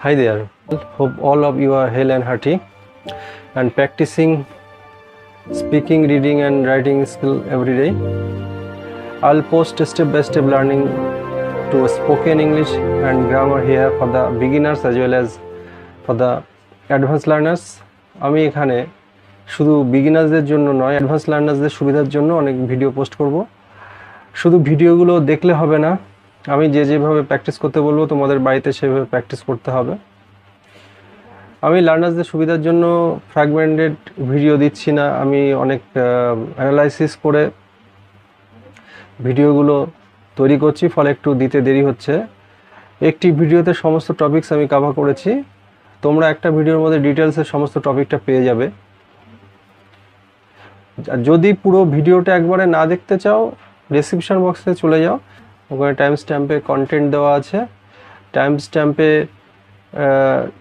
Hi there. Hope all of you are hale and hearty and practicing speaking, reading and writing skill every day. I'll post step-by-step learning to spoken English and grammar here for the beginners as well as for the advanced learners. আমি এখানে শুধু বিগিনারদের জন্য নয়, advance লার্নার্সদের সুবিধার জন্য অনেক video post করব। শুধু ভিডিওগুলো দেখলে হবে না, আমি যেভাবে প্র্যাকটিস করতে বলবো তোমাদের বাড়িতে সেভাবে প্র্যাকটিস করতে হবে। আমি লার্নার্সদের সুবিধার জন্য ফ্র্যাগমেন্টেড ভিডিও দিচ্ছি না, আমি অনেক অ্যানালাইসিস করে ভিডিওগুলো তৈরি করছি, ফলে একটু দিতে দেরি হচ্ছে। একটি ভিডিওতে সমস্ত টপিকস আমি কভার করেছি, তোমরা একটা ভিডিওর মধ্যে ডিটেলসের সমস্ত টপিকটা পেয়ে যাবে। যদি পুরো ভিডিওটা একবারে না দেখতে চাও, ডেসক্রিপশন বক্সে চলে যাও, ওখানে টাইম স্ট্যাম্পে কন্টেন্ট দেওয়া আছে, টাইম স্ট্যাম্পে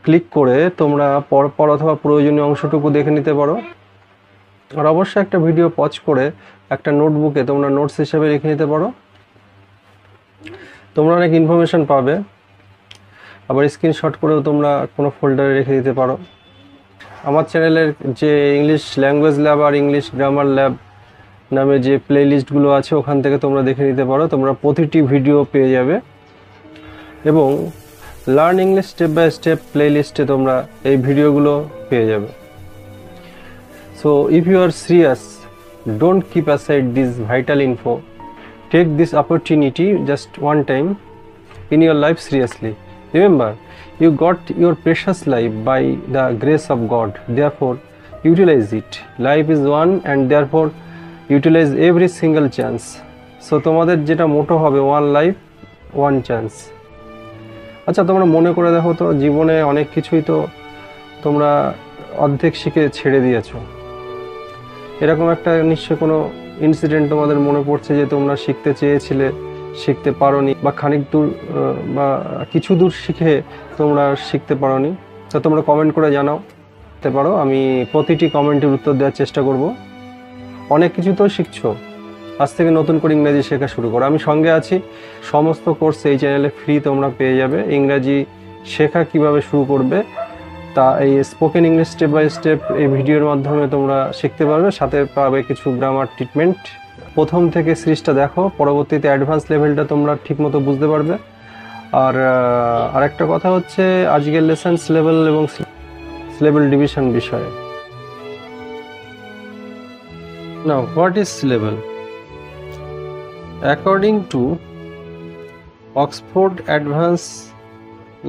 ক্লিক করে তোমরা পরপর অথবা প্রয়োজনীয় অংশটুকু দেখে নিতে পারো। আর অবশ্যই একটা ভিডিও পজ করে একটা নোটবুকে তোমরা নোটস হিসেবে রেখে নিতে পারো, তোমরা অনেক ইনফরমেশন পাবে। আবার স্ক্রিনশট করেও তোমরা কোনো ফোল্ডারে রেখে দিতে পারো। আমার চ্যানেলের যে ইংলিশ ল্যাঙ্গুয়েজ ল্যাব আর ইংলিশ গ্রামার ল্যাব নামে যে প্লেলিস্টগুলো আছে ওখান থেকে তোমরা দেখে নিতে পারো, তোমরা প্রতিটি ভিডিও পেয়ে যাবে। এবং learn English step by step প্লেলিস্টে তোমরা এই ভিডিওগুলো পেয়ে যাবে। So if you are serious, don't keep aside this vital info, take this opportunity just one time in your life seriously. Remember, you got your precious life by the grace of God. Therefore, utilize it. Life is one and therefore utilize every single chance. So তোমাদের যেটা মোটো হবে, one life one chance. আচ্ছা, তোমরা মনে করে দেখো তো, জীবনে অনেক কিছুই তো তোমরা অর্ধেক শিখে ছেড়ে দিয়েছো। এরকম একটা নিশ্চয় কোনো ইনসিডেন্ট তোমাদের মনে পড়ছে যে তোমরা শিখতে চেয়েছিলে, শিখতে পারোনি, বা খানিক দূর বা কিছু দূর শিখে তোমরা শিখতে পারোনি। তা তোমরা কমেন্ট করে জানাতে পারো, আমি প্রতিটি কমেন্টের উত্তর দেওয়ার চেষ্টা করব। অনেক কিছু তো শিখছো, আজ থেকে নতুন করে ইংরেজি শেখা শুরু করো। আমি সঙ্গে আছি, সমস্ত কোর্স এই চ্যানেলে ফ্রি তোমরা পেয়ে যাবে। ইংরাজি শেখা কিভাবে শুরু করবে তা এই spoken English step by step এই ভিডিওর মাধ্যমে তোমরা শিখতে পারবে, সাথে পাবে কিছু গ্রামার ট্রিটমেন্ট। প্রথম থেকে সিরিজটা দেখো, পরবর্তীতে অ্যাডভান্স লেভেলটা তোমরা ঠিকমতো বুঝতে পারবে। আর আরেকটা কথা হচ্ছে, আজকের লেসন লেভেল এবং লেভেল ডিভিশন বিষয়ে। Now, what is level? According to Oxford advance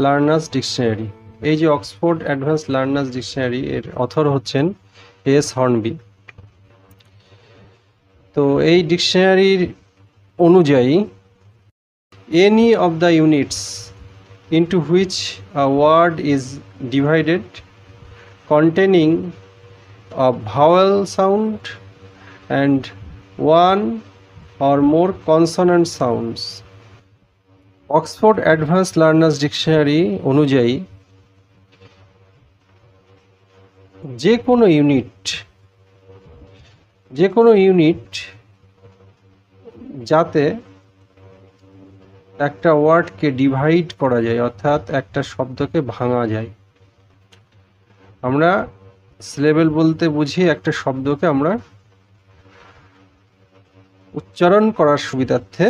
learner's dictionary, এই যে অক্সফোর্ড অ্যাডভান্স লার্নার্স ডিকশনারি, এর অথর হচ্ছেন এস হর্নবি। তো এই ডিকশনারির অনুযায়ী, any of the units into which a word is divided containing a vowel sound and one or more consonant sounds. Oxford advance learner's dictionary অনুযায়ী যে কোনো unit যাতে একটা ওয়ার্ডকে ডিভাইড করা যায়, অর্থাৎ একটা শব্দকে ভাঙা যায়। আমরা সিলেবল বলতে বুঝি একটা শব্দকে আমরা উচ্চারণ করার সুবিধার্থে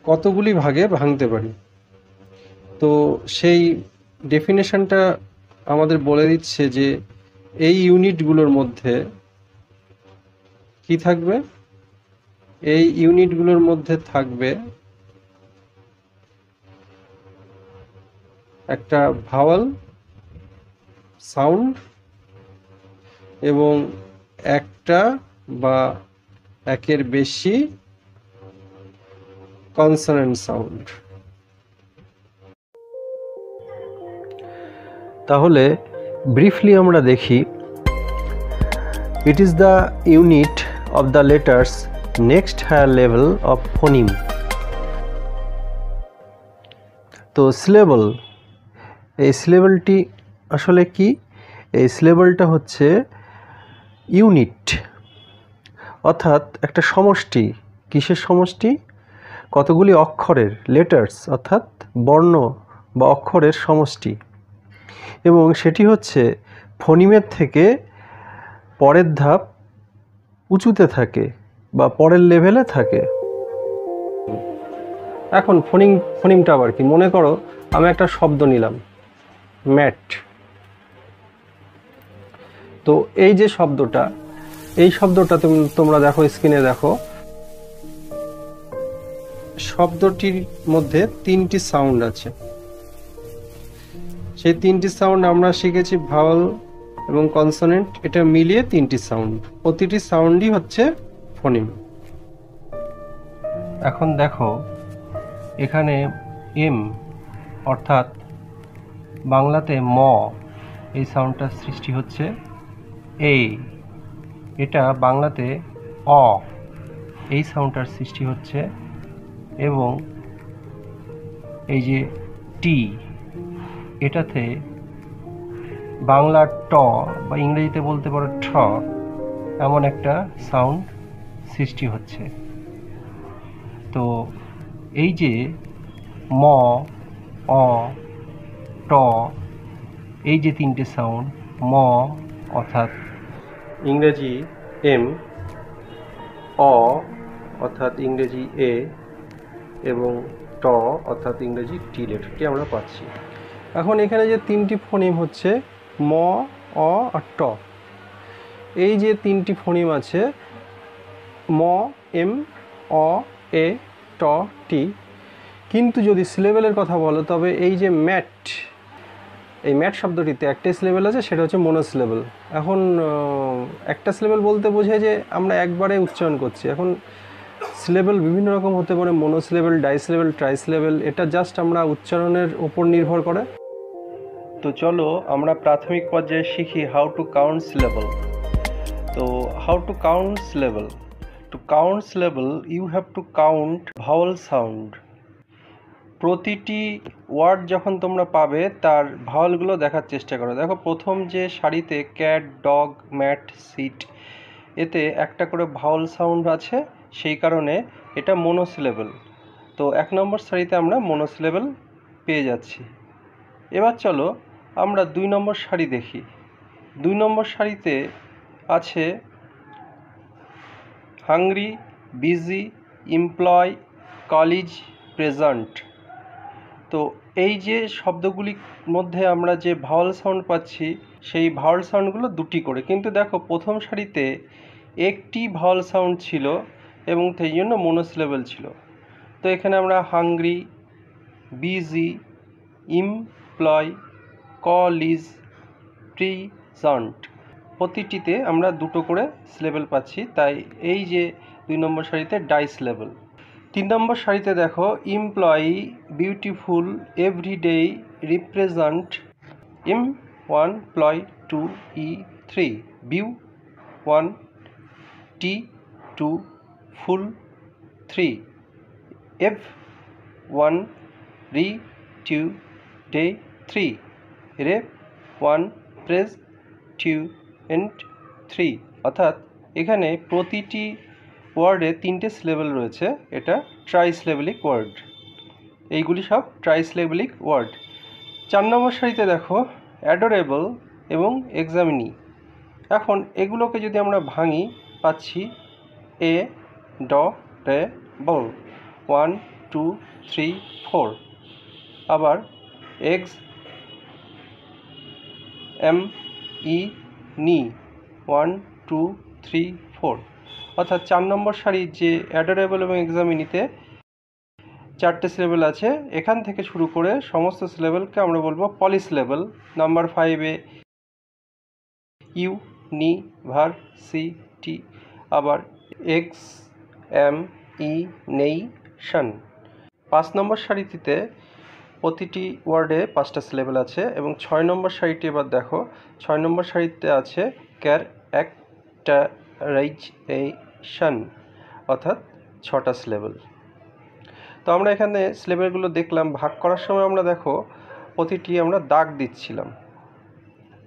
কতগুলি ভাগে ভাঙতে পারি। তো সেই ডেফিনেশনটা আমাদের বলে দিচ্ছে যে এই ইউনিটগুলোর মধ্যে কি থাকবে? এই ইউনিটগুলোর মধ্যে থাকবে একটা ভাওয়াল সাউন্ড এবং একটা বা একের বেশি কনসোনেন্ট সাউন্ড। তাহলে ব্রিফলি আমরা দেখি, it is the unit of the letters next higher level of phoneme. তো সিলেবল, এই সিলেবলটি আসলে কি? এই সিলেবলটা হচ্ছে ইউনিট, অর্থাৎ একটা সমষ্টি। কিসের সমষ্টি? কতগুলি অক্ষরের, লেটার্স অর্থাৎ বর্ণ বা অক্ষরের সমষ্টি, এবং সেটি হচ্ছে ফনিমের থেকে পরের ধাপ উঁচুতে থাকে বা পরের লেভেলে থাকে। এখন ফনিমটা আবার কি? মনে করো আমি একটা শব্দ নিলাম ম্যাট। তো এই যে শব্দটা, এই শব্দটা তোমরা দেখো, স্ক্রিনে দেখো, শব্দটির মধ্যে 3টি সাউন্ড আছে। সেই 3টি সাউন্ড আমরা শিখেছি ভাওয়াল এবং কনসোনেন্ট, এটা মিলিয়ে 3টি সাউন্ড। প্রতিটি সাউন্ডই হচ্ছে ফনিম। এখন দেখো এখানে এম অর্থাৎ বাংলাতে ম, এই সাউন্ডটার সৃষ্টি হচ্ছে। এটা বাংলাতে অ, এই সাউন্ডটার সৃষ্টি হচ্ছে। এবং এই যে টি, এটাতে বাংলার ট বা ইংরেজিতে বলতে পারো ঠ, এমন একটা সাউন্ড সৃষ্টি হচ্ছে। তো এই যে ম, অ, ট, এই যে 3টে সাউন্ড, ম অর্থাৎ ইংরেজি এম, অ অর্থাৎ ইংরেজি এ, এবং ট অর্থাৎ ইংরেজি টি লেটারটি আমরা পাচ্ছি। এখন এখানে যে 3টি ফনিম হচ্ছে ম, অ আর ট, এই যে 3টি ফনিম আছে ম, এম, অ, এ, ট, টি। কিন্তু যদি সিলেবেলের কথা বলো তবে এই যে ম্যাট, এই ম্যাট শব্দটিতে একটাই সিলেবেল আছে, সেটা হচ্ছে মোনোসিলেবল। এখন একটা সিলেবেল বলতে বোঝায় যে আমরা একবারে উচ্চারণ করছি। এখন সিলেবেল বিভিন্ন রকম হতে পারে, মোনোসিলেবেল, ডাইসিলেবেল, ট্রাইসিলেবেল, এটা জাস্ট আমরা উচ্চারণের উপর নির্ভর করে। তো চলো আমরা প্রাথমিক পর্যায়ে শিখি হাউ টু কাউন্ট সিলেবল। তো how to count syllable? To count syllable you have to count vowel sound. প্রতিটি ওয়ার্ড যখন তোমরা পাবে তার ভাওয়ালগুলো দেখার চেষ্টা করো। দেখো প্রথম যে সারিতে ক্যাট, ডগ, ম্যাট, সিট, এতে একটা করে ভাওয়াল সাউন্ড আছে, সেই কারণে এটা মোনোসিলেবল। তো 1 নম্বর সারিতে আমরা মোনোসিলেবল পেয়ে যাচ্ছি। এবার চলো আমরা 2 নম্বর সারি দেখি। 2 নম্বর সারিতে আছে hungry, busy, employ, college, present. তো এই যে শব্দগুলির মধ্যে আমরা যে ভাওয়াল সাউন্ড পাচ্ছি, সেই ভাওয়াল সাউন্ডগুলো 2টি করে। কিন্তু দেখো প্রথম সারিতে একটি ভাওয়াল সাউন্ড ছিল এবং সেই জন্য মোনোসিলেবল ছিল। তো এখানে আমরা hungry, busy, employ, college, present, প্রতিটিতে আমরা 2টো করে সিলেবেল পাচ্ছি। তাই এই যে 2 নম্বর সারিতে ডাইসিলেবল। 3 নম্বর সারিতে দেখো employee, beautiful, everyday, represent, em 1, ploy 2, ee 3, beau 1, ti 2, ful 3, ev 1, ri 2, day 3, rape 1, praise 2, and 3। অর্থাৎ এখানে প্রতিটি ওয়ার্ডে 3টে সিলেবেল রয়েছে। এটা ট্রাইসিলেবেলিক ওয়ার্ড। এইগুলি সব ট্রাইসিলেবেলিক ওয়ার্ড। 4 নম্বর সারিতে দেখো অ্যাডোরেবল এবং এক্সামিনি। এখন এগুলোকে যদি আমরা ভাঙি পাচ্ছি এ, ড, রে, বল 1, 2, 3, 4। আবার এক্স, এম, ই, নি 1, 2, 3, 4। অর্থাৎ 4 নম্বর সারির যে অ্যাডোরেবল এবং এক্সামিনিতে 4টে সিলেবেল আছে। এখান থেকে শুরু করে সমস্ত সিলেবেলকে আমরা বলবো পলিসিলেবল। নাম্বার 5-এ ইউ, নি, ভার, সি, টি। আবার এক্স, এম, ই, নেই, শন। 5 নম্বর সারিটিতে প্রতিটি ওয়ার্ডে 5টা সিলেবেল আছে। এবং 6 নম্বর সারিটি এবার দেখো, 6 নম্বর সারিতে আছে ক্যারেক্টারাইজেশন, অর্থাৎ 6টা সিলেবেল। তো আমরা এখানে সিলেবেলগুলো দেখলাম। ভাগ করার সময় আমরা দেখো প্রতিটি আমরা দাগ দিচ্ছিলাম।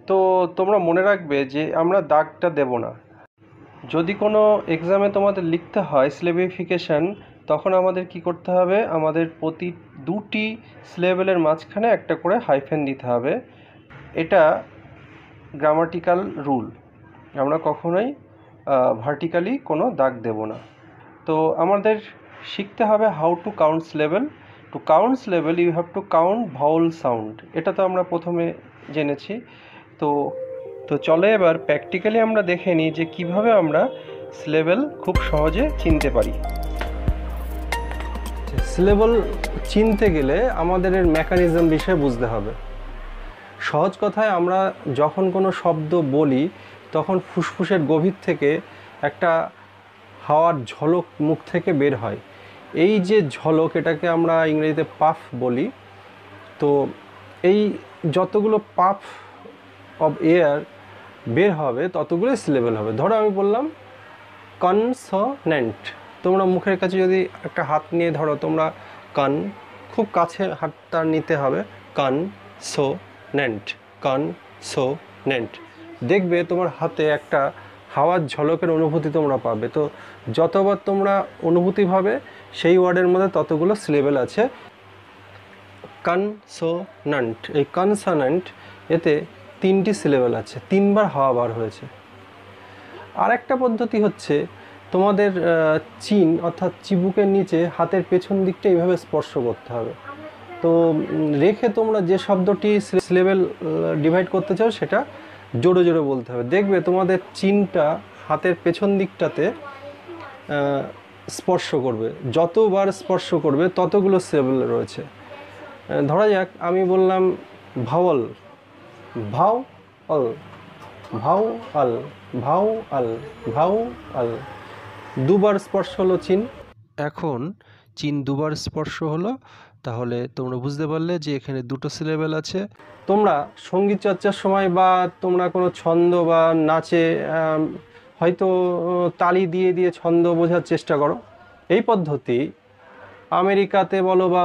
তো তোমরা মনে রাখবে যে আমরা দাগটা দেব না। যদি কোনো এক্সামে তোমাদের লিখতে হয় সিলেবিফিকেশন, তখন আমাদের কি করতে হবে, আমাদের প্রতি দুটি সিলেবেলের মাঝখানে একটা করে হাইফেন দিতে হবে। এটা গ্রামাটিক্যাল রুল, আমরা কখনোই ভার্টিক্যালি কোনো দাগ দেব না। তো আমাদের শিখতে হবে how to count syllable. To count syllable you have to count vowel sound, এটা তো আমরা প্রথমে জেনেছি। তো তো চলো এবার প্র্যাকটিক্যালি আমরা দেখে নিই যে কিভাবে আমরা সিলেবেল খুব সহজে চিনতে পারি। সিলেবেল চিনতে গেলে আমাদের এর মেকানিজম বিষয়ে বুঝতে হবে। সহজ কথায় আমরা যখন কোনো শব্দ বলি তখন ফুসফুসের গভীর থেকে একটা হাওয়ার ঝলক মুখ থেকে বের হয়। এই যে ঝলক, এটাকে আমরা ইংরেজিতে পাফ বলি। তো এই যতগুলো পাফ অফ এয়ার বের হবে ততগুলো সিলেবেল হবে। ধরো আমি বললাম কনসোনেন্ট, তোমরা মুখের কাছে যদি একটা হাত নিয়ে ধরো, তোমরা কান, খুব কাছে হাতটা নিতে হবে, কনসোনেন্ট, কনসোনেন্ট, দেখবে তোমার হাতে একটা হাওয়ার ঝলকের অনুভূতি তোমরা পাবে। তো যতবার তোমরা অনুভূতি পাবে সেই ওয়ার্ডের মধ্যে ততগুলো সিলেবেল আছে। কনসোনান্ট, এই কনসোনান্ট, এতে 3টি সিলেবেল আছে, 3বার হাওয়া বার হয়েছে। আর একটা পদ্ধতি হচ্ছে তোমাদের চিন অর্থাৎ চিবুকের নিচে হাতের পেছন দিকটা এইভাবে স্পর্শ করতে হবে। তো রেখে তোমরা যে শব্দটি সিলেবেল ডিভাইড করতে চাও সেটা জোরে জোরে বলতে হবে। দেখবে তোমাদের চিনটা হাতের পেছন দিকটাতে স্পর্শ করবে, যতবার স্পর্শ করবে ততগুলো সিলেবেল রয়েছে। ধরা যাক আমি বললাম ভাওয়াল, ভাও আল, ভাও আল, ভাও আল, ভাও আল, দুবার স্পর্শ হলো চিন। এখন চিন দুবার স্পর্শ হলো, তাহলে তোমরা বুঝতে পারলে যে এখানে দুটো সিলেবেল আছে। তোমরা সঙ্গীত চর্চার সময় বা তোমরা কোনো ছন্দ বা নাচে হয়তো তালি দিয়ে দিয়ে ছন্দ বোঝার চেষ্টা করো। এই পদ্ধতি আমেরিকাতে বলো বা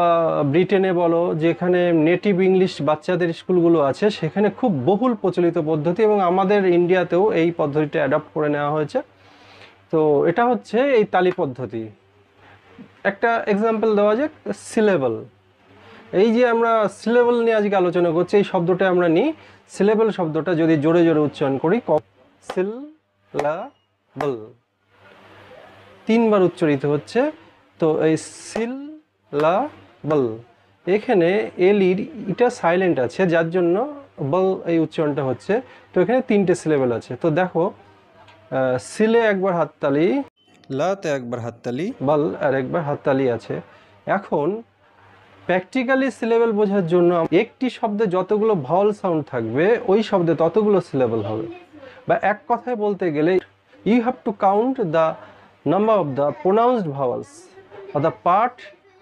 ব্রিটেনে বলো, যেখানে নেটিভ ইংলিশ বাচ্চাদের স্কুলগুলো আছে, সেখানে খুব বহুল প্রচলিত পদ্ধতি, এবং আমাদের ইন্ডিয়াতেও এই পদ্ধতিটা অ্যাডপ্ট করে নেওয়া হয়েছে। তো এটা হচ্ছে এই তালি পদ্ধতি। একটা এক্সাম্পল দেওয়া যাক, সিলেবল। এই যে আমরা সিলেবল নিয়ে আজকে আলোচনা করছি, এই শব্দটা আমরা নিই। সিলেবল শব্দটা যদি জোরে জোরে উচ্চারণ করি, সিল-লা-বল, 3বার উচ্চারিত হচ্ছে। তো এই সিল-লা-বল, এখানে এলির ইটা সাইলেন্ট আছে, যার জন্য বল এই উচ্চারণটা হচ্ছে। তো এখানে 3টে সিলেবল আছে। তো দেখো, সিলে একবার হাততালি, লাতে একবার হাততালি, বল আর একবার হাততালি আছে। এখন প্র্যাকটিক্যালি সিলেবেল বোঝার জন্য একটি শব্দে যতগুলো ভাওয়াল সাউন্ড থাকবে ওই শব্দে ততগুলো সিলেবেল হবে। বা এক কথায় বলতে গেলে, you have to count the number of the pronounced vowels or the part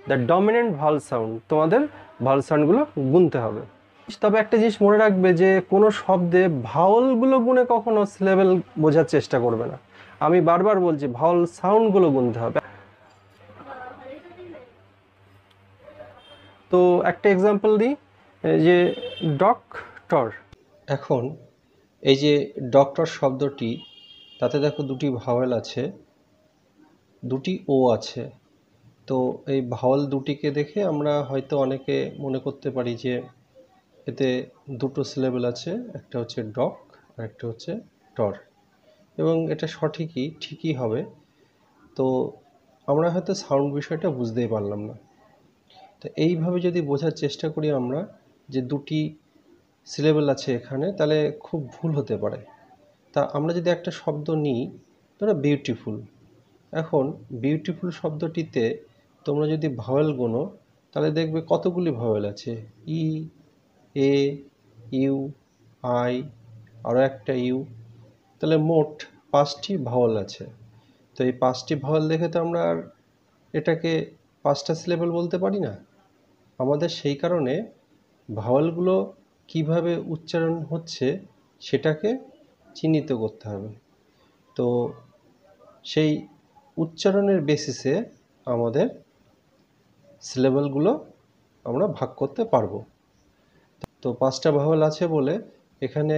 the dominant vowel sound. তোমাদের ভাওয়াল সাউন্ডগুলো গুনতে হবে। তবে একটা জিনিস মনে রাখবে যে কোনো শব্দে ভাওয়ালগুলো গুনে কখনো সিলেবেল বোঝার চেষ্টা করবে না। আমি বারবার বলছি, ভাওয়াল সাউন্ডগুলো গুনতে হবে। তো একটা এক্সাম্পল দিই, যে ডক্টর। এখন এই যে ডক্টর শব্দটি, তাতে দেখো দুটি ভাওয়েল আছে, দুটি ও আছে। তো এই ভাওয়েল দুটিকে দেখে আমরা হয়তো অনেকে মনে করতে পারি যে এতে দুটো সিলেবেল আছে, একটা হচ্ছে ডক আর একটা হচ্ছে টর, এবং এটা ঠিকই হবে। তো আমরা হয়তো সাউন্ড বিষয়টা বুঝতেই পারলাম না। তো এইভাবে যদি বোঝার চেষ্টা করি আমরা যে দুটি সিলেবেল আছে এখানে, তাহলে খুব ভুল হতে পারে। তা আমরা যদি একটা শব্দ নিই, ধরো বিউটিফুল। এখন বিউটিফুল শব্দটিতে তোমরা যদি ভাওয়েল গোনো, তাহলে দেখবে কতগুলি ভাওয়েল আছে, ই, এ, ইউ, আই, আরও একটা ইউ, তাহলে মোট 5টি ভাওয়েল আছে। তো এই 5টি ভাওয়েল দেখে তো আমরা আর এটাকে 5টা সিলেবেল বলতে পারি না। আমাদের সেই কারণে ভাওয়েলগুলো কিভাবে উচ্চারণ হচ্ছে সেটাকে চিহ্নিত করতে হবে। তো সেই উচ্চারণের বেসিসে আমাদের সিলেবেলগুলো আমরা ভাগ করতে পারবো। তো 5টা ভাওয়েল আছে বলে এখানে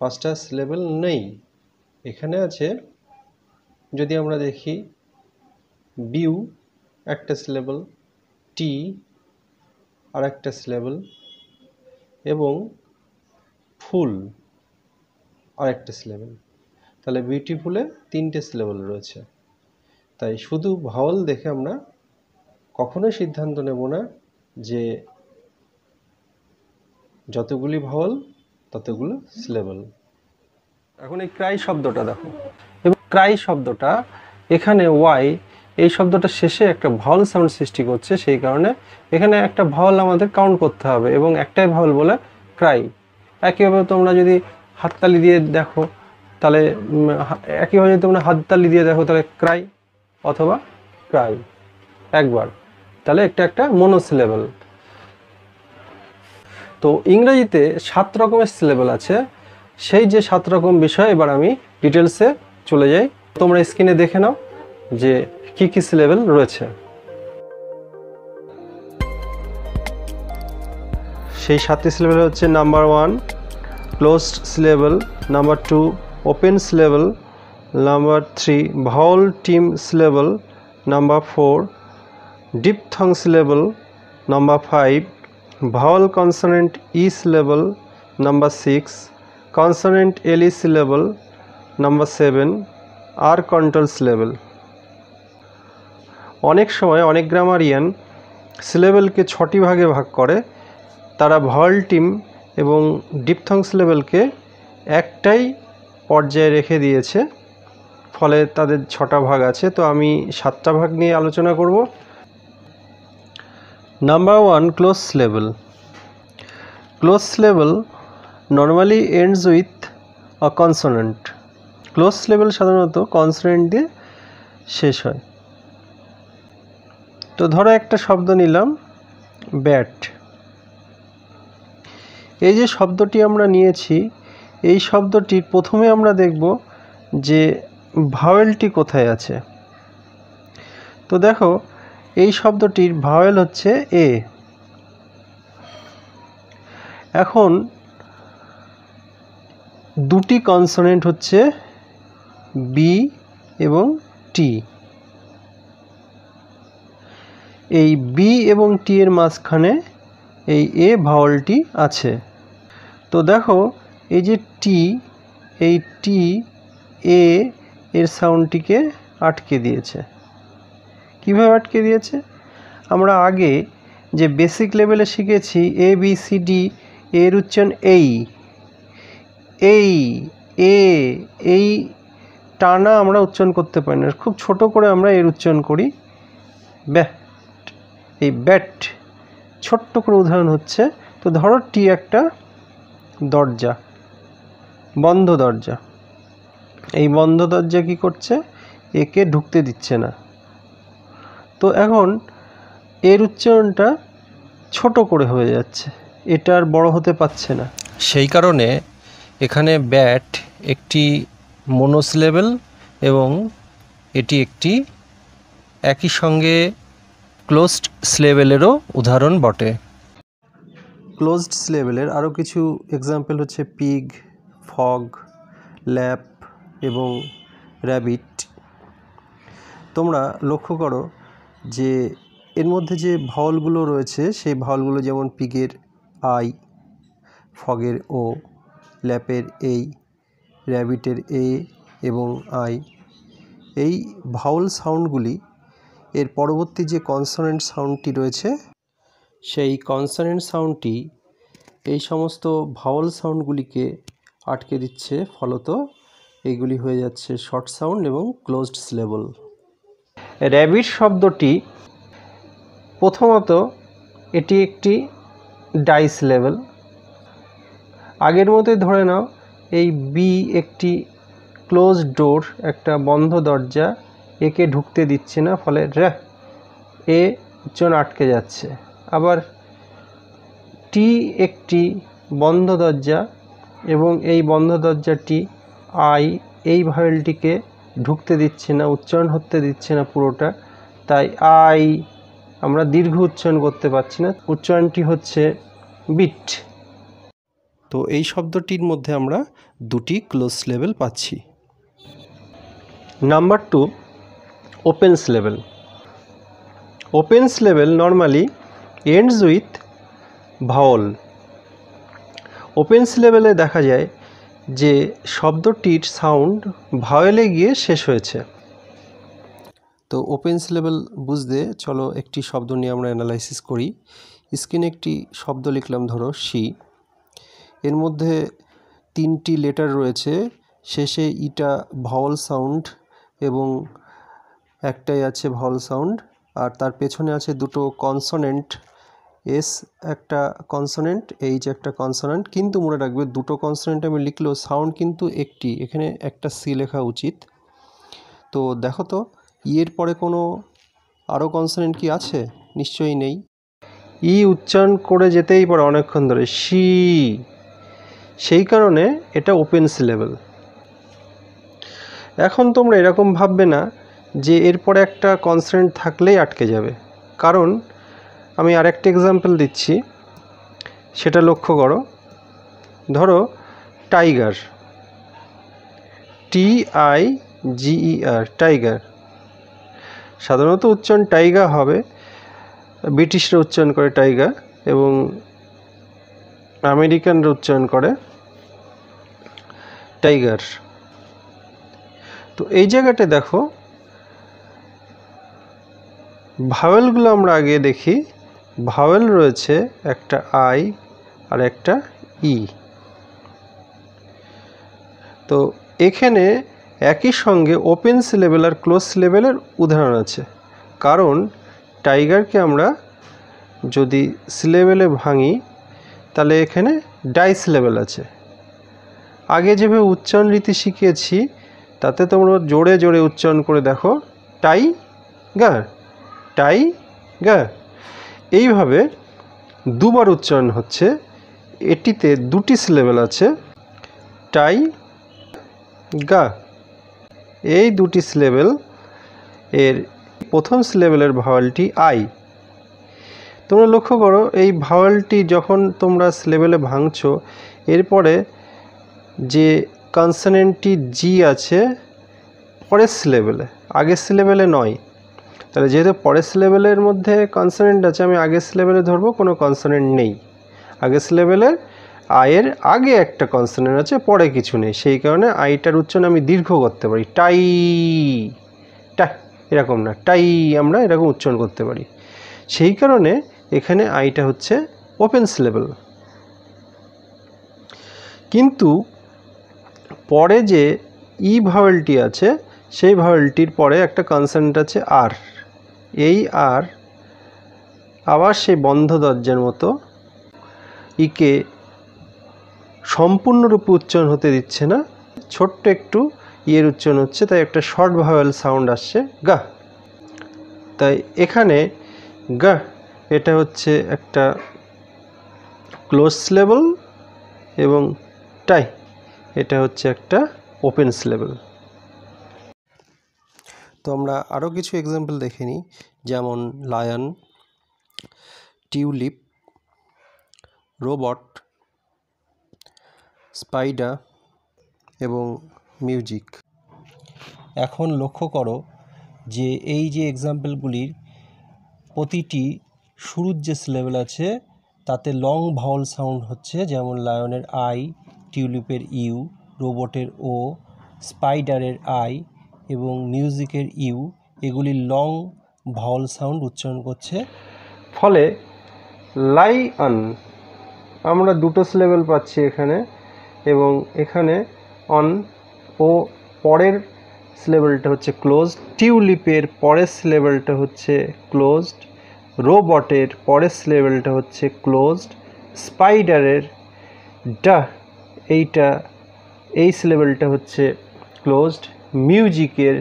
5টা সিলেবেল নেই। এখানে আছে, যদি আমরা দেখি, বিউ, একটা সিলেবল, টি আর একটা সিলেবল, এবং ফুল আর একটা সিলেবল। তাহলে বিউটিফুলে 3টে সিলেবল রয়েছে। তাই শুধু ভাওয়াল দেখে আমরা কখনোই সিদ্ধান্ত নেব না যে যতগুলি ভাওয়াল ততগুলো সিলেবল। এখন এই ক্রাই শব্দটা দেখো, এবং ক্রাই শব্দটা এখানে ওয়াই এই শব্দটা শেষে একটা ভাওয়াল সাউন্ড সৃষ্টি করছে, সেই কারণে এখানে একটা ভাওয়াল আমাদের কাউন্ট করতে হবে এবং একটাই ভাওয়াল বলে ক্রাই। একইভাবে তোমরা যদি হাততালি দিয়ে দেখো তাহলে একইভাবে যদি তোমরা হাততালি দিয়ে দেখো তাহলে ক্রাই অথবা ক্রাই একবার, তাহলে একটা মনোসিলেবল। তো ইংরেজিতে 7 রকমের সিলেবল আছে। সেই যে 7 রকম বিষয় এবার আমি ডিটেলসে চলে যাই। তোমরা স্ক্রিনে দেখে নাও যে কি কি সিলেবল রয়েছে। সেই 7টি সিলেবল হচ্ছে: number 1 closed syllable, number 2 open syllable, number 3 Bhawal team syllable, number 4 diphthong syllable, number 5 vowel consonant E syllable, number 6 consonant LE syllable, number 7 R control syllable। অনেক সময় অনেক গ্রামারিয়ান সিলেবলকে 6টি ভাগে ভাগ করে। তারা ভাওয়াল টিম এবং ডিপথং সিলেবলকে একটাই পর্যায়ে রেখে দিয়েছে, ফলে তাদের 6টা ভাগ আছে। তো আমি 7টা ভাগ নিয়ে আলোচনা করব। Number 1 close syllable. Close syllable normally ends with a consonant. Close syllable সাধারণত কনসোনেন্ট দিয়ে শেষ হয়। তো ধরো একটা শব্দ নিলাম ব্যাট। এই যে শব্দটি আমরা নিয়েছি, এই শব্দটির প্রথমে আমরা দেখব যে ভাওয়েলটি কোথায় আছে। তো দেখো এই শব্দটির ভাওয়েল হচ্ছে এ। এখন দুটি কনসোনেন্ট হচ্ছে বি এবং টি। এই বি এবং টি এর মাঝখানে এই এ ভাওয়েলটি আছে। তো দেখো এই যে টি, এই টি এ এর সাউন্ডটিকে আটকে দিয়েছে। কিভাবে আটকে দিয়েছে? আমরা আগে যে বেসিক লেভেলে শিখেছি এ বি সি ডি, এর উচ্চারণ এই এই টানা আমরা উচ্চারণ করতে পারি না, খুব ছোট করে আমরা এর উচ্চারণ করি ব্যাট। এই ব্যাট ছোট্ট করে উদাহরণ হচ্ছে। তো ধরো টি একটা দরজা, বন্ধ দরজা। এই বন্ধ দরজা কি করছে? একে ঢুকতে দিচ্ছে না। তো এখন এর উচ্চারণটা ছোট করে হয়ে যাচ্ছে, এটা আর বড় হতে পারছে না। সেই কারণে এখানে ব্যাট একটি মনোসিলেবল এবং এটি একটি একই সঙ্গে ক্লোজড সিলেবলেরও উদাহরণ বটে। ক্লোজড সিলেবলের আরও কিছু এক্সাম্পল হচ্ছে পিগ, ফগ, ল্যাপ এবং র্যাবিট। তোমরা লক্ষ্য করো যে এর মধ্যে যে ভাওয়ালগুলো রয়েছে সেই ভাওয়ালগুলো যেমন পিগের আই, ফগের ও, ল্যাপের এই, র্যাবিটের এ এবং আই। এই ভাওয়াল সাউন্ডগুলি এর পরবর্তী যে কনসোনেন্ট সাউন্ডটি রয়েছে সেই কনসোনেন্ট সাউন্ডটি এই সমস্ত ভাওয়াল সাউন্ডগুলিকে আটকে দিচ্ছে, ফলত এইগুলি হয়ে যাচ্ছে শর্ট সাউন্ড এবং ক্লোজড সিলেবল। র্যাবিট শব্দটি প্রথমত এটি একটি ডাই সিলেবল। আগের মতোই ধরে নাও এই বি একটি ক্লোজ ডোর, একটা বন্ধ দরজা, একে ঢুকতে দিচ্ছে না, ফলে এ উচ্চারণ আটকে যাচ্ছে। আবার টি একটি বন্ধ দরজা এবং এই বন্ধ দরজাটি আই, এই ভাওয়েলটিকে ঢুকতে দিচ্ছে না, উচ্চারণ হতে দিচ্ছে না পুরোটা, তাই আই আমরা দীর্ঘ উচ্চারণ করতে পারছি না, উচ্চারণটি হচ্ছে বিট। তো এই শব্দটির মধ্যে আমরা দুটি ক্লোজ সিলেবল পাচ্ছি। Number 2 open syllable. Open syllable normally ends with vowel. Open সিলেবেলে দেখা যায় যে শব্দটির সাউন্ড ভাওয়েলে গিয়ে শেষ হয়েছে। তো ওপেন সিলেবেল বুঝতে চলো একটি শব্দ নিয়ে আমরা অ্যানালাইসিস করি। স্ক্রিনে একটি শব্দ লিখলাম, ধরো সি। এর মধ্যে 3টি লেটার রয়েছে, শেষে ইটা ভাওয়াল সাউন্ড এবং একটাই আছে ভাওয়াল সাউন্ড, আর তার পেছনে আছে দুটো কনসোনেন্ট, এস একটা কনসোনেন্ট, এইচ একটা কনসোনেন্ট। কিন্তু মনে রাখবে দুটো কনসোনেন্ট আমি লিখলেও সাউন্ড কিন্তু একটি, এখানে একটা সি লেখা উচিত। তো দেখো তো এর পরে কোনো আরও কনসোনেন্ট কি আছে? নিশ্চয়ই নেই। ই উচ্চারণ করে যেতেই পারে অনেকক্ষণ ধরে, সি, সেই কারণে এটা ওপেন সিলেবেল। এখন তোমরা এরকম ভাববে না যে এরপরে একটা কনসোনেন্ট থাকলেই আটকে যাবে, কারণ আমি আরেকটা এক্সাম্পল দিচ্ছি, সেটা লক্ষ্য করো। ধরো টাইগার, TIGER, টাইগার। সাধারণত উচ্চারণ টাইগার হবে, ব্রিটিশরা উচ্চারণ করে টাইগার এবং আমেরিকানরা উচ্চারণ করে টাইগার। তো এই জায়গাটা দেখো, ভাওয়েলগুলো আমরা আগে দেখি। ভাওয়েল রয়েছে একটা আই আর একটা ই। তো এখানে একই সঙ্গে ওপেন সিলেবেল আর ক্লোজ সিলেবেলের উদাহরণ আছে, কারণ টাইগারকে আমরা যদি সিলেবেলে ভাঙি তাহলে এখানে ডাই সিলেবেল আছে। আগে যেভাবে উচ্চারণ রীতি শিখিয়েছি তাতে তোমরা জোরে জোরে উচ্চারণ করে দেখো, টাইগার, টাইগার। এইভাবে দুবার উচ্চারণ হচ্ছে। এটিতে দুটি সিলেবেল আছে, টাইগা। এই দুটি সিলেবেল, এর প্রথম সিলেবেলের ভাওয়ালটি আই। তোমরা লক্ষ্য করো এই ভাওয়ালটি যখন তোমরা সিলেবেলে ভাঙছো, এরপরে যে কনসোনেন্টটি জি আছে পরের সিলেবেলে, আগের সিলেবেলে নয়। তাহলে যেহেতু পরের সিলেবেলের মধ্যে কনসোনেন্ট আছে, আমি আগের সিলেবেলে ধরবো কোনো কনসোনেন্ট নেই। আগের সিলেবেলের আয়ের আগে একটা কনসোনেন্ট আছে, পরে কিছু নেই, সেই কারণে আইটার উচ্চারণ আমি দীর্ঘ করতে পারি, টাই, টা, এরকম না, টাই আমরা এরকম উচ্চারণ করতে পারি। সেই কারণে এখানে আইটা হচ্ছে ওপেন সিলেবেল। কিন্তু পরে যে ই ভাওয়েলটি আছে সেই ভাওয়েলটির পরে একটা কনসোনেন্ট আছে আর। এই আর আবার সেই বন্ধ দরজার মতো ইকে সম্পূর্ণরূপে উচ্চারণ হতে দিচ্ছে না, ছোট্ট একটু ইয়ের উচ্চারণ হচ্ছে, তাই একটা শর্ট ভাওয়েল সাউন্ড আসছে, গা। তাই এখানে গা এটা হচ্ছে একটা ক্লোজ সিলেবেল এবং টাই এটা হচ্ছে একটা ওপেন সিলেবেল। তো আমরা আরও কিছু এক্সাম্পল দেখে নিই, যেমন লায়ন, টিউলিপ, রোবট, স্পাইডার এবং মিউজিক। এখন লক্ষ্য করো যে এই যে এক্সাম্পলগুলির প্রতিটি শুরুর যে সিলেবেল আছে তাতে লং ভাওয়াল সাউন্ড হচ্ছে, যেমন লায়নের আই, টিউলিপের ইউ, রোবটের ও, স্পাইডারের আই এবং মিউজিকের ইউ। এগুলি লং ভাওয়াল সাউন্ড উচ্চারণ করছে। ফলে লাইঅন আমরা দুটো সিলেবেল পাচ্ছি এখানে, এবং এখানে অন ও পরের সিলেবেলটা হচ্ছে ক্লোজড, টিউলিপের পরের সিলেবেলটা হচ্ছে ক্লোজড, রোবটের পরের সিলেবেলটা হচ্ছে ক্লোজড, স্পাইডারের ডা এইটা এই সিলেবেলটা হচ্ছে ক্লোজড, মিউজিকের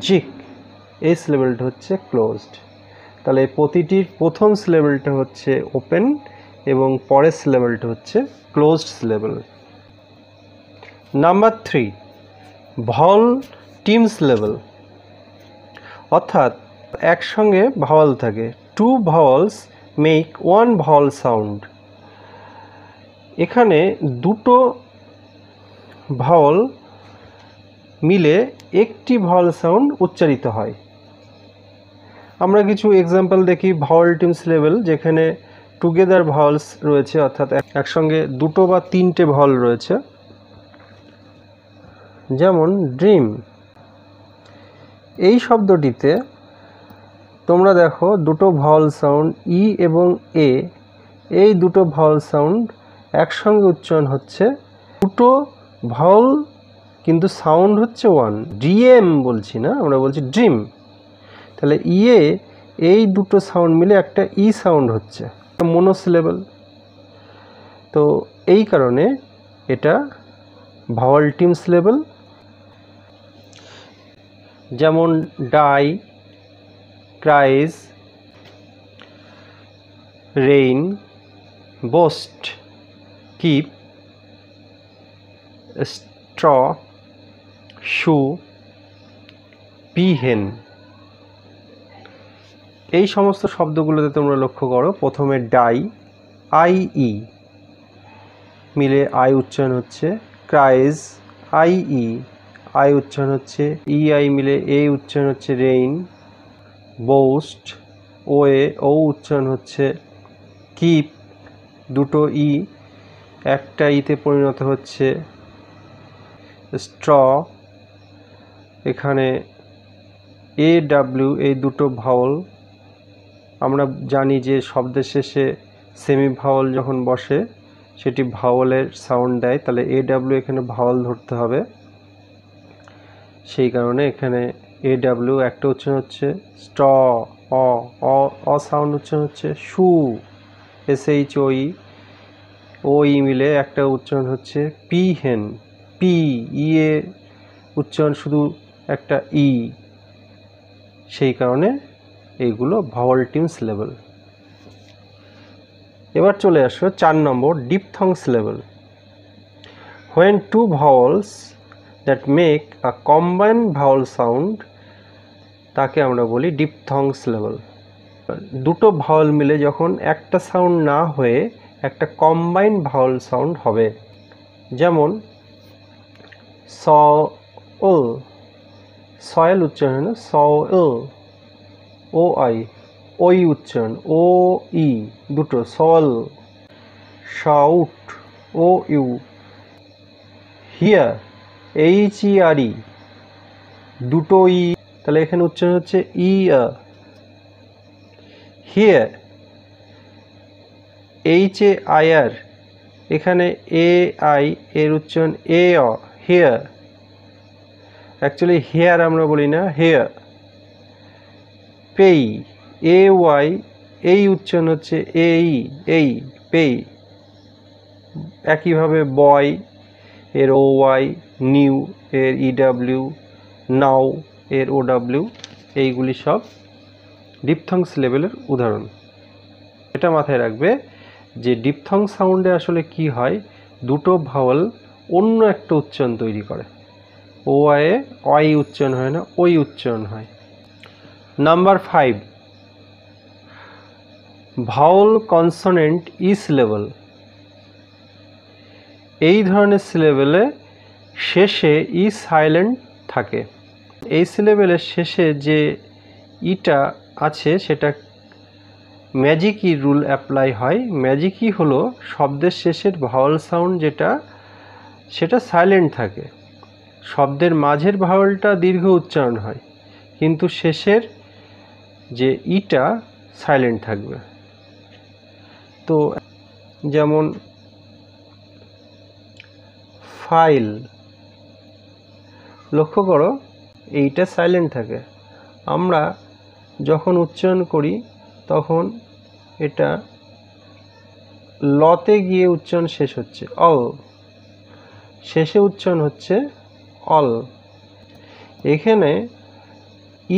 জিক এই সিলেবেলটা হচ্ছে ক্লোজড। তাহলে প্রতিটির প্রথম সিলেবেলটা হচ্ছে ওপেন এবং পরের সিলেবেলটা হচ্ছে closed syllable. Number 3, Bhawal team syllable, অর্থাৎ একসঙ্গে ভাওয়াল থাকে। 2 ভাওয়ালস মেক 1 ভাওয়াল সাউন্ড। এখানে দুটো ভাওয়াল মিলে একটি ভাওয়াল সাউন্ড উচ্চারিত হয়। আমরা কিছু এক্সাম্পল দেখি ভাওয়াল টিমস লেভেল, যেখানে টুগেদার ভাওয়ালস রয়েছে, অর্থাৎ একসঙ্গে দুটো বা তিনটে ভাওয়াল রয়েছে। যেমন ড্রিম, এই শব্দটিতে তোমরা দেখো দুটো ভাওয়াল সাউন্ড ই এবং এ, এই দুটো ভাওয়াল সাউন্ড একসঙ্গে উচ্চারণ হচ্ছে। দুটো ভাওয়াল কিন্তু সাউন্ড হচ্ছে ওয়ান, ডিএম বলছি না, আমরা বলছি ড্রিম। তাহলে ইয়ে এই দুটো সাউন্ড মিলে একটা ই সাউন্ড হচ্ছে, মোনোসিলেবল। তো এই কারণে এটা ভাওয়াল টিমস লেভেল। যেমন die, cries, rain, boast, keep, straw, shoe, পিহেন। এই সমস্ত শব্দগুলোতে তোমরা লক্ষ্য করো, প্রথমে ডাই, আই ই মিলে আই উচ্চারণ হচ্ছে, ক্রাইজ, আই ই, আই উচ্চারণ হচ্ছে, ই আই মিলে এ উচ্চারণ হচ্ছে রেইন, বোস্ট, ও এ ও উচ্চারণ হচ্ছে, কিপ, দুটো ই একটা ইতে পরিণত হচ্ছে, স্ট্র, এখানে এ ডাব্লিউ, এই দুটো ভাওয়াল। আমরা জানি যে শব্দের শেষে সেমি ভাওয়াল যখন বসে সেটি ভাওয়ালের সাউন্ড দেয়, তাহলে এ ডাব্লিউ এখানে ভাওয়াল ধরতে হবে, সেই কারণে এখানে এ ডাব্লিউ একটা উচ্চারণ হচ্ছে, স্ট, অ অ সাউন্ড উচ্চারণ হচ্ছে, শু, এস এইচ ও ই মিলে একটা উচ্চারণ হচ্ছে, পি হেন, পি ই এ উচ্চারণ শুধু একটা ই, সেই কারণে এইগুলো ভাওয়াল টিমস লেভেল। এবার চলে আসো 4 নম্বর, ডিপথংস level. When two vowels that make a combined vowel sound, তাকে আমরা বলি ডিপথংস লেভেল। দুটো ভাওয়াল মিলে যখন একটা সাউন্ড না হয়ে একটা কম্বাইন্ড ভাওয়াল সাউন্ড হবে। যেমন সয়েল, সয়েল উচ্চারণ হয় না, সয়েল, ও আই, ওই উচ্চারণ, ও ই দুটো, soul, shout, O U, here, H E R E দুটো ই, তাহলে এখানে উচ্চারণ হচ্ছে ই আ। Here, H A I R, এখানে এ আই এর উচ্চারণ এ অ, হিয়ার। অ্যাকচুয়ালি হেয়ার আমরা বলি না, হেয়ার। পেই, এ ওয়াই, এই উচ্চারণ হচ্ছে এ ই, এই, পেই। একইভাবে বয় এর ও ওয়াই, নিউ এর ই ডাব্লিউ, নাও এর ও ডাব্লিউ, এইগুলি সব ডিপথংস লেভেলের উদাহরণ। এটা মাথায় রাখবে যে ডিপথং সাউন্ডে আসলে কি হয়, দুটো ভাওয়াল অন্য একটা উচ্চারণ তৈরি করে। ও আই এ অই উচ্চারণ হয় না, ওই উচ্চারণ হয়। নাম্বার 5, ভাওয়াল কনসোনেন্ট ই সিলেবল। এই ধরনের সিলেবেলে শেষে ই সাইলেন্ট থাকে। এই সিলেবেলের শেষে যে ইটা আছে সেটা ম্যাজিক ই রুল অ্যাপ্লাই হয়। ম্যাজিক ই হলো শব্দের শেষের ভাওয়াল সাউন্ড যেটা, সেটা সাইলেন্ট থাকে। শব্দের মাঝের ভাওয়ালটা দীর্ঘ উচ্চারণ হয়, কিন্তু শেষের যে ইটা সাইলেন্ট থাকবে। তো যেমন ফাইল, লক্ষ্য করো এইটা সাইলেন্ট থাকে। আমরা যখন উচ্চারণ করি তখন এটা লতে গিয়ে উচ্চারণ শেষ হচ্ছে, অল, শেষে উচ্চারণ হচ্ছে অল। এখানে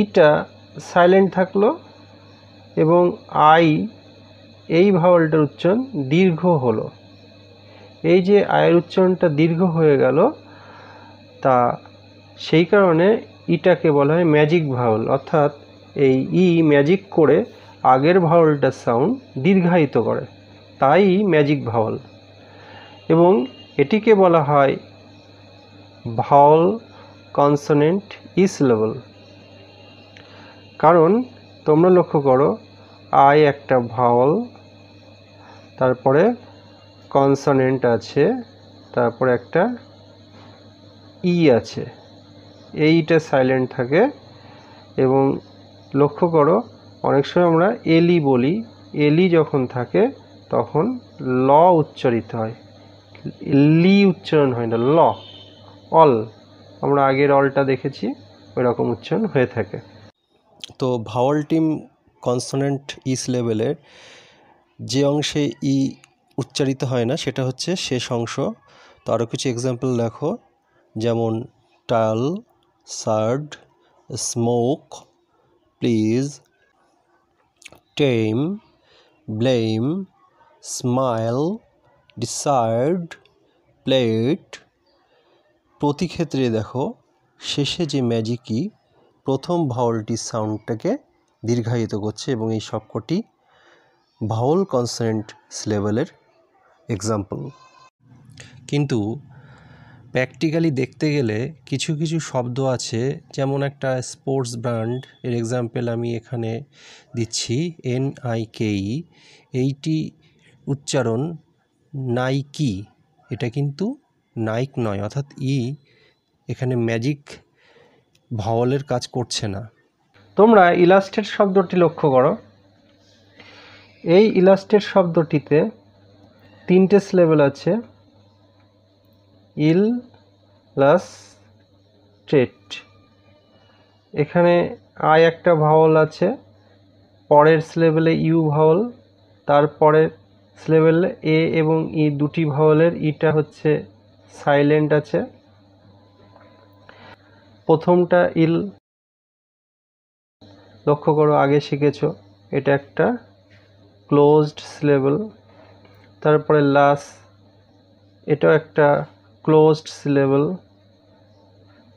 ইটা সাইলেন্ট থাকলো এবং আই, এই ভাওয়ালটার উচ্চারণ দীর্ঘ হলো। এই যে আয়ের উচ্চারণটা দীর্ঘ হয়ে গেল, তা সেই কারণে ইটাকে বলা হয় ম্যাজিক ভাওয়াল, অর্থাৎ এই ই ম্যাজিক করে আগের ভাওয়ালটার সাউন্ড দীর্ঘায়িত করে, তাই ম্যাজিক ভাওয়াল। এবং এটিকে বলা হয় ভাওয়াল কনসোনেন্ট ই সিলেবল, কারণ তোমরা লক্ষ্য করো আই একটা ভাওয়াল, তারপরে কনসোনেন্ট আছে, তারপরে একটা ই আছে, এইটা সাইলেন্ট থাকে। এবং লক্ষ্য করো অনেক সময় আমরা এলি বলি, এলি যখন থাকে তখন ল উচ্চারিত হয়, লি উচ্চারণ হয় না, ল, অল, আমরা আগের অলটা দেখেছি ওই রকম উচ্চারণ হয়ে থাকে। তো ভাওয়াল টিম কনসোনেন্ট ইস লেভেলের যে অংশে ই উচ্চারিত হয় না সেটা হচ্ছে শেষ অংশ। তো আরও কিছু এক্সাম্পল দেখো, যেমন টাল, সার্ড, স্মোক, প্লিজ, টেম, ব্লেম, স্মাইল, ডিসাইড, প্লেট। প্রতি ক্ষেত্রে দেখো শেষে যে ম্যাজিকই প্রথম ভাওয়ালটির সাউন্ডটাকে দীর্ঘায়িত করছে, এবং এই সবকটি ভাওয়াল কনসোনেন্ট লেভেলের এক্সাম্পল। কিন্তু প্র্যাকটিক্যালি দেখতে গেলে কিছু কিছু শব্দ আছে, যেমন একটা স্পোর্টস ব্র্যান্ড এর এক্সাম্পল আমি এখানে দিচ্ছি, NIKE, এইটি উচ্চারণ নাইকি, এটা কিন্তু নাইক নয়, অর্থাৎ এখানে ম্যাজিক ভাওয়ালের কাজ করছে না। তোমরা ইলাস্ট্রেট শব্দটি লক্ষ্য করো, এই ইলাস্ট্রেট শব্দটিতে তিনটে সিলেবল আছে, ইল প্লাস ট্রেট। এখানে আই একটা ভাওয়াল আছে, পরের সিলেবলে ইউ ভাওয়াল, তারপরের সিলেবলে এ এবং ই দুটি ভাওয়ালের ইটা হচ্ছে সাইলেন্ট আছে। প্রথমটা ইল, লক্ষ্য করো আগে শিখেছো এটা একটা ক্লোজড সিলেবল। তারপরে লাস, এটাও একটা ক্লোজড সিলেবল,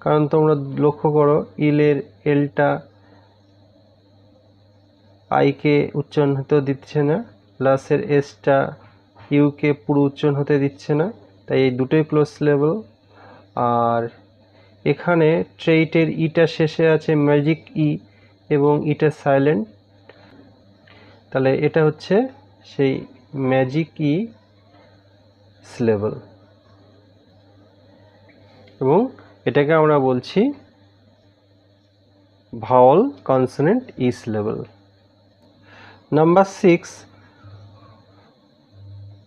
কারণ তোমরা লক্ষ্য করো ইলের এলটা আইকে উচ্চারণ হতে দিচ্ছে না, লাসের এসটা ইউকে পুরো উচ্চারণ হতে দিচ্ছে না, তাই এই দুটোই ক্লোজ সিলেবল। আর এখানে ট্রেইটের ইটা শেষে আছে ম্যাজিক ই এবং ইটা সাইলেন্ট, তাহলে এটা হচ্ছে সেই ম্যাজিক ই সিলেবল, এবং এটাকে আমরা বলছি ভাওয়াল কনসোনেন্ট ই সিলেবল। নাম্বার 6,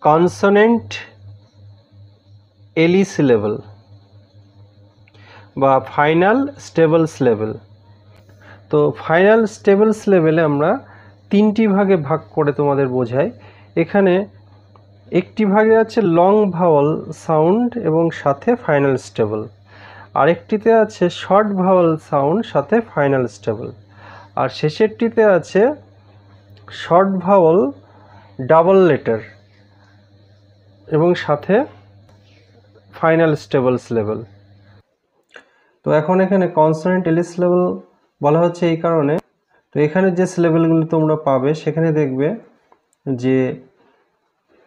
কনসোনেন্ট এলি সিলেবল বা ফাইনাল স্টেবল সিলেবল। তো ফাইনাল স্টেবল সিলেবলে আমরা তিনটি ভাগে ভাগ করে তোমাদের বোঝাই। এখানে একটি ভাগে আছে লং ভাওয়াল সাউন্ড এবং সাথে ফাইনাল স্টেবল, আরেকটিতে আছে শর্ট ভাওয়াল সাউন্ড সাথে ফাইনাল স্টেবল, আর শেষেরটিতে আছে শর্ট ভাওয়াল ডাবল লেটার এবং সাথে ফাইনাল স্টেবল সিলেবল। তো এখন এখানে কনসোনেন্ট এলি সিলেবল বলা হচ্ছে এই কারণে, তো এখানে যে সিলেবলগুলো তোমরা পাবে সেখানে দেখবে যে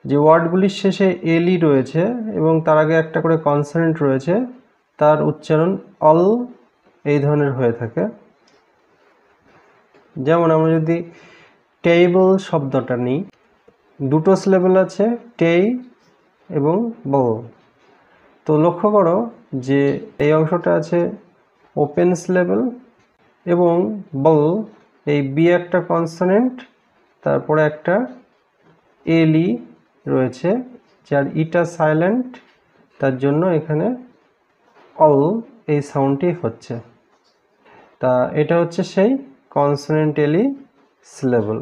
যে ওয়ার্ডগুলির শেষে এলি রয়েছে এবং তার আগে একটা করে কনসোনেন্ট রয়েছে, তার উচ্চারণ অল এই ধরনের হয়ে থাকে। যেমন আমরা যদি টেবল শব্দটা নিই, দুটো সিলেবল আছে, টেই এবং বল। তো লক্ষ্য করো যে এই অংশটা আছে ওপেন সিলেবল এবং বল, এই বি একটা কনসোনেন্ট, তারপরে একটা এলি রয়েছে যার ইটা সাইলেন্ট, তার জন্য এখানে অল এই সাউন্ডটি হচ্ছে। তা এটা হচ্ছে সেই কনসোনেন্ট এলি সিলেবল।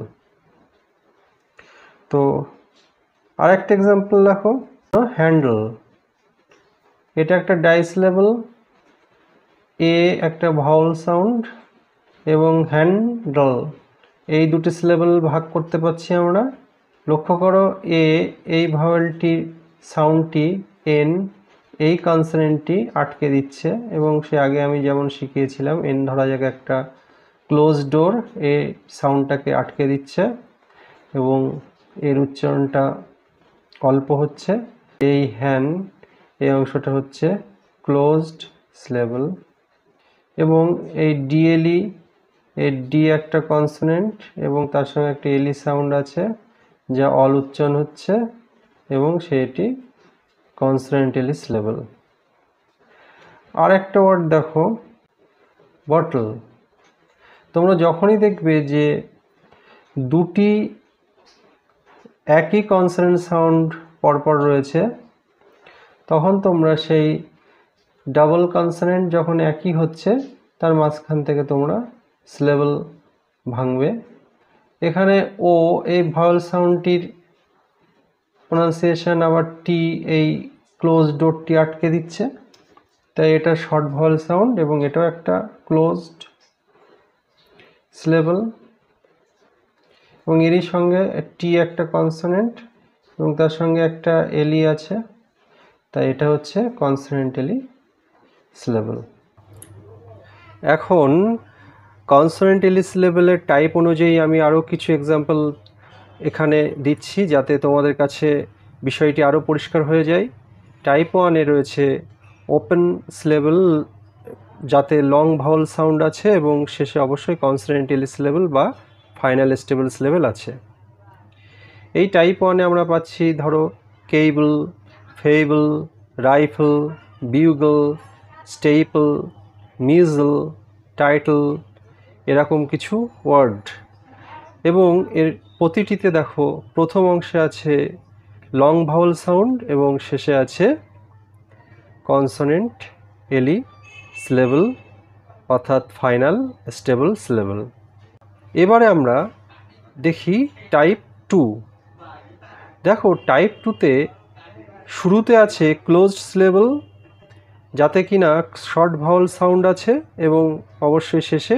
তো আরেকটা এক্সাম্পল দেখো, হ্যান্ডেল, এটা একটা ডাই সিলেবল, এ একটা ভাওয়াল সাউন্ড এবং হ্যান্ডল, এই দুটি সিলেবল ভাগ করতে পারছি আমরা। লক্ষ্য করো এ এই ভাওয়ালটির সাউন্ডটি এন এই কনসোনেন্টটি আটকে দিচ্ছে, এবং সে আগে আমি যেমন শিখিয়েছিলাম এন ধরা যাক একটা ক্লোজ ডোর, এ সাউন্ডটাকে আটকে দিচ্ছে এবং এর উচ্চারণটা অল্প হচ্ছে। এই হ্যান এই অংশটা হচ্ছে ক্লোজড সিলেবল, এবং এই ডিএলই এই ডি একটা কনসোনেন্ট এবং তার সঙ্গে একটা এলি সাউন্ড আছে যা অল উচ্চারণ হচ্ছে এবং সেটি কনসোনেন্ট এলি সিলেবল। আর একটা ওয়ার্ড দেখো, বটল। তোমরা যখনই দেখবে যে দুটি একই কনসোনেন্ট সাউন্ড পরপর রয়েছে, তখন তোমরা সেই ডাবল কনসোনেন্ট যখন একই হচ্ছে তার মাঝখান থেকে তোমরা সিলেবল ভাঙবে। এখানে ও এই ভাওয়েল সাউন্ডটির প্রোনাউন্সিয়েশন আবার টি এই ক্লোজ ডোরটি আটকে দিচ্ছে, তাই এটা শর্ট ভাওয়েল সাউন্ড এবং এটাও একটা ক্লোজড সিলেবল এবং এরই সঙ্গে টি একটা কনসোনেন্ট এবং তার সঙ্গে একটা এলি আছে, তাই এটা হচ্ছে কনসোনেন্ট এলি সিলেবল। এখন কনসোনেন্ট এলি সিলেবলের টাইপ অনুযায়ী আমি আরও কিছু এক্সাম্পল এখানে দিচ্ছি যাতে তোমাদের কাছে বিষয়টি আরও পরিষ্কার হয়ে যায়। টাইপ 1-এ রয়েছে ওপেন সিলেবল, যাতে লং ভাওয়েল সাউন্ড আছে এবং শেষে অবশ্যই কনসোনেন্ট এলি সিলেবল বা ফাইনাল স্টেবল সিলেবল আছে। এই টাইপ 1-এ আমরা পাচ্ছি ধরো cable, fable, rifle, bugle, staple, muzzle, title, এরকম কিছু ওয়ার্ড। এবং এর প্রতিটিতে দেখো প্রথম অংশে আছে লং ভাওয়েল সাউন্ড এবং শেষে আছে কনসোনেন্ট এলি সিলেবল অর্থাৎ ফাইনাল স্টেবল সিলেবল। এবারে আমরা দেখি টাইপ 2। দেখো টাইপ 2-তে শুরুতে আছে ক্লোজড সিলেবল যাতে কিনা শর্ট ভাওয়েল সাউন্ড আছে এবং অবশ্যই শেষে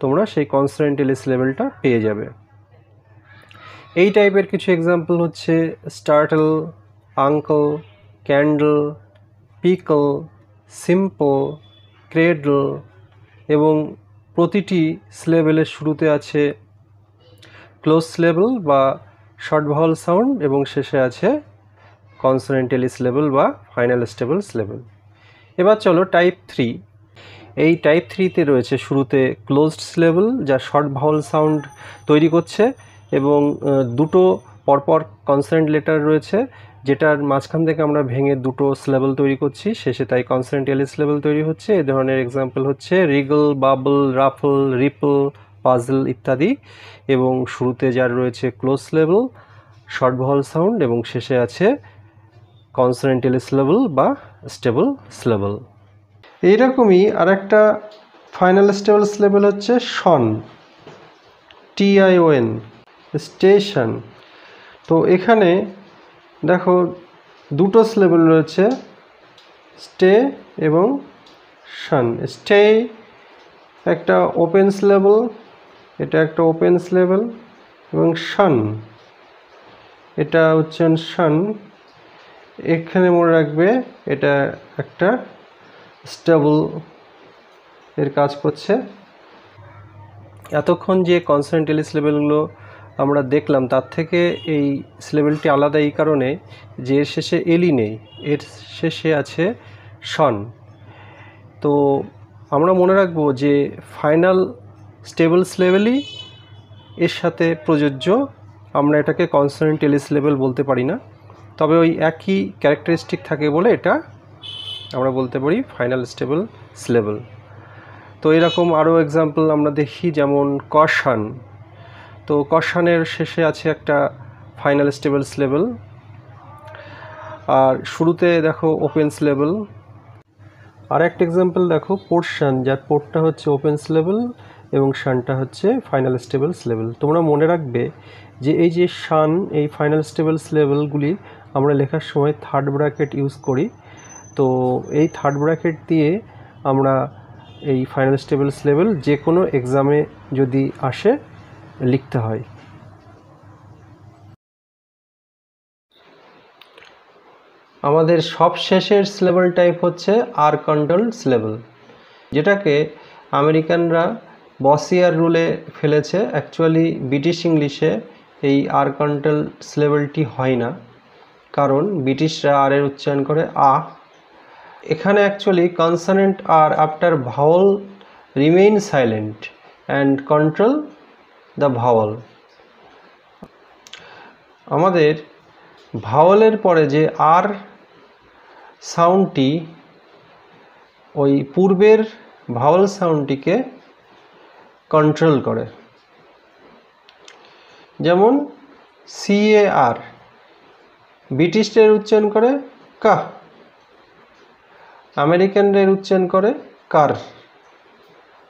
তোমরা সেই কনসোনেন্ট এলি সিলেবলটা পেয়ে যাবে। এই টাইপের কিছু এক্সাম্পল হচ্ছে startle, uncle, candle, pickle, simple, cradle এবং প্রতিটি সিলেবলের শুরুতে আছে ক্লোজ সিলেবল বা শর্ট ভাওয়েল সাউন্ড এবং শেষে আছে কনসোনেন্ট এলি সিলেবল বা ফাইনাল স্টেবল সিলেবল। এবার চলো টাইপ 3। এই টাইপ 3-তে রয়েছে শুরুতে ক্লোজড সিলেবল যা শর্ট ভাওয়েল সাউন্ড তৈরি করছে এবং দুটো পরপর কনসোনেন্ট লেটার রয়েছে যেটার মাঝখান থেকে আমরা ভেঙে দুটো সিলেবল তৈরি করছি, শেষে তাই কনসোনেন্ট এলি সিলেবল তৈরি হচ্ছে। এই ধরনের এক্সাম্পল হচ্ছে Regal, bubble, raffle, ripple, puzzle ইত্যাদি। এবং শুরুতে যার রয়েছে close syllable, short vowel sound এবং শেষে আছে কনসোনেন্ট এলি সিলেবল বা স্টেবল সিলেবল। এইরকমই আর একটা ফাইনাল স্টেবল সিলেবল হচ্ছে শন, TION, স্টেশন। তো এখানে দেখো দুটো সিলেবল রয়েছে, স্টে এবং শন। স্টে একটা ওপেন সিলেবল, এটা একটা ওপেন সিলেবল এবং শন এটা হচ্ছে শন। এখানে মনে রাখবে এটা একটা স্টেবল এর কাজ করছে। এতক্ষণ যে কনসোনেন্ট এলি সিলেবলগুলো আমরা দেখলাম তার থেকে এই সিলেবলটি আলাদা এই কারণে যে এর শেষে এলি নেই, এর শেষে আছে শন। তো আমরা মনে রাখবো যে ফাইনাল স্টেবল সিলেবলই এর সাথে প্রযোজ্য, আমরা এটাকে কনসোনেন্ট এলি সিলেবল বলতে পারি না, তবে ওই একই ক্যারেক্টারিস্টিক থাকে বলে এটা আমরা বলতে পারি ফাইনাল স্টেবল সিলেবল। তো এরকম আরও এক্সাম্পল আমরা দেখি, যেমন কশান। তো কশানের শেষে আছে একটা ফাইনাল স্টেবল সিলেবল আর শুরুতে দেখো ওপেন সিলেবল। আর একটা এক্সাম্পল দেখো পোর্শন, যার পোর্টটা হচ্ছে ওপেন সিলেবল এবং শানটা হচ্ছে ফাইনাল স্টেবল সিলেবল। তোমরা মনে রাখবে যে এই যে শান, এই ফাইনাল স্টেবল সিলেবলগুলি আমরা লেখার সময় থার্ড ব্র্যাকেট ইউজ করি। তো এই থার্ড ব্র্যাকেট দিয়ে আমরা এই ফাইনাল স্টেবল সিলেবল যে কোনো এক্সামে যদি আসে লিখতে হয়। আমাদের সব শেষের সিলেবল টাইপ হচ্ছে আর কন্ট্রোল সিলেবল, যেটাকে আমেরিকানরা বসিয়ার রুলে ফেলেছে। অ্যাকচুয়ালি ব্রিটিশ ইংলিশে এই আর কন্ট্রোল সিলেবলটি হয় না, কারণ ব্রিটিশরা আর এর উচ্চারণ করে আ। এখানে actually consonant are after vowel remain silent, and control the vowel. আমাদের ভাওয়ালের পরে যে আর সাউন্ডটি ওই পূর্বের ভাওয়াল সাউন্ডটিকে কন্ট্রোল করে। যেমন CAR ব্রিটিশদের উচ্চারণ করে কা, আমেরিকানদের উচ্চারণ করে কার,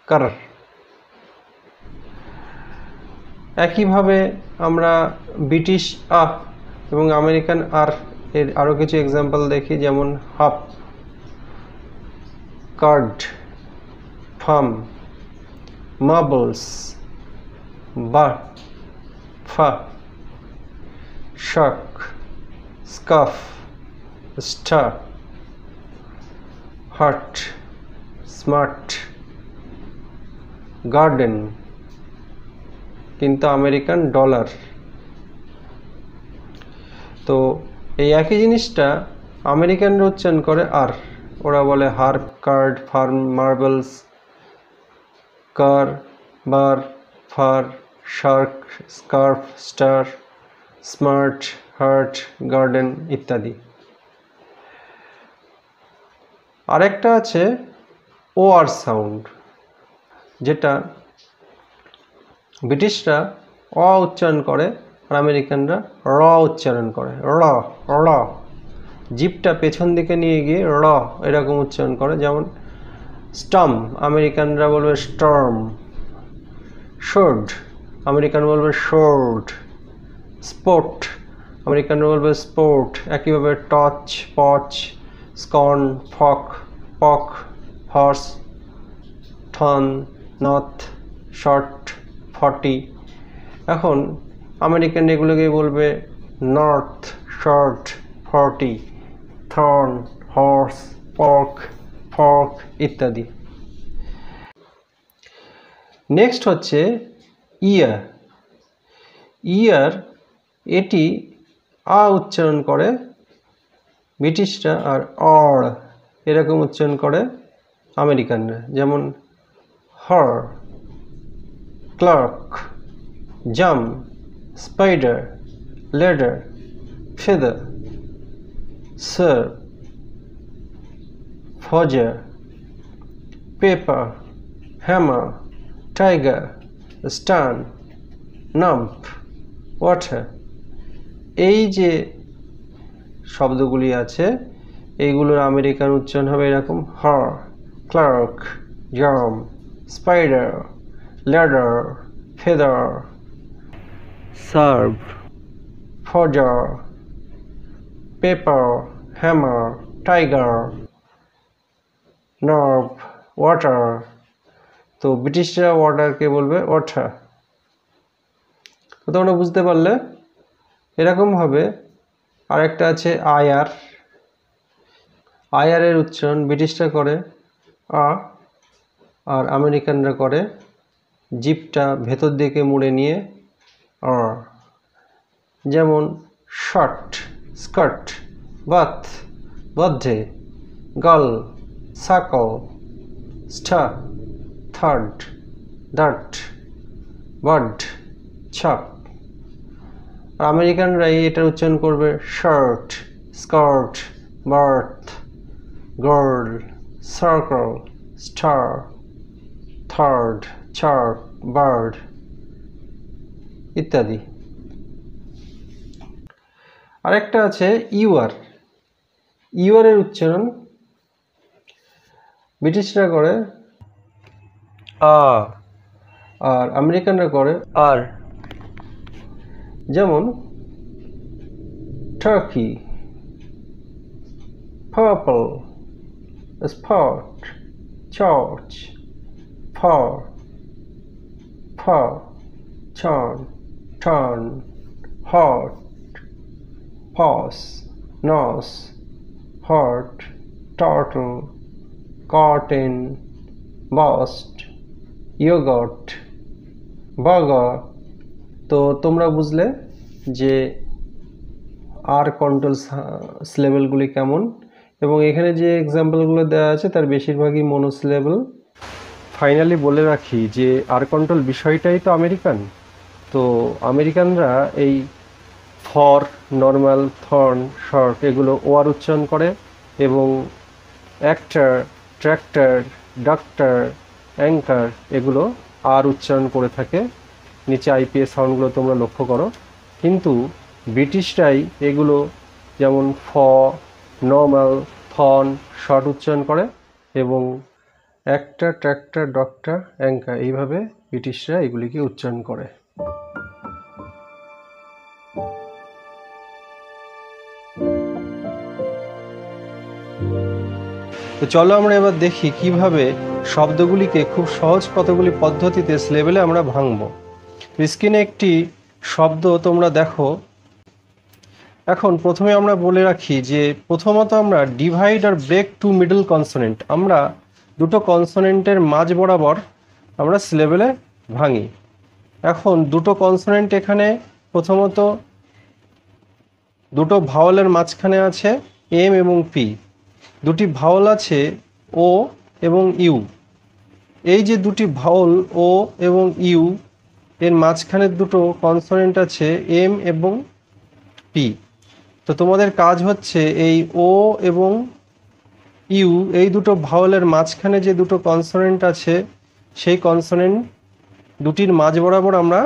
কার। একইভাবে আমরা ব্রিটিশ আ এবং আমেরিকান আর এর আরও কিছু এক্সাম্পল দেখি, যেমন হাফ, কার্ড, ফার্ম, মার্বলস, বা, ফা, শাক, scarf, star, heart, smart, garden, কিন্তু আমেরিকান ডলার। তো এই একই জিনিসটা আমেরিকানরা উচ্চারণ করে আর, ওরা বলে harp, card, farm, marbles, car, bar, far, shark, scarf, star, smart, heart, garden ইত্যাদি। আরেকটা আছে OR সাউন্ড, যেটা ব্রিটিশরা অ উচ্চারণ করে আর আমেরিকানরা র উচ্চারণ করে, র র, জিভটা পেছন দিকে নিয়ে গিয়ে র এরকম উচ্চারণ করে। যেমন স্টর্ম, আমেরিকানরা বলবে স্টর্ম, শোর্ড, আমেরিকান বলবে শোর্ড, স্পোর্ট, আমেরিকানরা বলবে স্পোর্ট। একইভাবে টচ, পচ, স্কর্ন, ফক, পক, হর্স, থন, নথ, শর্ট, 40। এখন আমেরিকান এগুলোকে বলবে নর্থ, শর্ট, 40, থর্ন, হর্স, পক, ফক ইত্যাদি। নেক্সট হচ্ছে ইয়ার। ইয়ার এটি আ উচ্চারণ করে ব্রিটিশরা আর অর এরকম উচ্চারণ করে আমেরিকানরা। যেমন হার, ক্লার্ক, জাম, স্পাইডার, লেডার, ফেদার, সার, ফজার, পেপার, হ্যামার, টাইগার, স্টান, নাম্প, ওয়াটার। এই যে শব্দগুলি আছে এইগুলোর আমেরিকান উচ্চারণ হবে এরকম: হার, ক্লার্ক, জাম, spider, ladder, feather, serve, forger, paper, hammer, tiger, nerve, water। তো ব্রিটিশরা ওয়াটারকে বলবে ওয়াটার। তো তোমরা বুঝতে পারলে। এরকমভাবে আরেকটা আছে আয়ার। আয়ারের উচ্চারণ ব্রিটিশরা করে আ আর আমেরিকানরা করে জিভটা ভেতর দিকে মুড়ে নিয়ে আর। যেমন shirt, skirt, bath, birthday, girl, circle, star, third, dart, bird, ছাপ। আর আমেরিকানরা এটার উচ্চারণ করবে shirt, skirt, birth, girl, circle, star, third, চার্ক, বার্ড ইত্যাদি। আরেকটা আছে ইউআর। ইউআরের উচ্চারণ ব্রিটিশরা করে আ আর আমেরিকানরা করে আর। যেমন turkey, purple, sport, church, fur, churn, turn, hurt, purse, nurse, hurt, turtle, cotton, burst, yogurt, burger. তো তোমরা বুঝলে যে আর কন্ট্রোল সিলেবলগুলি কেমন, এবং এখানে যে এক্সাম্পলগুলো দেওয়া আছে তার বেশিরভাগই মনোসিলেবল। ফাইনালি বলে রাখি যে আর কন্ট্রোল বিষয়টাই তো আমেরিকান। তো আমেরিকানরা এই ফর, নর্মাল, থর্ন, শর্ট এগুলো ওয়ার উচ্চারণ করে, এবং অ্যাক্টার, ট্র্যাক্টর, ডাক্তার, অ্যাঙ্কার এগুলো আর উচ্চারণ করে থাকে। নিচে আইপিএস সাউন্ডগুলো তোমরা লক্ষ্য করো। কিন্তু ব্রিটিশরাই এগুলো যেমন নর্মাল, থর্ন, শর্ট উচ্চারণ করে, এবং অ্যাক্টার, ট্র্যাক্টর, ডক্টর, অ্যাঙ্কার এইভাবে ব্রিটিশরা এগুলিকে উচ্চারণ করে। তো চলো আমরা এবার দেখি কিভাবে শব্দগুলিকে খুব সহজ কতগুলি পদ্ধতিতে স্লেবেলে আমরা ভাঙব। স্ক্রিনে একটি শব্দ তোমরা দেখো। এখন প্রথমে আমরা বলে রাখি যে প্রথমত আমরা ডিভাইড আর ব্রেক টু মিডল কনসোনেন্ট, আমরা দুটো কনসোনেন্টের মাঝ বরাবর আমরা স্লেবেলে ভাঙি। এখন দুটো কনসোনেন্ট এখানে প্রথমত দুটো ভাওয়ালের মাঝখানে আছে এম এবং পি, দুটি ভাওয়াল আছে ও এবং ইউ। এই যে দুটি ভাওয়াল ও এবং ইউ এর মাঝখানে দুটো কনসোনেন্ট আছে এম এবং পি। তো তোমাদের কাজ হচ্ছে এই ও এবং ইউ এই দুটো ভাওয়ালের মাঝখানে যে দুটো কনসোনেন্ট আছে সেই কনসোনেন্ট দুটির মাঝ বরাবর আমরা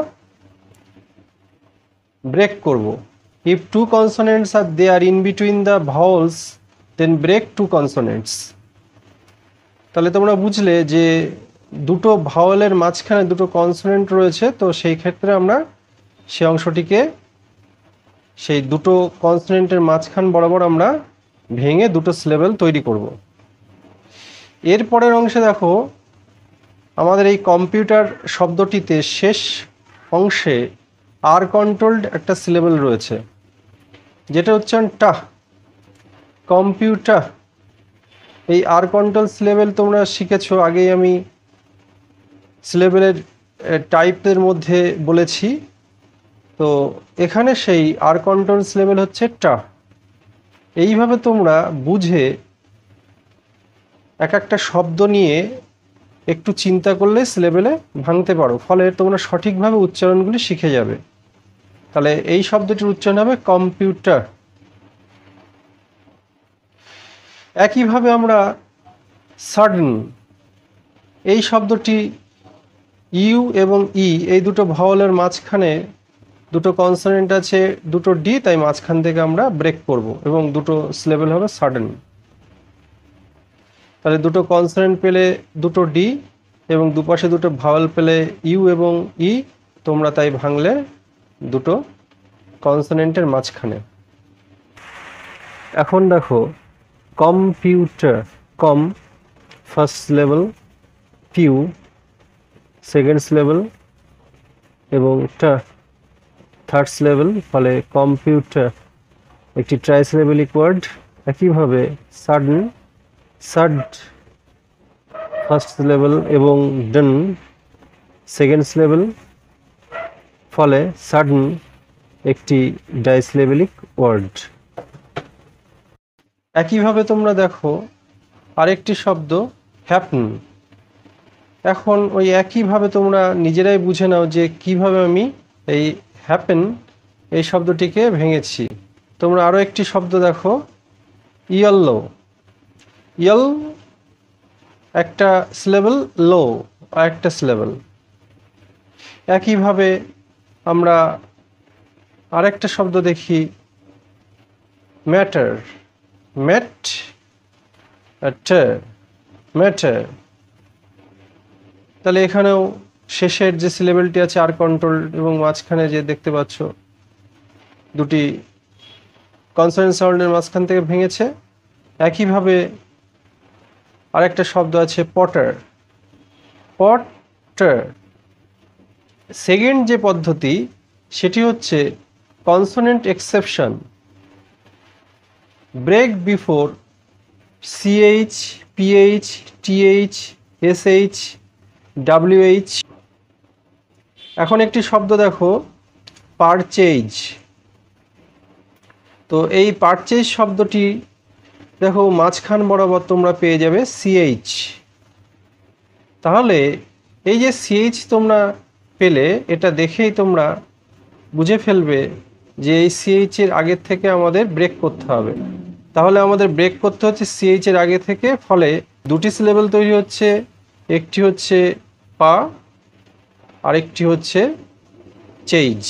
ব্রেক করব। If two consonants are there in between the vowels then break two consonants. তাহলে তোমরা বুঝলে যে দুটো ভাওয়ালের মাঝখানে দুটো কনসোনেন্ট রয়েছে, তো সেই ক্ষেত্রে আমরা সেই অংশটিকে সেই দুটো কনসোনেন্টের মাঝখান বরাবর আমরা ভেঙে দুটো সিলেবেল তৈরি করব। এর পরের অংশে দেখো আমাদের এই কম্পিউটার শব্দটিতে শেষ অংশে আর কন্ট্রোলড একটা সিলেবেল রয়েছে, যেটা উচ্চারণ টা, কম্পিউটার। এই আর কন্ট্রোল সিলেবেল তোমরা শিখেছো, আগেই আমি সিলেবেলের টাইপের মধ্যে বলেছি। তো এখানে সেই আর কন্ট্রোল সিলেবেল হচ্ছে টা। এইভাবে তোমরা বুঝে এক একটা শব্দ নিয়ে একটু চিন্তা করলে সিলেবেলে ভাঙতে পারো, ফলে তোমরা সঠিকভাবে উচ্চারণগুলি শিখে যাবে। তাহলে এই শব্দটির উচ্চারণ হবে কম্পিউটার। একইভাবে আমরা সাডেন, এই শব্দটি ইউ এবং ই এই দুটো ভাওয়ালের মাঝখানে দুটো কনসোনেন্ট আছে, দুটো ডি, তাই মাঝখান থেকে আমরা ব্রেক করব এবং দুটো সিলেবেল হবে সাডেন। তাহলে দুটো কনসোনেন্ট পেলে দুটো ডি এবং দুপাশে দুটো ভাওয়াল পেলে ইউ এবং ই, তোমরা তাই ভাঙলে দুটো কনসোনেন্টের মাঝখানে। এখন দেখো computer, com first level, pu second level এবং টা থার্ড লেভেল, ফলে কম্পিউটার একটি ট্রাইসিলেবেলিক ওয়ার্ড। একইভাবে সাডেন, সাড ফার্স্ট লেভেল এবং ডন সেকেন্ড লেভেল, ফলে সাডেন একটি ডাইসিলেবেলিক ওয়ার্ড। একইভাবে তোমরা দেখো আরেকটি শব্দ হ্যাপন। এখন ওই একইভাবে তোমরা নিজেরাই বুঝে নাও যে কিভাবে আমি এই হ্যাপেন এই শব্দটিকে ভেঙেছি। তোমরা আরও একটি শব্দ দেখো ইয়েলো। ইয়েল একটা সিলেবেল, লো আর একটা সিলেবেল। একইভাবে আমরা আরেকটা শব্দ দেখি ম্যাটার, ম্যাট ম্যাটার। তাহলে এখানেও শেষের যে সিলেবেলটি আছে আর কন্ট্রোল এবং মাঝখানে যে দেখতে পাচ্ছ দুটি কনসোনেন্ট সাউন্ডের মাঝখান থেকে ভেঙেছে। একইভাবে আরেকটা শব্দ আছে পটার, পটার। সেকেন্ড যে পদ্ধতি সেটি হচ্ছে consonant exception, break before CH, PH, TH, SH, WH. এখন একটি শব্দ দেখো পারচেজ। তো এই পারচেজ শব্দটি দেখো মাঝখান বরাবর তোমরা পেয়ে যাবে সিএইচ। তাহলে এই যে সিএইচ তোমরা পেলে, এটা দেখেই তোমরা বুঝে ফেলবে যে এই সিএইচ এর আগে থেকে আমাদের ব্রেক করতে হবে। তাহলে আমাদের ব্রেক করতে হচ্ছে সিএইচ এর আগে থেকে, ফলে দুটি সিলেবল তৈরি হচ্ছে, একটি হচ্ছে পা, আরেকটি হচ্ছে চেইজ।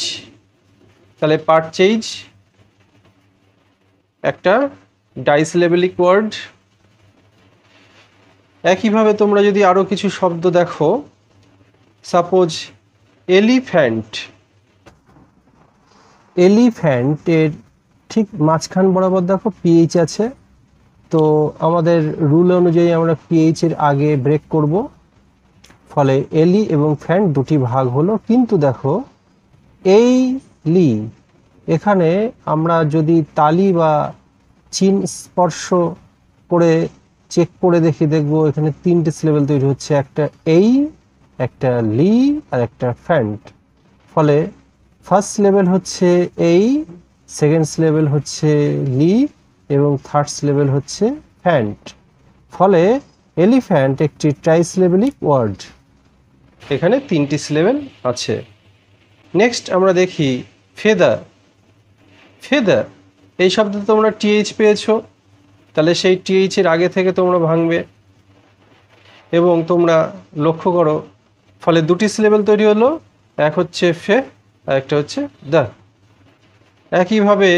তাহলে পার্ট চেইজ একটা ডাইসিলেবেলিক ওয়ার্ড। একইভাবে তোমরা যদি আরও কিছু শব্দ দেখো, সাপোজ এলিফ্যান্ট, এলিফ্যান্টের ঠিক মাঝখান বরাবর দেখো পিএইচ আছে, তো আমাদের রুল অনুযায়ী আমরা পিএইচ এর আগে ব্রেক করব, ফলে এলি এবং ফ্যান্ট দুটি ভাগ হলো। কিন্তু দেখো এই লি, এখানে আমরা যদি তালি বা চিন স্পর্শ করে চেক করে দেখব এখানে তিনটে সিলেবল তৈরি হচ্ছে, একটা এই, একটা লি আর একটা ফ্যান্ট। ফলে ফার্স্ট সিলেবল হচ্ছে এই, সেকেন্ড সিলেবল হচ্ছে লি এবং থার্ড সিলেবল হচ্ছে ফ্যান্ট। ফলে এলিফ্যান্ট একটি ট্রাইসিলেবেলিক ওয়ার্ড। এখানে তিনটি সিলেবল আছে। নেক্সট আমরা দেখি ফেদার। ফেদার এই শব্দে তোমরা টিএইচ পেয়েছো, তাহলে সেই টিএইচ এর আগে থেকে তোমরা ভাঙবে এবং তোমরা লক্ষ্য করো, ফলে দুটি সিলেবল তৈরি হলো, এক হচ্ছে ফে আর একটা হচ্ছে দা। একইভাবে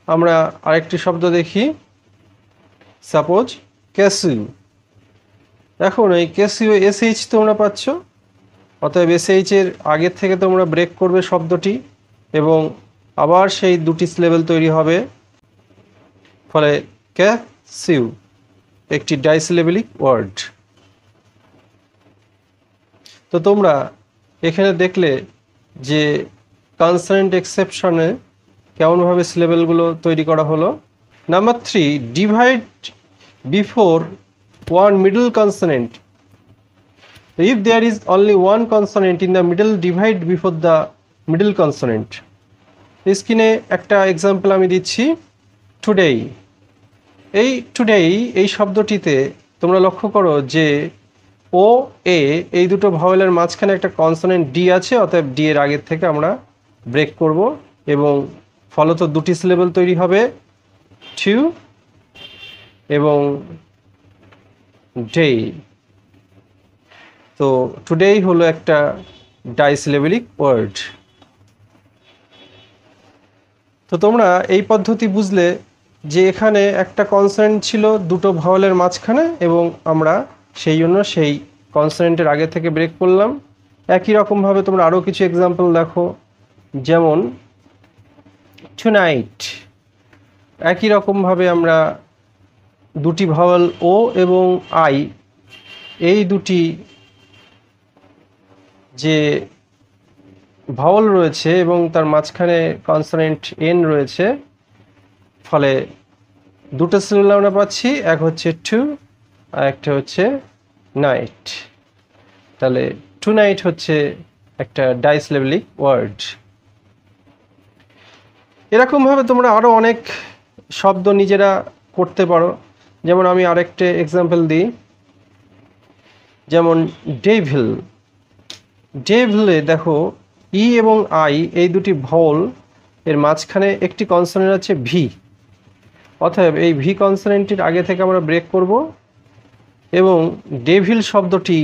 আমরা আরেকটি শব্দ দেখি, সাপোজ ক্যাসিউ। এখন এই ক্যাসিউ এসএইচ তোমরা পাচ্ছ, অতএব এসএইচ এর আগে থেকে তোমরা ব্রেক করবে শব্দটি এবং আবার সেই দুটি সিলেবল তৈরি হবে, ফলে ক্যাসিউ একটি ডাইসিলেবেলিক ওয়ার্ড। তো তোমরা এখানে দেখলে যে কনসোনেন্ট এক্সেপশনে কেমনভাবে সিলেবলগুলো তৈরি করা হলো। Number 3, divide before one middle consonant. If there is only one consonant in the middle, divide before the middle consonant. স্ক্রিনে একটা এক্সাম্পল আমি দিচ্ছি, টুডেই। এই টুডেই এই শব্দটিতে তোমরা লক্ষ্য করো যে ও এ এই দুটো ভাওয়েলের মাঝখানে একটা কনসোনেন্ট ডি আছে, অতএব ডি এর আগের থেকে আমরা ব্রেক করব এবং ফলত দুটি সিলেবল তৈরি হবে, টু এবং ডে। তো টুডেই হলো একটা ডাইসিলেবেলিক ওয়ার্ড। তো তোমরা এই পদ্ধতি বুঝলে যে এখানে একটা কনসোনেন্ট ছিল দুটো ভাওয়েলের মাঝখানে এবং আমরা সেই জন্য সেই কনসোনেন্টের আগে থেকে ব্রেক করলাম। একই রকমভাবে তোমরা আরও কিছু এক্সাম্পল দেখো, যেমন টুনাইট। একই রকমভাবে আমরা দুটি ভাওয়েল ও এবং আই, এই দুটি যে ভাওয়েল রয়েছে এবং তার মাঝখানে কনসোনেন্ট এন রয়েছে, ফলে দুটো সিলেবল আমরা পাচ্ছি, এক হচ্ছে টু আর একটা হচ্ছে নাইট। তাহলে টু নাইট হচ্ছে একটা ডাইসিলেবেলিক ওয়ার্ড। এরকমভাবে তোমরা আরও অনেক শব্দ নিজেরা করতে পারো। যেমন আমি আরেকটা এক্সাম্পল দিই, যেমন ডেভিল। ডেভিলে দেখো ই এবং আই এই দুটি ভাওয়েল এর মাঝখানে একটি কনসোনেন্ট আছে ভি, অতএব এই ভি কনসোনেন্টটির আগে থেকে আমরা ব্রেক করব এবং ডেভিল শব্দটি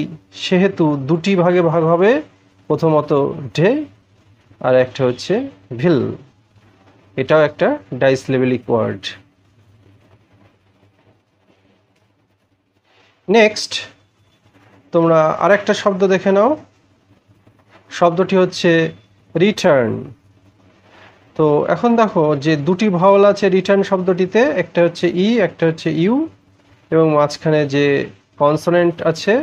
সেহেতু দুটি ভাগে ভাগ হবে, প্রথমত ডে আর একটা হচ্ছে ভিল। এটাও একটা ডাইসিলেবেলিক ওয়ার্ড। নেক্সট তোমরা আরেকটা শব্দ দেখে নাও, শব্দটি হচ্ছে রিটার্ন। তো এখন দেখো যে দুটি ভাওয়েল আছে রিটার্ন শব্দটিতে, একটা হচ্ছে ই একটা হচ্ছে ইউ এবং মাঝখানে যে কনসোনেন্ট আছে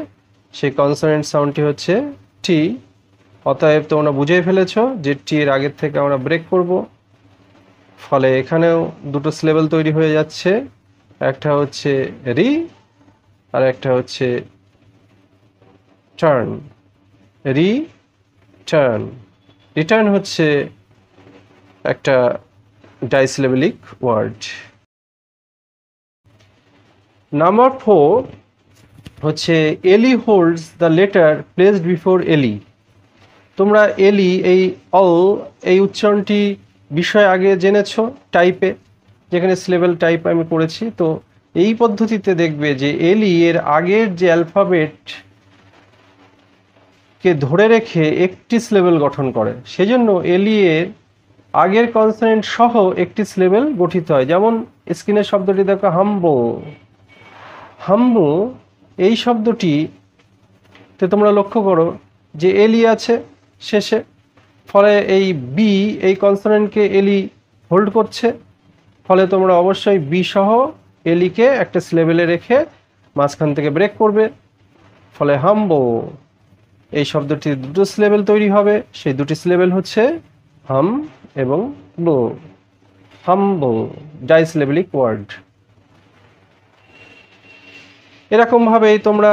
সেই কনসোনেন্ট সাউন্ডটি হচ্ছে টি। অতএব তোমরা বুঝেই ফেলেছো যে টি এর আগের থেকে আমরা ব্রেক করব, ফলে এখানেও দুটো সিলেবল তৈরি হয়ে যাচ্ছে, একটা হচ্ছে রি আর একটা হচ্ছে টার্ন। রিটার্ন, রিটার্ন হচ্ছে একটা ডাইসিলেবেলিক ওয়ার্ড। নাম্বার 4, হচ্ছে এলি holds the letter placed before এলি। তোমরা এলি এই অল এই উচ্চারণটি বিষয় আগে জেনেছো টাইপে, যেখানে সিলেবেল টাইপ আমি পড়েছি। তো এই পদ্ধতিতে দেখবে যে এলি এর আগের যে অ্যালফাবেট কে ধরে রেখে একটি সিলেবেল গঠন করে, সেজন্য এলি এর আগের কনসোনেন্ট সহ একটি সিলেবেল গঠিত হয়। যেমন স্ক্রিনের শব্দটি দেখো হাম্বো। হাম্বো এই শব্দটিতে তোমরা লক্ষ্য করো যে এলি আছে শেষে, ফলে এই বি এই কনসোনেন্টকে এলি হোল্ড করছে, ফলে তোমরা অবশ্যই বি সহ এলিকে একটা সিলেবেলে রেখে মাঝখান থেকে ব্রেক করবে। ফলে হাম্বো এই শব্দটির দুটো সিলেবেল তৈরি হবে, সেই দুটি সিলেবেল হচ্ছে হাম এবং বো। হাম্বো ডাইসিলেবেলিক ওয়ার্ড। এরকমভাবেই তোমরা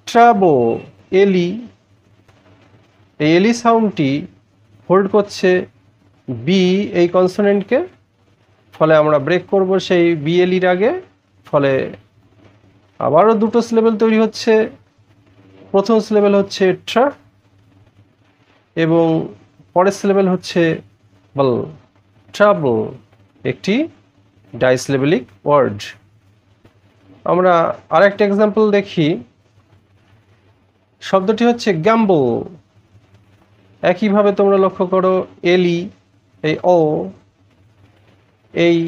ট্রাবো এলি, এই এলি সাউন্ডটি হোল্ড করছে বি এই কনসোনেন্টকে, ফলে আমরা ব্রেক করব সেই বি এলির আগে, ফলে আবারও দুটো সিলেবেল তৈরি হচ্ছে। প্রথম সিলেবেল হচ্ছে ট্রা এবং পরের সিলেবেল হচ্ছে বল। ট্রাবল একটি ডাইসিলেবেলিক ওয়ার্ড। আমরা আরেকটা এক্সাম্পল দেখি। শব্দটি হচ্ছে গ্যাম্বো। একইভাবে তোমরা লক্ষ্য করো এলি এই ও এই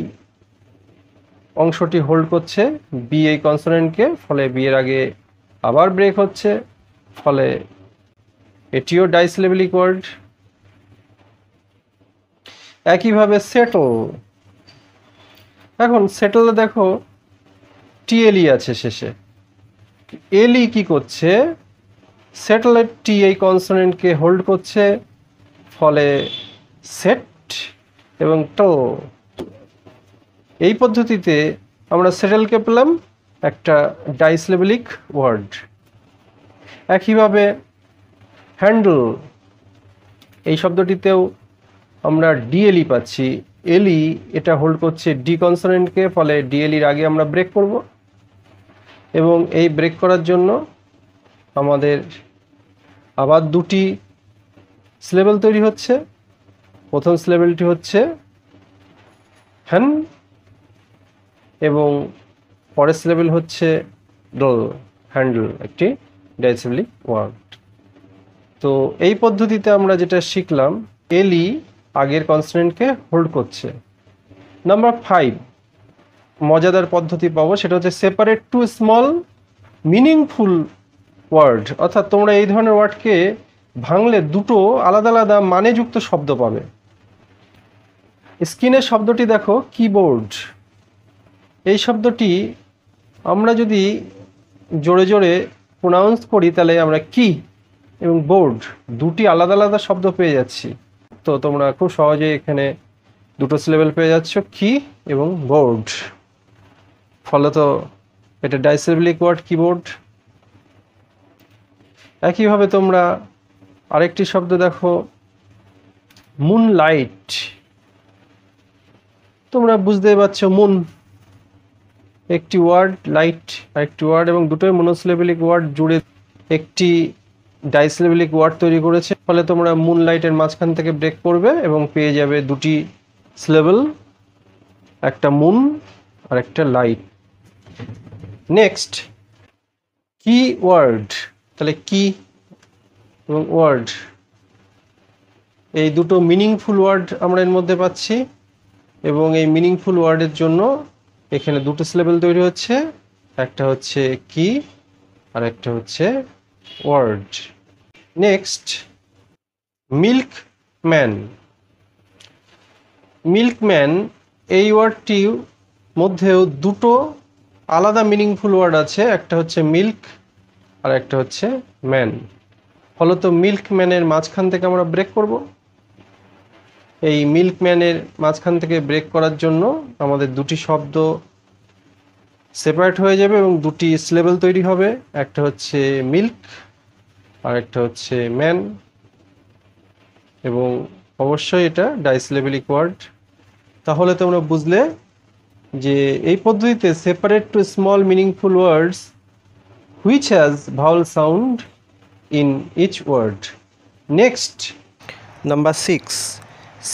অংশটি হোল্ড করছে বি এই কনসোনেন্টকে, ফলে বি এর আগে আবার ব্রেক হচ্ছে, ফলে এটিও ডাইসিলেবেলিক ওয়ার্ড। একইভাবে সেটল। এখন সেটলে দেখো টিএলই আছে শেষে, এলই কি করছে, সেটেলের টি এই কনসোনেন্টকে হোল্ড করছে, ফলে সেট এবং টো। এই পদ্ধতিতে আমরা সেটেলকে পেলাম একটা ডাইসিলেবেলিক ওয়ার্ড। একইভাবে হ্যান্ডেল এই শব্দটিতেও আমরা ডিএলই পাচ্ছি। এলি এটা হোল্ড করছে ডি কনসোনেন্টকে, ফলে ডিএলির আগে আমরা ব্রেক করব, এবং এই ব্রেক করার জন্য আমাদের আবার দুটি সিলেবেল তৈরি হচ্ছে। প্রথম সিলেবেলটি হচ্ছে হ্যান এবং পরের সিলেবেল হচ্ছে ডল। হ্যান্ডেল একটি ডাইসিলেবেলিক ওয়ার্ড। তো এই পদ্ধতিতে আমরা যেটা শিখলাম, এলি আগের কনসোনেন্টকে হোল্ড করছে। নাম্বার 5 মজাদার পদ্ধতি পাবো, সেটা হচ্ছে separate to small meaningful word. অর্থাৎ তোমরা এই ধরনের ওয়ার্ডকে ভাঙলে দুটো আলাদা আলাদা মানেযুক্ত শব্দ পাবে। স্ক্রিনের শব্দটি দেখো কিবোর্ড। এই শব্দটি আমরা যদি জোরে জোরে প্রোনাউন্স করি, তাহলে আমরা কি এবং বোর্ড দুটি আলাদা আলাদা শব্দ পেয়ে যাচ্ছি। তো তোমরা খুব সহজে এখানে দুটো সিলেবেল পেয়ে যাচ্ছ, কি এবং বোর্ড। ফলত এটা ডাইসিলেবেলিক ওয়ার্ড কিবোর্ড। একইভাবে তোমরা আরেকটি শব্দ দেখো মুনলাইট। তোমরা বুঝতে পারছো মুন একটি ওয়ার্ড, লাইট আরেকটি ওয়ার্ড, এবং দুটোই মনোসিলেবেলিক ওয়ার্ড জুড়ে একটি ডাইসিলেবেলিক ওয়ার্ড তৈরি করেছে। ফলে তোমরা মুনলাইটের মাঝখান থেকে ব্রেক করবে এবং পেয়ে যাবে দুটি সিলেবেল, একটা মুন আর একটা লাইট। নেক্সট কি ওয়ার্ড। তাহলে কি এবং ওয়ার্ড এই দুটো মিনিংফুল ওয়ার্ড আমরা এর মধ্যে পাচ্ছি, এবং এই মিনিংফুল ওয়ার্ডের জন্য এখানে দুটো সিলেবেল তৈরি হচ্ছে, একটা হচ্ছে কি আর একটা হচ্ছে ওয়ার্ড। Next milkman. মিল্কম্যান এই ওয়ার্ডটির মধ্যেও দুটো আলাদা মিনিংফুল ওয়ার্ড আছে, একটা হচ্ছে মিল্ক আর একটা হচ্ছে ম্যান। ফলত মিল্কম্যানের মাঝখান থেকে আমরা ব্রেক করব। এই মিল্কম্যানের মাঝখান থেকে ব্রেক করার জন্য আমাদের দুটি শব্দ সেপারেট হয়ে যাবে এবং দুটি সিলেবেল তৈরি হবে, একটা হচ্ছে মিল্ক আর একটা হচ্ছে ম্যান, এবং অবশ্যই এটা ডাইসিলেবেলিক ওয়ার্ড। তাহলে তোমরা বুঝলে যে এই পদ্ধতিতে separate to small meaningful words which has vowel sound in each word. Next, number 6,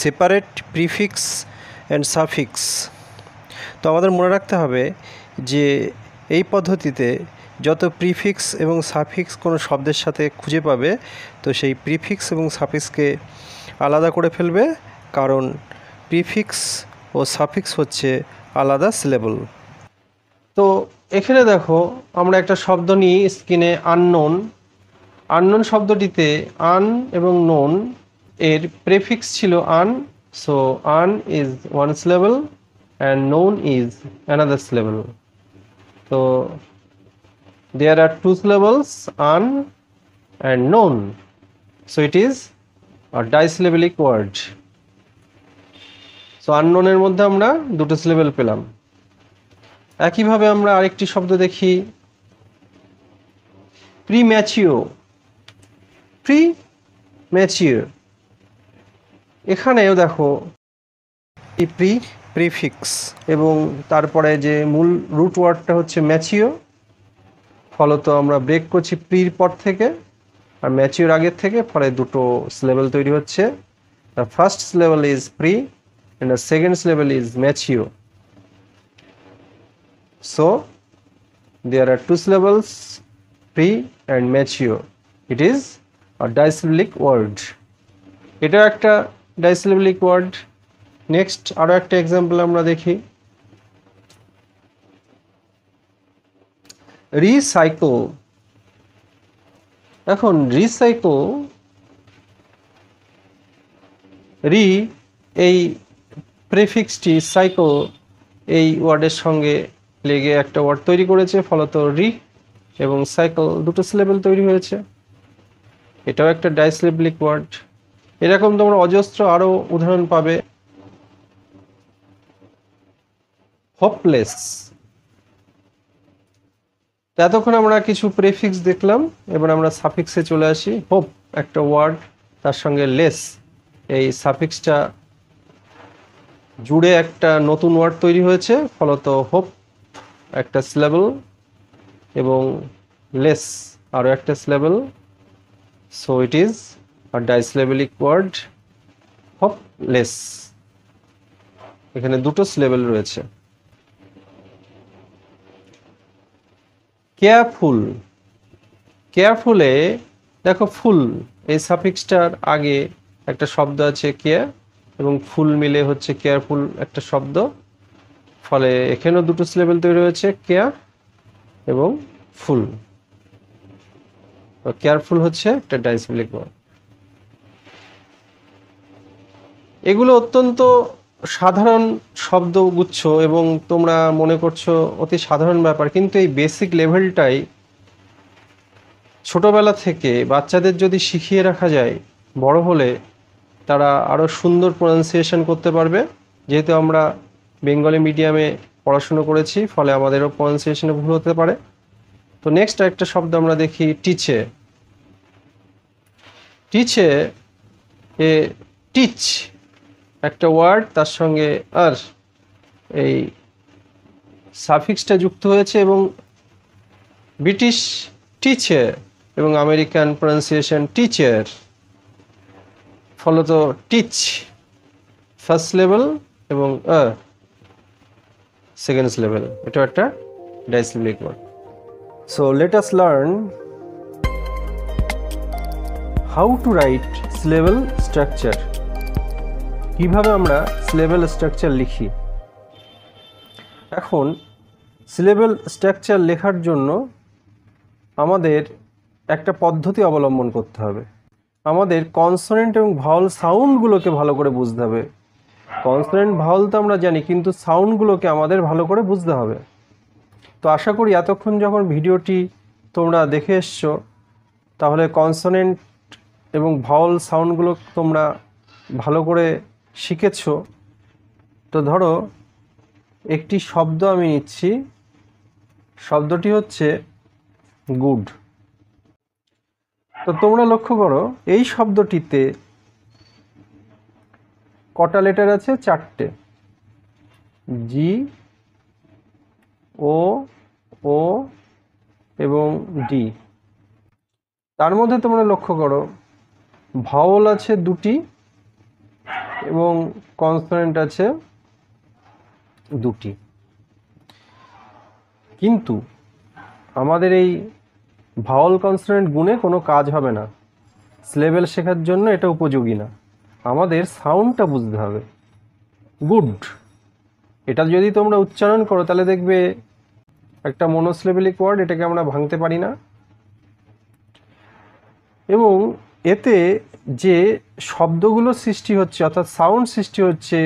separate prefix and suffix. তো আমাদের মনে রাখতে হবে যে এই পদ্ধতিতে যত প্রিফিক্স এবং সাফিক্স কোনো শব্দের সাথে খুঁজে পাবে, তো সেই প্রিফিক্স এবং সাফিক্সকে আলাদা করে ফেলবে, কারণ প্রিফিক্স ও সাফিক্স হচ্ছে আলাদা সিলেবল। তো এখানে দেখো আমরা একটা শব্দ নিই স্ক্রিনে, আননোন। আননোন শব্দটিতে আন এবং নোন এর প্রেফিক্স ছিল un, so un is one syllable and known is another syllable. তো there are two syllables an and known, so it is a disyllabic word. so unknown এর মধ্যে আমরা দুটো সিলেবল পেলাম। একইভাবে আমরা আরেকটি শব্দ দেখি, প্রিম্যাচিওর। প্রিম্যাচিওর, এখানেও দেখো প্রিফিক্স এবং তারপরে যে মূল রুট ওয়ার্ডটা হচ্ছে ম্যাচিও, ফলত আমরা ব্রেক করছি প্রির পর থেকে আর ম্যাচিওর আগের থেকে, ফলে দুটো সিলেবল তৈরি হচ্ছে। The first syllable is pre and the second syllable is mature. So there are two syllables, pre and mature. It is a disyllabic word. এটা একটা disyllabic word. Next আরো একটা এক্সাম্পল আমরা দেখি, রিসাইকেল। এখন রিসাইকেল, রি এই প্রেফিক্সটি সাইকেল এই ওয়ার্ডের সঙ্গে লেগে একটা ওয়ার্ড তৈরি করেছে, ফলত রি এবং সাইকেল দুটো সিলেবল তৈরি হয়েছে। এটাও একটা ডাইসিলেবলিক ওয়ার্ড। এরকম তোমরা অজস্র আরো উদাহরণ পাবে। হোপলেস, এতক্ষণ আমরা কিছু প্রেফিক্স দেখলাম, এবার আমরা সাফিক্সে চলে আসি। হোপ একটা ওয়ার্ড, তার সঙ্গে লেস এই সাফিক্সটা জুড়ে একটা নতুন ওয়ার্ড তৈরি হয়েছে, ফলত হোপ একটা সিলেবল এবং লেস আরও একটা syllable, so it is a disyllabic word hopeless. এখানে দুটো সিলেবল রয়েছে। কেয়ারফুল, কেয়ারফুলে দেখো ফুল এই সাফিক্সটার আগে একটা শব্দ আছে কেয়ার এবং ফুল মিলে হচ্ছে কেয়ারফুল একটা শব্দ, ফলে এখানেও দুটো সিলেবল তৈরি হয়েছে কেয়ার এবং ফুল। কেয়ারফুল হচ্ছে একটা ডাইসিলেবলিক ওয়ার্ড। এগুলো অত্যন্ত সাধারণ শব্দগুচ্ছ এবং তোমরা মনে করছো অতি সাধারণ ব্যাপার, কিন্তু এই বেসিক লেভেলটাই ছোটবেলা থেকে বাচ্চাদের যদি শিখিয়ে রাখা যায়, বড় হলে তারা আরও সুন্দর প্রনাউন্সিয়েশন করতে পারবে। যেহেতু আমরা বেঙ্গলি মিডিয়ামে পড়াশুনো করেছি, ফলে আমাদেরও প্রনাউন্সিয়েশনে ভুল হতে পারে। তো নেক্সট একটা শব্দ আমরা দেখি, টিচে। টিচে এ টিচ একটা ওয়ার্ড, তার সঙ্গে আর এই সাফিক্সটা যুক্ত হয়েছে এবং ব্রিটিশ টিচার এবং আমেরিকান প্রনাউন্সিয়েশন টিচার, ফলত টিচ ফার্স্ট লেভেল এবং সেকেন্ড লেভেল, এটা একটা disyllabic word. So let us learn how to write syllable structure. কিভাবে আমরা সিলেবল স্ট্রাকচার লিখি। এখন সিলেবল স্ট্রাকচার লেখার জন্য আমাদের একটা পদ্ধতি অবলম্বন করতে হবে। আমাদের কনসোনেন্ট এবং ভাওয়াল সাউন্ডগুলোকে ভালো করে বুঝতে হবে। কনসোনেন্ট ভাওয়াল তো আমরা জানি, কিন্তু সাউন্ডগুলোকে আমাদের ভালো করে বুঝতে হবে। তো আশা করি এতক্ষণ যখন ভিডিওটি তোমরা দেখে এসছো, তাহলে কনসোনেন্ট এবং ভাওয়াল সাউন্ডগুলো তোমরা ভালো করে শিখেছো। তো ধরো একটি শব্দ আমি নিচ্ছি, শব্দটি হচ্ছে গুড। তো তোমরা লক্ষ্য করো এই শব্দটিতে কটা লেটার আছে? 4টে। জি, ও, এবং ডি। তার মধ্যে তোমরা লক্ষ্য করো ভাওয়াল আছে দুটি এবং কনসোনেন্ট আছে দুটি। কিন্তু আমাদের এই ভাওয়াল কনসোনেন্ট গুণে কোনো কাজ হবে না, সিলেবেল শেখার জন্য এটা উপযোগী না। আমাদের সাউন্ডটা বুঝতে হবে। গুড, এটা যদি তোমরা উচ্চারণ করো তাহলে দেখবে একটা মনোসিলেবেলিক ওয়ার্ড, এটাকে আমরা ভাঙতে পারি না। এবং এতে যে শব্দগুলো সৃষ্টি হচ্ছে অর্থাৎ সাউন্ড সৃষ্টি হচ্ছে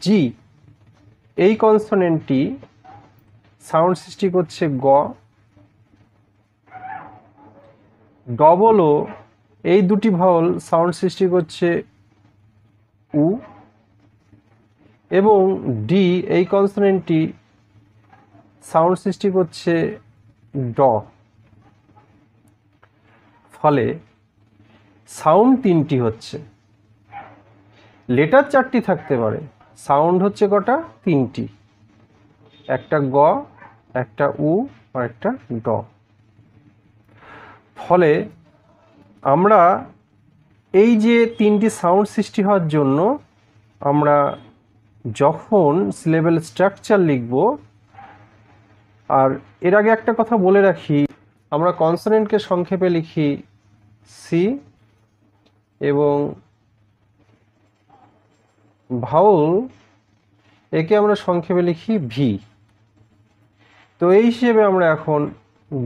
জি, এই কনসোনেন্টটি সাউন্ড সৃষ্টি করছে গ। ডবলও এই দুটি ভাওয়াল সাউন্ড সৃষ্টি করছে উ। এবং ডি এই কনসোনেন্টটি সাউন্ড সৃষ্টি করছে ড। ফলে সাউন্ড তিনটি হচ্ছে, লেটার চারটি থাকতে পারে, সাউন্ড হচ্ছে কটা? তিনটি, একটা গ, একটা উ আর একটা ড। ফলে আমরা এই যে তিনটি সাউন্ড সৃষ্টি হওয়ার জন্য আমরা যখন সিলেবেল স্ট্রাকচার লিখব, আর এর আগে একটা কথা বলে রাখি, আমরা কনসোনেন্টকে সংক্ষেপে লিখি সি এবং ভাওয়াল একে আমরা সংক্ষেপে লিখি ভি। তো এই হিসেবে আমরা এখন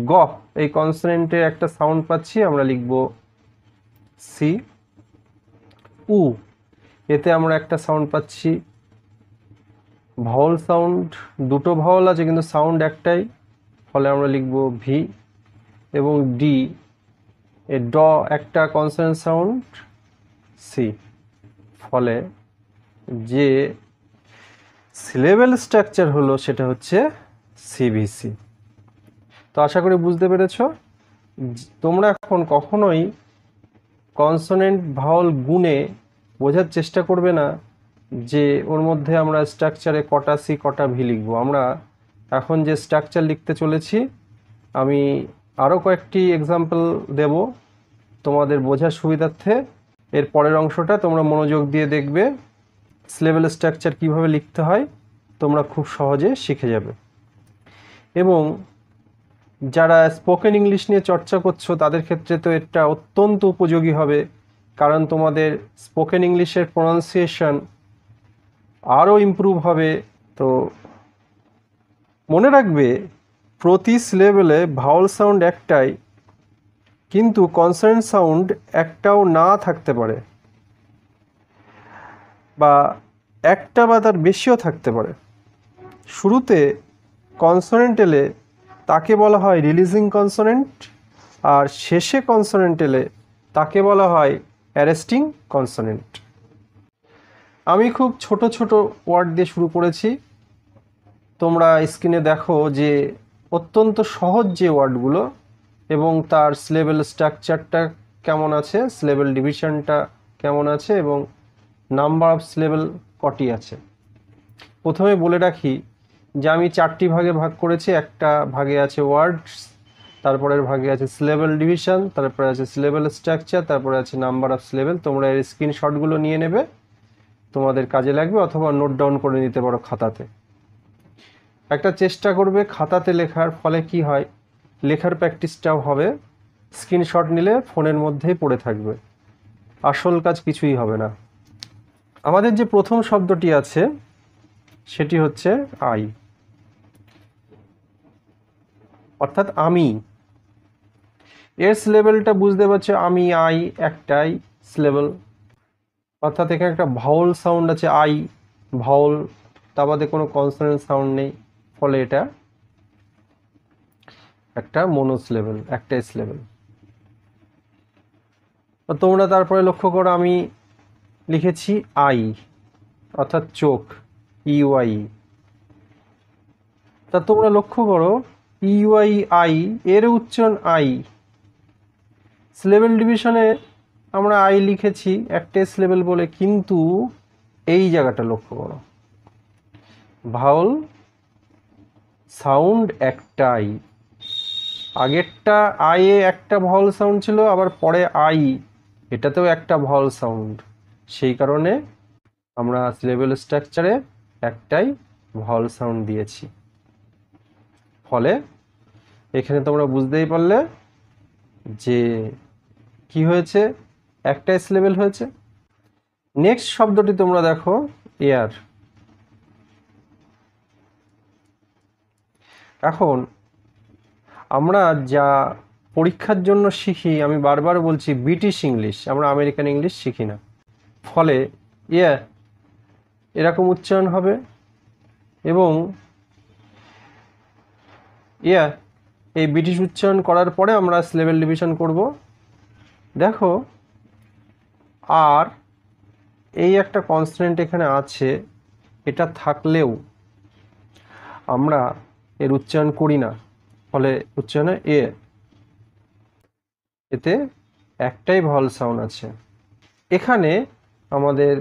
গ এই কনসোনেন্টের একটা সাউন্ড পাচ্ছি, আমরা লিখব সি। উ এতে আমরা একটা সাউন্ড পাচ্ছি, ভাওয়াল সাউন্ড, দুটো ভাওয়াল আছে কিন্তু সাউন্ড একটাই, ফলে আমরা লিখব ভি। এবং ডি এ ড একটা কনসোনেন্ট সাউন্ড সি, ফলে যে সিলেবেল স্ট্রাকচার হলো সেটা হচ্ছে সিভিসি। তো আশা করি বুঝতে পেরেছো। তোমরা এখন কখনোই কনসোনেন্ট ভাওয়াল গুণে বোঝার চেষ্টা করবে না যে ওর মধ্যে আমরা স্ট্রাকচারে কটা সি কটা ভি লিখবো। আমরা এখন যে স্ট্রাকচার লিখতে চলেছি, আমি আরও কয়েকটি এক্সাম্পল দেব তোমাদের বোঝার সুবিধার্থে। এর পরের অংশটা তোমরা মনোযোগ দিয়ে দেখবে, সিলেবেল স্ট্রাকচার কিভাবে লিখতে হয় তোমরা খুব সহজে শিখে যাবে। এবং যারা স্পোকেন ইংলিশ নিয়ে চর্চা করছো তাদের ক্ষেত্রে তো এটা অত্যন্ত উপযোগী হবে, কারণ তোমাদের স্পোকেন ইংলিশের প্রনাউন্সিয়েশন আরও ইমপ্রুভ হবে। তো মনে রাখবে প্রতি সিলেবেলে ভাওয়াল সাউন্ড একটাই, কিন্তু কনসোনেন্ট সাউন্ড একটাও না থাকতে পারে, বা একটা বা তার বেশিও থাকতে পারে। শুরুতে কনসোনেন্ট এলে তাকে বলা হয় রিলিজিং কনসোনেন্ট, আর শেষে কনসোনেন্ট এলে তাকে বলা হয় অ্যারেস্টিং কনসোনেন্ট। আমি খুব ছোট ছোট ওয়ার্ড দিয়ে শুরু করেছি, তোমরা স্ক্রিনে দেখো যে অত্যন্ত সহজ যে ওয়ার্ডগুলো এবং তার সিলেবেল স্ট্রাকচারটা কেমন আছে, সিলেবেল ডিভিশনটা কেমন আছে এবং নাম্বার অফ সিলেবেল কটি আছে। প্রথমে বলে রাখি যে আমি চারটি ভাগে ভাগ করেছি। একটা ভাগে আছে ওয়ার্ডস, তারপরের ভাগে আছে সিলেবেল ডিভিশন, তারপরে আছে সিলেবেল স্ট্রাকচার, তারপরে আছে নাম্বার অফ সিলেবেল। তোমরা এর স্ক্রিনশটগুলো নিয়ে নেবে, তোমাদের কাজে লাগবে, অথবা নোট ডাউন করে নিতে পারো খাতাতে। একটা চেষ্টা করবে খাতাতে লেখার, ফলে কি হয় লেখার প্র্যাকটিসটাও হবে। স্ক্রিনশট নিলে ফোনের মধ্যেই পড়ে থাকবে, আসল কাজ কিছুই হবে না। আমাদের যে প্রথম শব্দটি আছে সেটি হচ্ছে আই, অর্থাৎ আমি। এর সিলেবেলটা বুঝতে পারছো, আমি আই একটাই সিলেবেল, অর্থাৎ এখানে একটা ভাওয়াল সাউন্ড আছে আই, ভাওয়াল, তা বাদে কোনো কনসোনেন্ট সাউন্ড নেই, ফলে এটা একটা মনোসিলেবেল, একটাই সিলেবেল। তোমরা তারপরে লক্ষ্য করো আমি লিখেছি আই, অর্থাৎ চোখ, ইউআই। তা তোমরা লক্ষ্য করো ইউআই আই এর উচ্চারণ আই। সিলেবেল ডিভিশনে আমরা আই লিখেছি একটাই সিলেবেল বলে, কিন্তু এই জায়গাটা লক্ষ্য করো, ভাওয়াল সাউন্ড একটাই, আগেরটা আই এ একটা ভাওয়াল সাউন্ড ছিল, আবার পরে আই এটাতেও একটা ভাওয়াল সাউন্ড, সেই কারণে আমরা সিলেবেল স্ট্রাকচারে একটাই ভাওয়াল সাউন্ড দিয়েছি। ফলে এখানে তোমরা বুঝতেই পারলে যে কি হয়েছে, একটাই সিলেবেল হয়েছে। নেক্সট শব্দটি তোমরা দেখো, এয়ার। এখন আমরা যা পরীক্ষার জন্য শিখি, আমি বারবার বলছি ব্রিটিশ ইংলিশ, আমরা আমেরিকান ইংলিশ শিখি না। ফলে এরকম উচ্চারণ হবে, এবং এই ব্রিটিশ উচ্চারণ করার পরে আমরা সিলেবেল ডিভিশন করব। দেখো, আর এই একটা কনস্ট্যান্ট এখানে আছে, এটা থাকলেও আমরা এর উচ্চারণ করি না, ফলে উচ্চারণে এতে একটাই ভাওয়াল সাউন্ড আছে। এখানে আমাদের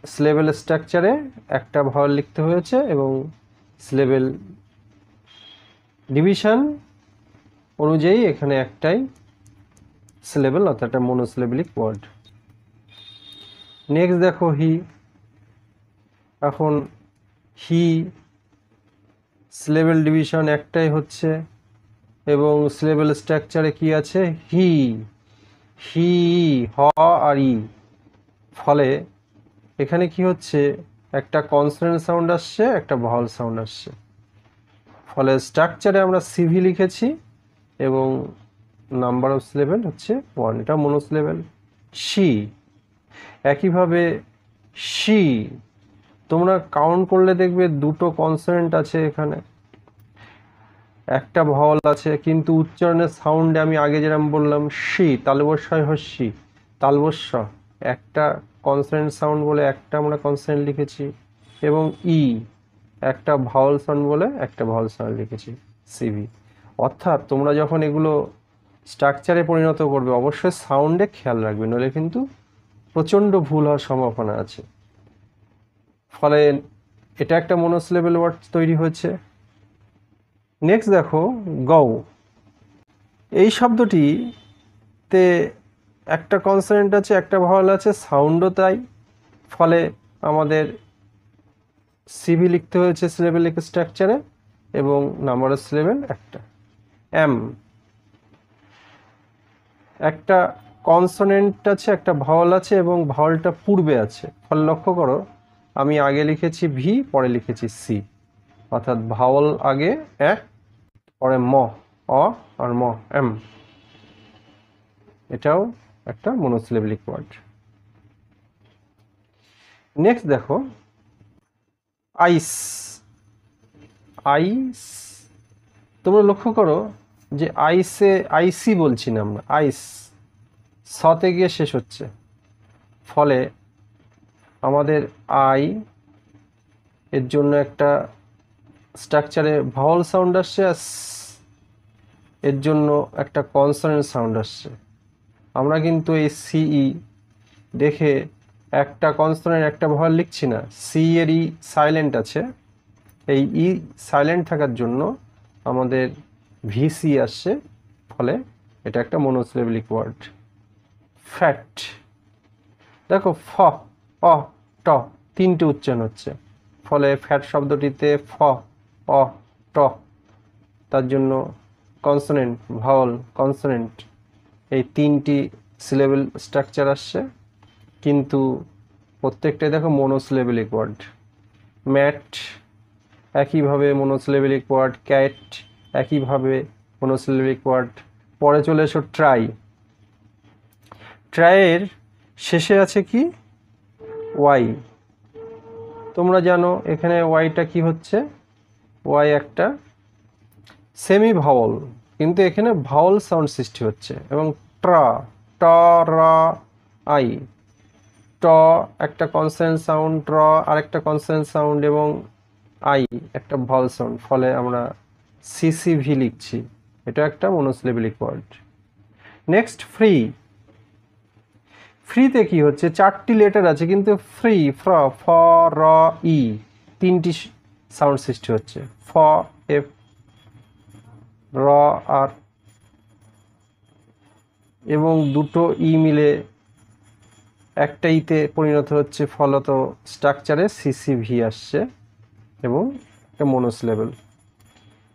সিলেবেল স্ট্রাকচারে একটা ভাওয়াল লিখতে হয়েছে, এবং সিলেবেল ডিভিশন অনুযায়ী এখানে একটাই সিলেবেল, অর্থাৎ একটা মনোসিলেবেলিক ওয়ার্ড। নেক্সট দেখো, হি। এখন হি সিলেবেল ডিভিশন একটাই হচ্ছে, এবং সিলেবেল স্ট্রাকচারে কি আছে, হি, হি, হ আর ই। ফলে এখানে কি হচ্ছে, একটা কনসোনেন্ট সাউন্ড আসছে, একটা ভাওয়াল সাউন্ড আসছে। ফলে স্ট্রাকচারে আমরা সিভি লিখেছি, এবং নাম্বার অফ সিলেবেল হচ্ছে 1, এটা মনোসিলেবেল। শি, একইভাবে শি, তোমরা কাউন্ট করলে দেখবে দুটো কনসোনেন্ট আছে এখানে, একটা ভাওয়াল আছে, কিন্তু উচ্চারণের সাউন্ডে আমি আগে যেরকম বললাম শি, তালবস্যয় হস্যি, তালবস্য, একটা কনসোনেন্ট সাউন্ড বলে একটা আমরা কনসোনেন্ট লিখেছি, এবং ই একটা ভাওয়াল সাউন্ড বলে একটা ভাওয়াল সাউন্ড লিখেছি, সিভি। অর্থাৎ তোমরা যখন এগুলো স্ট্রাকচারে পরিণত করবে, অবশ্যই সাউন্ডে খেয়াল রাখবে, নইলে কিন্তু প্রচণ্ড ভুল হওয়ার সম্ভাবনা আছে। ফলে এটা একটা মনোসিলেবেল ওয়ার্ড তৈরি হয়েছে। নেক্সট দেখো, গৌ। এই শব্দটিতে একটা কনসোনেন্ট আছে, একটা ভাওয়াল আছে, সাউন্ডও তাই। ফলে আমাদের সিভি লিখতে হয়েছে সিলেবেলিক স্ট্রাকচারে, এবং নাম্বার অফ সিলেবেল একটা। এম, একটা কনসোনেন্ট আছে, একটা ভাওয়াল আছে, এবং ভাওয়ালটা পূর্বে আছে। ফলে লক্ষ্য করো, আমি আগে লিখেছি ভি, পরে লিখেছি সি, অর্থাৎ ভাওয়াল আগে পরে ম, অ আর ম, এম। এটাও একটা মনোসিলেবেলিক ওয়ার্ড। নেক্সট দেখো, আইস। আইস, তোমরা লক্ষ্য করো যে আইসে আইসি বলছি না আমরা, আইস সতে গিয়ে শেষ হচ্ছে। ফলে আমাদের আই এর জন্য একটা স্ট্রাকচারে ভাওয়াল সাউন্ড আসছে, আর এর জন্য একটা কনসোনেন্ট সাউন্ড আসছে। আমরা কিন্তু এই সিই দেখে একটা কনসোনেন্ট একটা ভাওয়াল লিখছি না, সি এরই সাইলেন্ট আছে, এই ই সাইলেন্ট থাকার জন্য আমাদের ভিসি আসছে। ফলে এটা একটা মনোসিলেবেলিক ওয়ার্ড। ফ্যাট, দেখো ফ, অ, ট, তিনটে উচ্চারণ হচ্ছে। ফলে ফ্যাট শব্দটিতে ফ, অ, ট, তার জন্য কনসোনেন্ট, ভাওয়াল, কনসোনেন্ট, এই তিনটি সিলেবেল স্ট্রাকচার আসছে, কিন্তু প্রত্যেকটাই দেখো মনোসিলেবেলিক ওয়ার্ড। ম্যাট একইভাবে মনোসিলেবেলিক ওয়ার্ড, ক্যাট একইভাবে মনোসিলেবেলিক ওয়ার্ড। পরে চলে এসো ট্রাই। ট্রাইয়ের শেষে আছে কি, ওয়াই। তোমরা জানো এখানে ওয়াইটা কি হচ্ছে, ওয়াই একটা সেমি ভাওয়াল, কিন্তু এখানে ভাওয়াল সাউন্ড সৃষ্টি হচ্ছে। এবং ট্রা, ট, র, আই, ট একটা কনসোনেন্ট সাউন্ড, র আরেকটা কনসোনেন্ট সাউন্ড, এবং আই একটা ভাওয়াল সাউন্ড। ফলে আমরা সিসিভি লিখছি, এটা একটা মনোসিলেবেলিক ওয়ার্ড। Next free. ফ্রিতে কি হচ্ছে, চারটি লেটার আছে, কিন্তু ফ্রি, ফ্র, ফ, র, ই, তিনটি সাউন্ড সৃষ্টি হচ্ছে। ফ, এফ, র আর, এবং দুটো ই মিলে একটা ইতে পরিণত হচ্ছে, ফলত স্ট্রাকচারে সিসিভি আসছে এবং একটা মনোসিলেবল।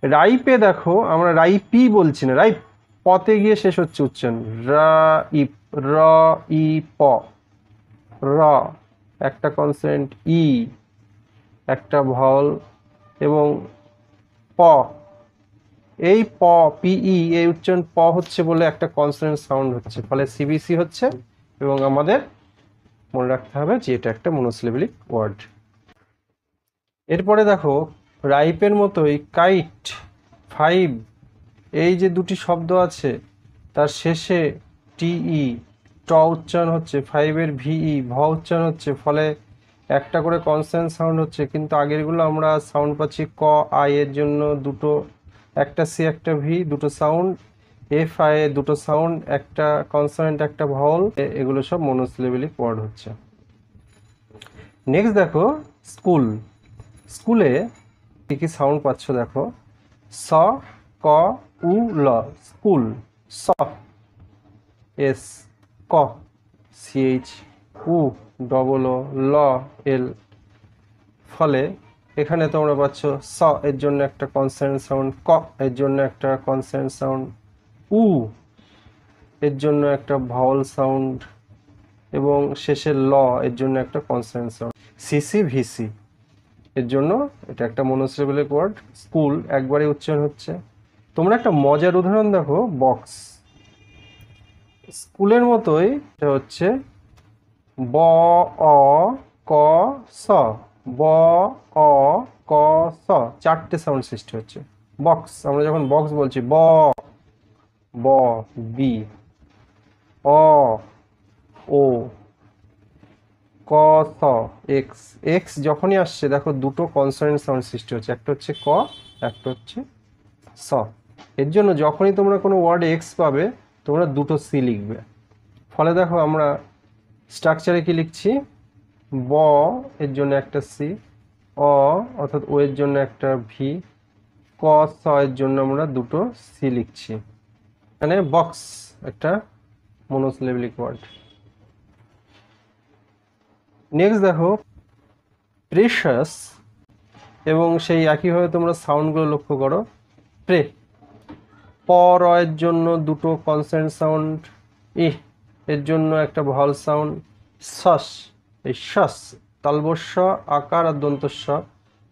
রাইপে দেখো আমরা রাইপি বলছি না, রাইপ পতে গিয়ে শেষ হচ্ছে উচ্চারণ, রাইপ, র ই প, র একটা কনসোনেন্ট, ই একটা ভাওয়াল এবং প, এই প পিই এই উচ্চারণ প হচ্ছে বলে একটা কনসোনেন্ট সাউন্ড হচ্ছে, ফলে সিবিসি হচ্ছে। এবং আমাদের মনে রাখতে হবে যে এটা একটা মনোসিলেবলিক ওয়ার্ড। এরপরে দেখো রাইপের মতোই কাইট, ফাইভ, এই যে দুটি শব্দ আছে তার শেষে টিই ট উচ্চারণ হচ্ছে, ফাইভের ভিই ভ উচ্চারণ হচ্ছে, ফলে একটা করে কনসোনেন্ট সাউন্ড হচ্ছে। কিন্তু আগেরগুলো আমরা সাউন্ড পাচ্ছি ক আই এর জন্য দুটো, একটা সি একটা ভি, দুটো সাউন্ড, এফ আই এ দুটো সাউন্ড, একটা কনসোনেন্ট একটা ভাওয়াল, এগুলো সব মনোসিলেবলিক ওয়ার্ড হচ্ছে। নেক্সট দেখো স্কুল। স্কুলে কি কি সাউন্ড পাচ্ছ দেখো, স ক উ ল, স্কুল, স এস, ক সিএইচ, উ ডবল ও, ল এল, ফলে এখানে তোমরা পাচ্ছ স এর জন্য একটা কনসোনেন্ট সাউন্ড, ক এর জন্য একটা কনসোনেন্ট সাউন্ড, উ এর জন্য একটা ভাওয়াল সাউন্ড এবং শেষে ল এর জন্য একটা কনসোনেন্ট সাউন্ড, সিসি ভিসি এর জন্য এটা একটা মনোসিলেবলিক ওয়ার্ড। স্কুল একবারে উচ্চারণ হচ্ছে। তোমরা একটা মজার উদাহরণ দেখো, বক্স। স্কুলের মতোই এটা হচ্ছে ব অ ক স, ব অ ক স, চারটে সাউন্ড সৃষ্টি হচ্ছে। বক্স, আমরা যখন বক্স বলছি ব, ব বি, অ ও, ক স এক্স, এক্স যখনই আসছে দেখো দুটো কনসোনেন্ট সাউন্ড সৃষ্টি হচ্ছে, একটা হচ্ছে ক, একটা হচ্ছে স। এর জন্য যখনই তোমরা কোনো ওয়ার্ডে এক্স পাবে তোমরা দুটো সি লিখবে। ফলে দেখো আমরা স্ট্রাকচারে কি লিখছি, ব এর জন্য একটা সি, অ অর্থাৎ ও এর জন্য একটা ভি, ক স এর জন্য আমরা দুটো সি লিখছি। মানে বক্স একটা মনোসিলেবলিক ওয়ার্ড। নেক্সট দেখো প্রেশাস, এবং সেই একইভাবে তোমরা সাউন্ডগুলো লক্ষ্য করো। প্রে, প র এর জন্য দুটো কনসোনেন্ট সাউন্ড, ইহ এর জন্য একটা ভাওয়াল সাউন্ড, সস, এই সস তালবস্য আকার আর দন্তস্ব,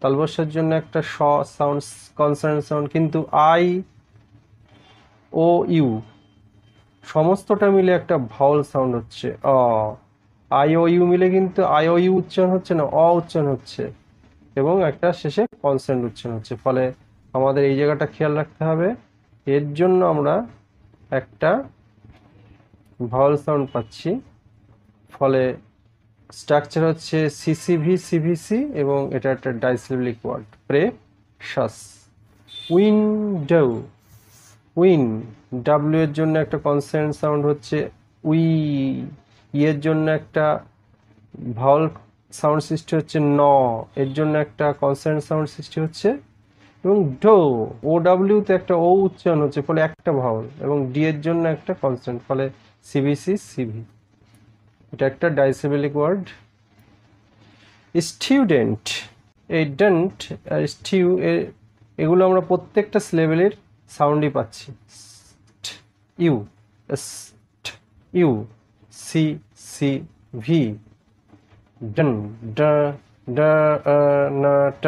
তালবস্যের জন্য একটা স সাউন্ড কনসোনেন্ট সাউন্ড, কিন্তু আই ও ইউ সমস্তটা মিলে একটা ভাওয়াল সাউন্ড হচ্ছে অ। আই ও ইউ মিলে কিন্তু আই ও ইউ উচ্চারণ হচ্ছে না, অ উচ্চারণ হচ্ছে এবং একটা শেষে কনসোনেন্ট উচ্চারণ হচ্ছে। ফলে আমাদের এই জায়গাটা খেয়াল রাখতে হবে। এর জন্য আমরা একটা ভাওয়াল সাউন্ড পাচ্ছি, ফলে স্ট্রাকচার হচ্ছে সিসিভি সিভিসি এবং এটা একটা disyllabic word, precious. Window, win, W এর জন্য একটা কনসোনেন্ট সাউন্ড হচ্ছে উই, এর জন্য একটা ভাওয়াল সাউন্ড সৃষ্টি হচ্ছে ন, এর জন্য একটা কনসোনেন্ট সাউন্ড সৃষ্টি হচ্ছে, এবং ডো, ও ডাব্লিউতে একটা ও উচ্চারণ হচ্ছে ফলে একটা ভাওয়াল, এবং ডি এর জন্য একটা কনসোনেন্ট, ফলে সিবিসি সিভি। এটা একটা ডাইসিলেবলিক ওয়ার্ড। স্টুডেন্ট, এই ডেন্ট আর স্টিউ এগুলো আমরা প্রত্যেকটা সিলেবেলের সাউন্ডই পাচ্ছি, U, U, C C V, ডন, ড, ড, ন, ট,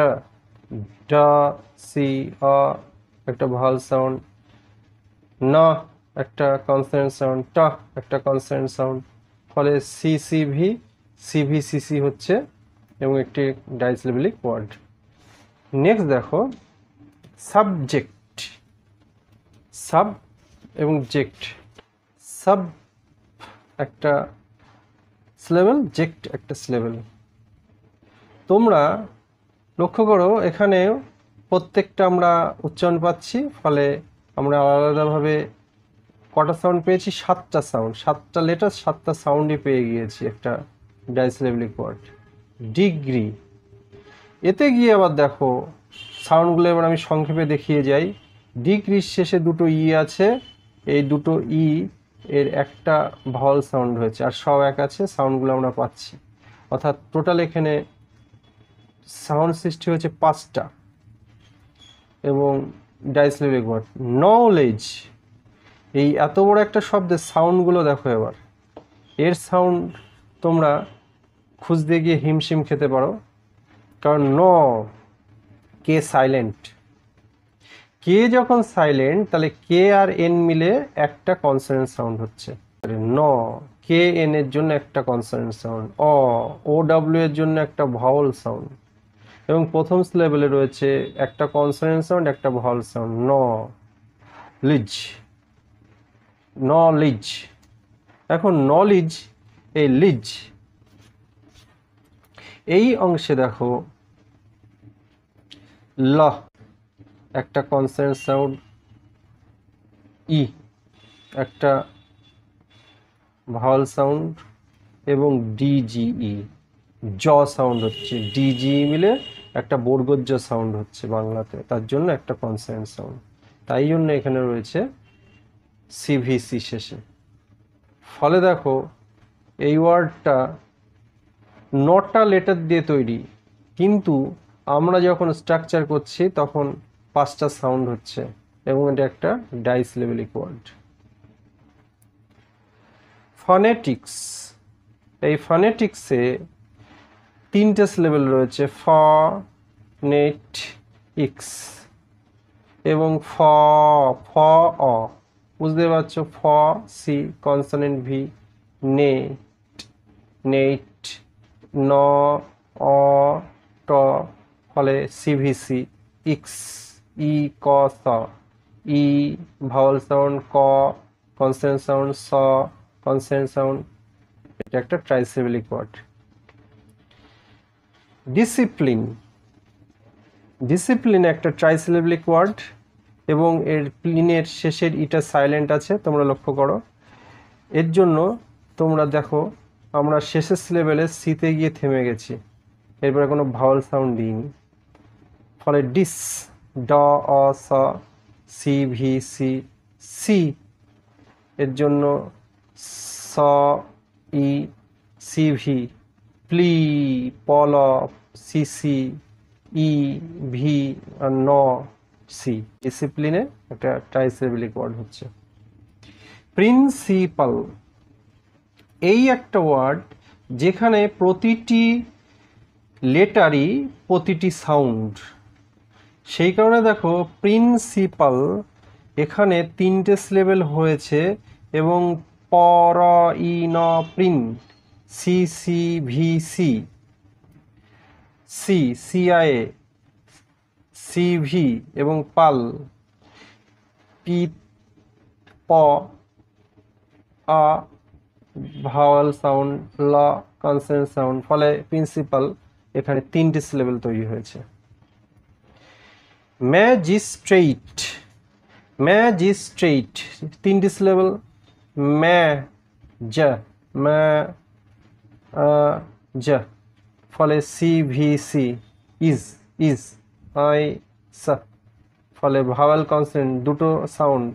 ড, সি, অ একটা ভাওয়াল সাউন্ড, ন একটা কনসোনেন্ট সাউন্ড, ট একটা কনসোনেন্ট সাউন্ড, ফলে C C V CV CC হচ্ছে এবং একটি ডাইসিলেবলিক ওয়ার্ড। নেক্সট দেখো সাবজেক্ট, সাব এবং জেক্ট। সাব একটা সিলেবেল, জেক্ট একটা সিলেবেল। তোমরা লক্ষ্য করো এখানে প্রত্যেকটা আমরা উচ্চারণ পাচ্ছি, ফলে আমরা আলাদাভাবে কটা সাউন্ড পেয়েছি, সাতটা সাউন্ড, সাতটা লেটার, সাতটা সাউন্ডই পেয়ে গিয়েছি একটা ডাইসিলেবলিক ওয়ার্ড। ডিগ্রি, এতে গিয়ে আবার দেখো সাউন্ডগুলো এবার আমি সংক্ষেপে দেখিয়ে যাই। ডিক্রিজ শেষে দুটো ই আছে, এই দুটো ই এর একটা ভাওয়াল সাউন্ড হয়েছে, আর সব এক আছে, সাউন্ডগুলো আমরা পাচ্ছি। অর্থাৎ টোটাল এখানে সাউন্ড সৃষ্টি হয়েছে 5টা। এবং ডাইসিলেবিক ওয়ার্ড নলেজ, এই এত বড় একটা শব্দের সাউন্ডগুলো দেখো এবার। এর সাউন্ড তোমরা খুঁজতে গিয়ে হিমশিম খেতে পারো, কারণ কে সাইলেন্ট। কে যখন সাইলেন্ট তাহলে কে আর এন মিলে একটা কনসোনেন্ট সাউন্ড হচ্ছে। কে এন এর জন্য একটা কনসোনেন্ট সাউন্ড, ও ডাব্লিউ এর জন্য একটা ভাওয়াল সাউন্ড, এবং প্রথম সিলেবলে রয়েছে একটা কনসোনেন্ট সাউন্ড, একটা ভাওয়াল সাউন্ড। নলেজ। এখন নলেজ, এই লিজ, এই অংশে দেখো ল একটা কনসোনেন্ট সাউন্ড, ই একটা ভাওয়াল সাউন্ড, এবং ডিজিই জ সাউন্ড হচ্ছে, ডিজিই মিলে একটা বর্গজ সাউন্ড হচ্ছে বাংলাতে, তার জন্য একটা কনসোনেন্ট সাউন্ড। তাই জন্য এখানে রয়েছে সিভিসি শেষে। ফলে দেখো এই ওয়ার্ডটা 9টা লেটার দিয়ে তৈরি, কিন্তু আমরা যখন স্ট্রাকচার করছি তখন 5টা সাউন্ড হচ্ছে, এবং এটা একটা ডাইসিলেবিক ওয়ার্ড। ফনেটিক্স, এই ফনেটিক্সে 3টে সিলেবল রয়েছে, নেট ইক্স এবং অ, বুঝতে পারছো, সি কনসোনেন্ট ভি, নেট অ ট, ফলে সিভিসি, ইক্স ই ক স, ই ভাওয়াল সাউন্ড, ক কনসোনেন্ট সাউন্ড, স কনসোনেন্ট সাউন্ড, এটা একটা ট্রাইসিলেবিক ওয়ার্ড। ডিসিপ্লিন একটা ট্রাইসিলেবিক ওয়ার্ড, এবং এর প্লিনের শেষের ইটা সাইলেন্ট আছে, তোমরা লক্ষ্য করো। এর জন্য তোমরা দেখো আমরা শেষের সিলেবেলে সিতে গিয়ে থেমে গেছি, এরপরে কোনো ভাওয়াল সাউন্ড দিইনি। ফলে ডিস, ড অ স, সি ভি সি, এর জন্য স ই সি ভি, প্লি পল সিসি ই ভি আর সি। ডিসিপ্লিনে একটা ট্রাইসিলেবিক ওয়ার্ড হচ্ছে। প্রিন্সিপাল, এই একটা ওয়ার্ড যেখানে প্রতিটি লেটারই প্রতিটি সাউন্ড, সেই কারণে দেখো প্রিন্সিপাল এখানে 3টে সিলেবেল হয়েছে, এবং পর ই ন prin, C C V C, CIA, C V, এবং পাল পি প আ ভাওয়াল সাউন্ড, ল কনসোনেন্ট সাউন্ড, ফলে প্রিন্সিপাল এখানে 3টে সিলেবেল তৈরি হয়েছে। ম্যাজিস্ট্রেট, 3টে সিলেবেল, জ, ফলে সিভিসি, ইজ আই স, ফলে ভাওয়াল কনসোনেন্ট দুটো সাউন্ড।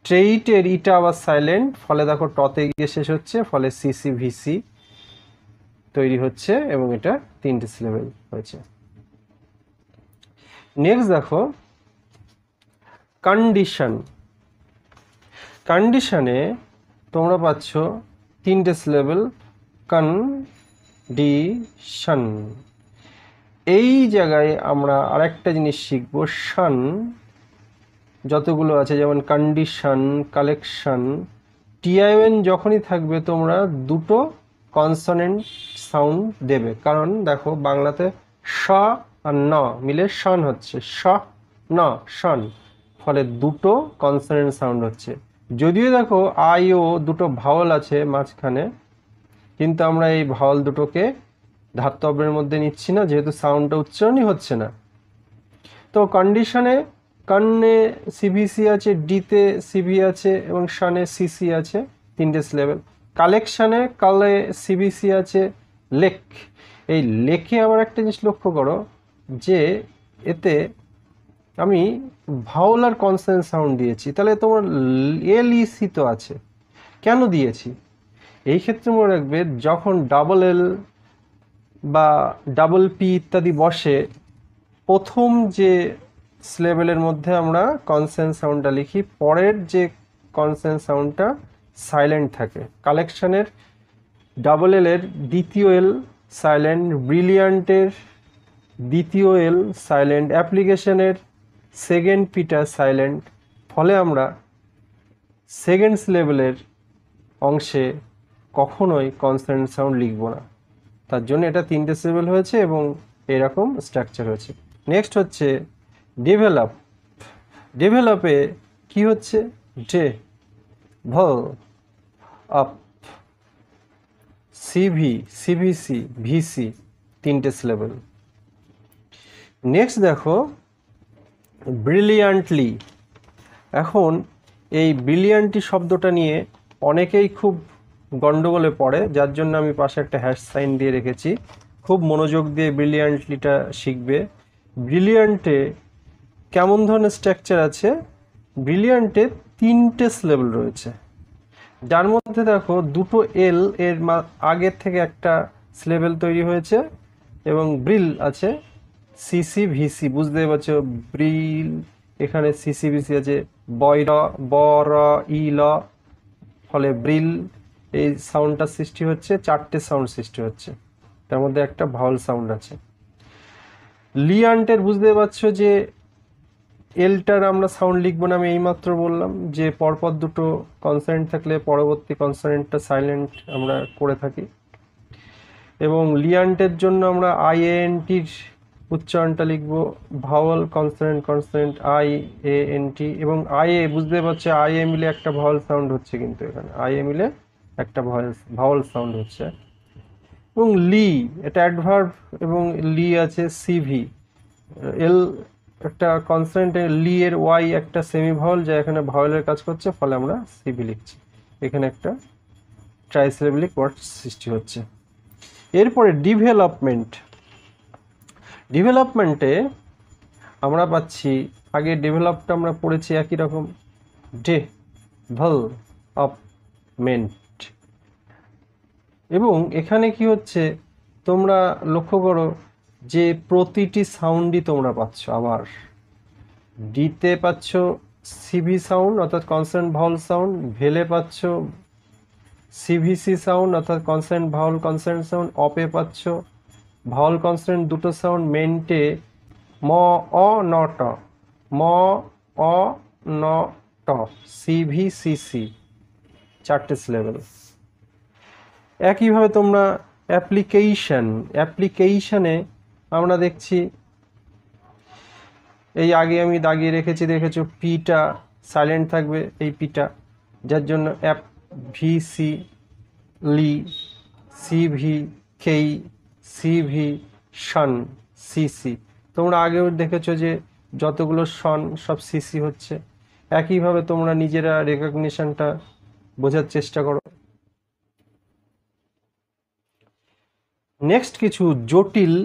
ট্রেইটের ইটা আবার সাইলেন্ট, ফলে দেখো টতে গিয়ে শেষ হচ্ছে, ফলে সিসিভিসি তৈরি হচ্ছে, এবং এটা 3টে সিলেবেল হয়েছে। নেক্সট দেখো কন্ডিশনে তোমরা পাচ্ছ 3টে সিলেবেল, কন্ডিশন। এই জায়গায় আমরা আরেকটা জিনিস শিখবো, শান যতগুলো আছে, যেমন কন্ডিশন, কালেকশন, টিআইএন যখনই থাকবে তোমরা দুটো কনসোনেন্ট সাউন্ড দেবে, কারণ দেখো বাংলাতে স আর ন মিলে শন হচ্ছে, ন শন, ফলে দুটো কনসোনেন্ট সাউন্ড হচ্ছে। যদিও দেখো আই ও দুটো ভাওয়াল আছে মাঝখানে, কিন্তু আমরা এই ভাওয়াল দুটোকে ধাত্তব্যের মধ্যে নিচ্ছি না, যেহেতু সাউন্ডটা উচ্চারণই হচ্ছে না। তো কন্ডিশনে কন্নে সিভিসি আছে, ডিতে সিভি আছে, এবং শানে সিসি আছে, 3টে সিলেবেল। কালেকশনে কালে সিভিসি আছে, লেক, এই লেকে আবার একটা জিনিস লক্ষ্য করো যে এতে আমি ভাওয়াল আর কনসোনেন্ট সাউন্ড দিয়েছি, তাহলে তোমার এল ই সি তো আছে, কেন দিয়েছি? এই ক্ষেত্রে মনে রাখবে যখন ডাবল এল বা ডাবল পি ইত্যাদি বসে, প্রথম যে সিলেবেলের মধ্যে আমরা কনসোনেন্ট সাউন্ডটা লিখি, পরের যে কনসোনেন্ট সাউন্ডটা সাইলেন্ট থাকে। কালেকশনের ডাবল এল এর দ্বিতীয় এল সাইলেন্ট, ব্রিলিয়ান্টের দ্বিতীয় এল সাইলেন্ট, অ্যাপ্লিকেশনের সেকেন্ড পিটা সাইলেন্ট। ফলে আমরা সেকেন্ড সিলেবেলের অংশে কখনোই কনসোনেন্ট সাউন্ড লিখব না, তার জন্য এটা তিনটে সিলেবেল হয়েছে এবং এরকম স্ট্রাকচার হয়েছে। নেক্সট হচ্ছে ডেভেলপ। ডেভেলপে কি হচ্ছে? ডে ভল আপ, সিভি, সিভিসি, ভিসি, তিনটে সিলেবেল। নেক্সট দেখো ব্রিলিয়ান্টলি। এখন এই ব্রিলিয়ান্টলি শব্দটা নিয়ে অনেকেই খুব গন্ডগোলে পড়ে, যার জন্য আমি পাশে একটা হ্যাশ সাইন দিয়ে রেখেছি। খুব মনোযোগ দিয়ে ব্রিলিয়ান্টলিটা শিখবে। ব্রিলিয়ান্টে কেমন ধরনের স্ট্রাকচার আছে? ব্রিলিয়ান্টে তিনটে সিলেবেল রয়েছে, যার মধ্যে দেখো দুটো এল এর আগের থেকে একটা সিলেবেল তৈরি হয়েছে এবং ব্রিল আছে, সিসি ভিসি, বুঝতে পারছো? ব্রিল, এখানে সিসি ভিসি আছে, বয়র বর ই ল, ফলে ব্রিল এই সাউন্ডটা সৃষ্টি হচ্ছে, চারটে সাউন্ড সৃষ্টি হচ্ছে, তার মধ্যে একটা ভাওয়াল সাউন্ড আছে। লিয়ান্টের বুঝতে পারছো যে এলটার আমরা সাউন্ড লিখবো না, আমি এইমাত্র বললাম যে পরপর দুটো কনসোনেন্ট থাকলে পরবর্তী কনসোনেন্টটা সাইলেন্ট আমরা করে থাকি। এবং লিয়ান্টের জন্য আমরা আইএএনটির উচ্চারণটা লিখবো, Bhawal consonant consonant I A N T, এবং আই এ বুঝতে পারছে আই এ মিলে একটা ভাওয়াল সাউন্ড হচ্ছে, কিন্তু এখানে আই এ মিলে একটা ভাওয়াল সাউন্ড হচ্ছে। এবং লি, এটা অ্যাডভার্ব, এবং লি আছে সিভি, এল একটা কনসোনেন্টে লি এর ওয়াই একটা সেমি ভাওয়াল যা এখানে ভাওয়ালের কাজ করছে, ফলে আমরা সিভি লিখছি। এখানে একটা ট্রাইসিলেবিক ওয়ার্ড সৃষ্টি হচ্ছে। এরপরে ডেভেলপমেন্ট। ডেভেলপমেন্টে আমরা পাচ্ছি, আগে ডেভেলপটা আমরা পড়েছি একই রকম, ডে ভল অফ মেন্ট। এবং এখানে কি হচ্ছে তোমরা লক্ষ্য করো যে প্রতিটি সাউন্ডই তোমরা পাচ্ছ। আবার ডিতে পাচ্ছ সিভি সাউন্ড অর্থাৎ কনসোনেন্ট ভাওয়াল সাউন্ড, ভেলে পাচ্ছ সিভিসি সাউন্ড অর্থাৎ কনসোনেন্ট ভাওয়াল কনসোনেন্ট সাউন্ড, অপে পাচ্ছ ভাওয়াল কনসোনেন্ট দুটো সাউন্ড, মেন্টে ম অ ন ট, ম অ ন ট, সিভি সিসি, চারটে সিলেবেল। একইভাবে তোমরা অ্যাপ্লিকেশনে আমরা দেখছি, এই আগে আমি দাগিয়ে রেখেছি, দেখেছো পিটা সাইলেন্ট থাকবে, এই পিটা, যার জন্য অ্যাপ ভিসি লি, সিভি কেই, সিভি শন, সিসি। তোমরা আগেও দেখেছো যে যতগুলো শন সব সিসি হচ্ছে। একইভাবে তোমরা নিজেরা রেকগনিশনটা বোঝার চেষ্টা করো। নেক্সট কিছু জটিল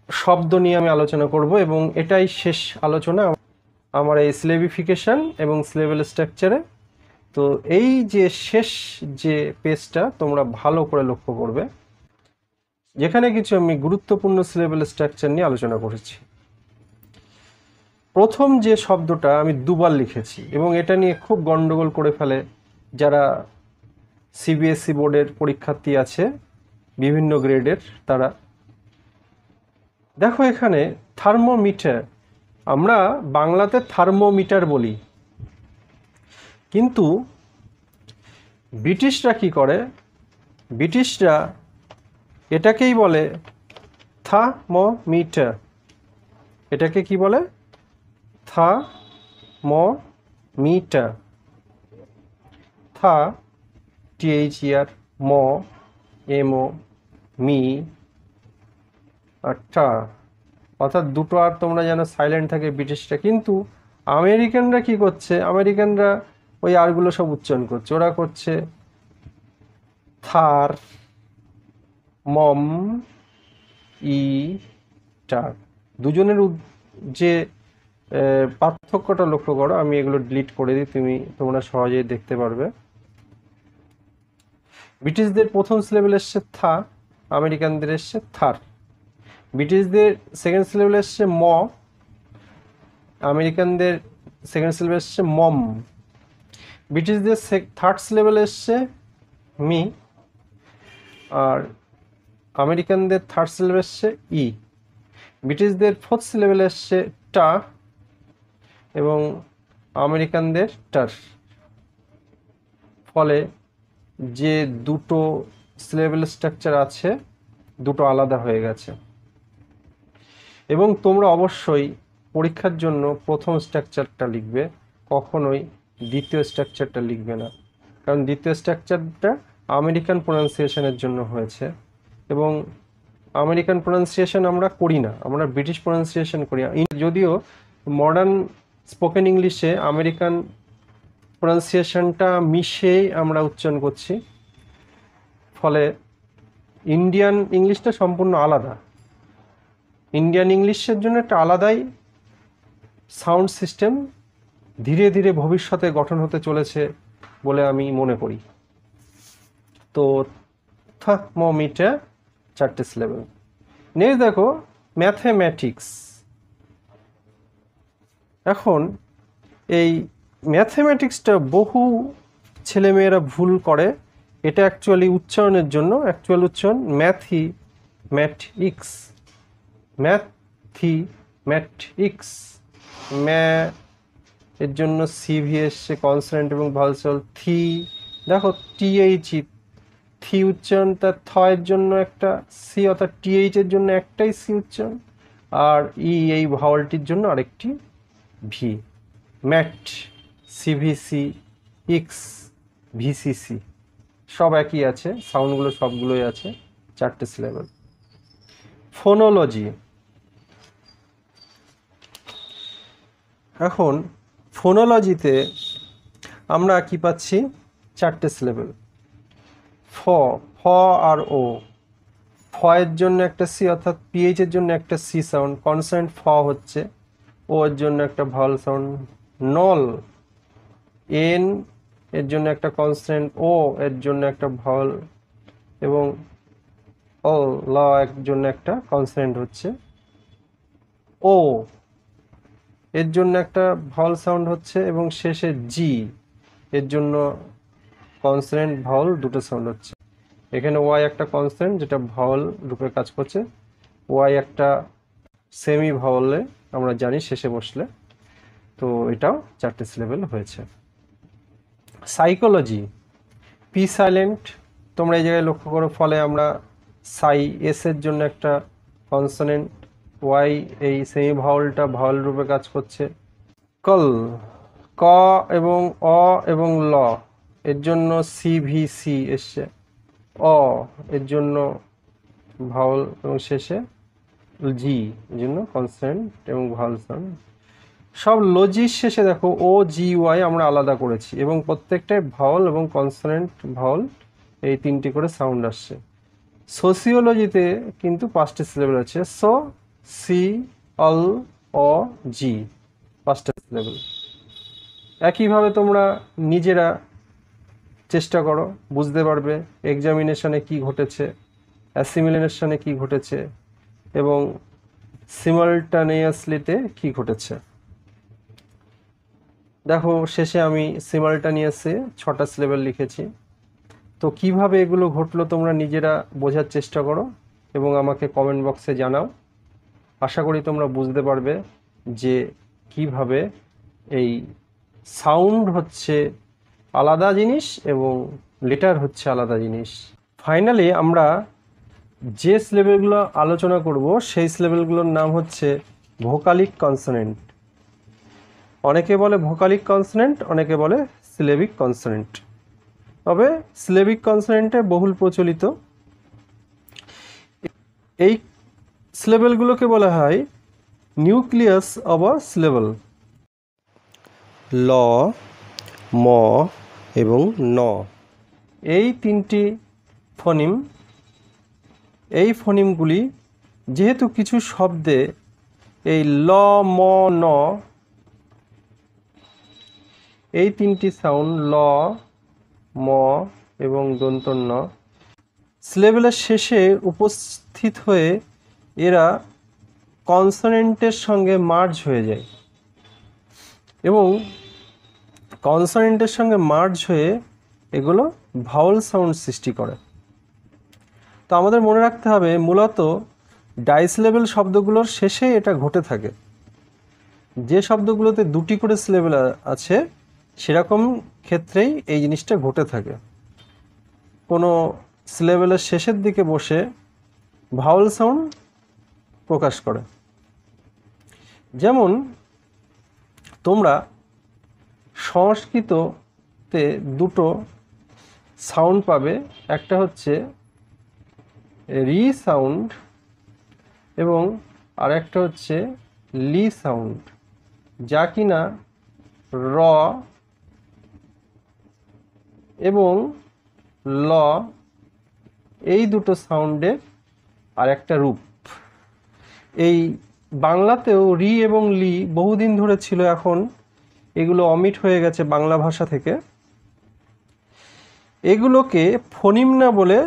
শব্দ নিয়ে আমি আলোচনা করব এবং এটাই শেষ আলোচনা আমার এই সিলেবিফিকেশন এবং সিলেবেল স্ট্রাকচারে। তো এই যে শেষ যে পেজটা তোমরা ভালো করে লক্ষ্য করবে, যেখানে কিছু আমি গুরুত্বপূর্ণ সিলেবেল স্ট্রাকচার নিয়ে আলোচনা করেছি। প্রথম যে শব্দটা আমি দুবার লিখেছি এবং এটা নিয়ে খুব গন্ডগোল করে ফেলে যারা সিবিএসই বোর্ডের পরীক্ষার্থী আছে বিভিন্ন গ্রেডের তারা। দেখো এখানে থার্মোমিটার, আমরা বাংলাতে থার্মোমিটার বলি, কিন্তু ব্রিটিশরা কি করে, ব্রিটিশরা এটাকেই বলে থার্মোমিটার। এটাকে কি বলে? থার্মোমিটার। থা THER, ম MO, মি আর টা, অর্থাৎ দুটো আর তোমরা যেন সাইলেন্ট থাকে ব্রিটিশরা। কিন্তু আমেরিকানরা কি করছে, আমেরিকানরা ওই আরগুলো সব উচ্চারণ করছে, ওরা করছে থার, মম, ই টার। দুজনের যে পার্থক্যটা লক্ষ্য করো। আমি এগুলো ডিলিট করে দিই, তোমরা সহজেই দেখতে পারবে। ব্রিটিশদের প্রথম সিলেবেল এসছে থা, আমেরিকানদের এসছে থার। ব্রিটিশদের সেকেন্ড সিলেবেল এসছে ম, আমেরিকানদের সেকেন্ড সিলেবেল এসছে মম। ব্রিটিশদের থার্ড সিলেবেল এসছে মি, আর আমেরিকানদের থার্ড সিলেবেল এসছে ই। ব্রিটিশদের ফোর্থ সিলেবেল এসছে টা এবং আমেরিকানদের টার। ফলে যে দুটো সিলেবেল স্ট্রাকচার আছে, দুটো আলাদা হয়ে গেছে। এবং তোমরা অবশ্যই পরীক্ষার জন্য প্রথম স্ট্রাকচারটা লিখবে, কখনোই দ্বিতীয় স্ট্রাকচারটা লিখবে না। কারণ দ্বিতীয় স্ট্রাকচারটা আমেরিকান প্রোনাউন্সিয়েশনের জন্য হয়েছে, এবং আমেরিকান প্রোনাউন্সিয়েশন আমরা করি না, আমরা ব্রিটিশ প্রোনাউন্সিয়েশন করি। যদিও মডার্ন স্পোকেন ইংলিশে আমেরিকান প্রোনাউন্সিয়েশনটা মিশিয়েই আমরা উচ্চারণ করছি, ফলে ইন্ডিয়ান ইংলিশটা সম্পূর্ণ আলাদা। ইন্ডিয়ান ইংলিশের জন্য একটা আলাদাই সাউন্ড সিস্টেম ধীরে ধীরে ভবিষ্যতে গঠন হতে চলেছে বলে আমি মনে করি। তো থার্মোমিটার 4টে সিলেবেল। নেক্সট দেখো ম্যাথমেটিক্স। এখন এই ম্যাথমেটিক্সটা বহু ছেলেমেয়েরা ভুল করে। এটা অ্যাকচুয়ালি উচ্চারণের জন্য, অ্যাকচুয়াল উচ্চারণ ম্যাথমেটিক্স, ম্যাথমেটিক্স। এর জন্য সিভি এসছে, কনসোনেন্ট এবং ভালসল। থি দেখো টিএইচ, থি উচ্চারণ, তার থ এর জন্য একটা সি, অর্থাৎ টিএইচ এর জন্য একটাই সি উচ্চারণ, আর ই এই ভাওয়ালটির জন্য আরেকটি ভি। ম্যাট, সিভিসি, ইক্স, ভিসিসি সব একই আছে, সাউন্ডগুলো সবগুলোই আছে, 4টে সিলেবেল। ফোনোলজি। এখন ফোনোলজিতে আমরা কি পাচ্ছি? 4টে সিলেবেল। ফ, ফ আর ও। ফ এর জন্য একটা সি, অর্থাৎ পিএইচ এর জন্য একটা সি সাউন্ড, কনসোনেন্ট ফ হচ্ছে, ও এর জন্য একটা ভাওয়াল সাউন্ড। নল, এন এর জন্য একটা কনসোনেন্ট, ও এর জন্য একটা ভাওয়াল, এবং ও ল এর জন্য একটা কনসোনেন্ট হচ্ছে। ও এর জন্য একটা ভাওয়াল সাউন্ড হচ্ছে, এবং শেষে জি এর জন্য কনসোনেন্ট ভাওয়াল দুটো সাউন্ড হচ্ছে। এখানে ওয়াই একটা কনসোনেন্ট যেটা ভাওয়াল রূপে কাজ করছে, ওয়াই একটা সেমি ভাওয়ালে আমরা জানি শেষে বসলে, তো এটাও 4টে সিলেবেল হয়েছে। সাইকোলজি, পি সাইলেন্ট তোমরা এই জায়গায় লক্ষ্য করো, ফলে আমরা সাই, এস এর জন্য একটা কনসোনেন্ট, ওয়াই এই সেমি ভাওয়ালটা ভাওয়াল রূপে কাজ করছে। কল, ক এবং অ এবং ল এর জন্য সিভিসি এসছে, অ এর জন্য ভাওয়াল এবং শেষে জি এর জন্য কনসোনেন্ট এবং ভাওয়াল সাউন্ড। সব লজির শেষে দেখো ও জি ওয়াই আমরা আলাদা করেছি, এবং প্রত্যেকটায় ভাওয়াল এবং কনসোনেন্ট ভাওয়াল এই 3টি করে সাউন্ড আসছে। সোসিওলজিতে কিন্তু 5টে সিলেবেল আছে, সো, সি, অল, অ, জি, 5টে সিলেবেল। একইভাবে তোমরা নিজেরা চেষ্টা করো, বুঝতে পারবে এক্সামিনেশনে কি ঘটেছে, অ্যাসিমিলেশনে কি ঘটেছে, এবং সিমালটানিয়াসলিতে কি ঘটেছে। দেখো শেষে আমি সিমালটানিয়াসে 6টা সিলেবেল লিখেছি। তো কিভাবে এগুলো ঘটলো তোমরা নিজেরা বোঝার চেষ্টা করো এবং আমাকে কমেন্ট বক্সে জানাও। আশা করি তোমরা বুঝতে পারবে যে কিভাবে এই সাউন্ড হচ্ছে আলাদা জিনিস এবং লেটার হচ্ছে আলাদা জিনিস। ফাইনালি আমরা যে সিলেবেলগুলো আলোচনা করব সেই সিলেবেলগুলোর নাম হচ্ছে ভোকালিক কনসোনেন্ট। অনেকে বলে ভোকালিক কনসোনেন্ট, অনেকে বলে সিলেবিক কনসোনেন্ট, তবে সিলেবিক কনসোনেন্টে বহুল প্রচলিত। এই সিলেবেলগুলোকে বলা হয় নিউক্লিয়াস অব আ সিলেবল। ল, ম এবং ন, এই 3টি ফনিম, এই ফনিমগুলি যেহেতু কিছু শব্দে এই ল, ম, ন এই তিনটি সাউন্ড ল, ম এবং দন্ত ন সিলেবেলের শেষে উপস্থিত হয়ে এরা কনসোনেন্টের সঙ্গে মার্জ হয়ে যায় এবং কনসোনেন্টের সঙ্গে মার্জ হয়ে এগুলো ভাওয়াল সাউন্ড সৃষ্টি করে। তো আমাদের মনে রাখতে হবে মূলত ডাইসিলেবেল শব্দগুলোর শেষে এটা ঘটে থাকে। যে শব্দগুলোতে দুটি করে সিলেবেল আছে সেরকম ক্ষেত্রেই এই জিনিসটা ঘটে থাকে। কোনো সিলেবেলের শেষের দিকে বসে ভাওয়াল সাউন্ড প্রকাশ করে। যেমন তোমরা সংস্কৃততে দুটো সাউন্ড পাবে, একটা হচ্ছে রি সাউন্ড এবং আর একটা হচ্ছে লি সাউন্ড, যা কিনা র এবং ল এই দুটো সাউন্ডের আর একটা রূপ। এই বাংলাতেও রি এবং লি বহুদিন ধরে ছিল, এখন এগুলো অমিট হয়ে গেছে বাংলা ভাষা থেকে। এগুলোকে ফোনিম না বলে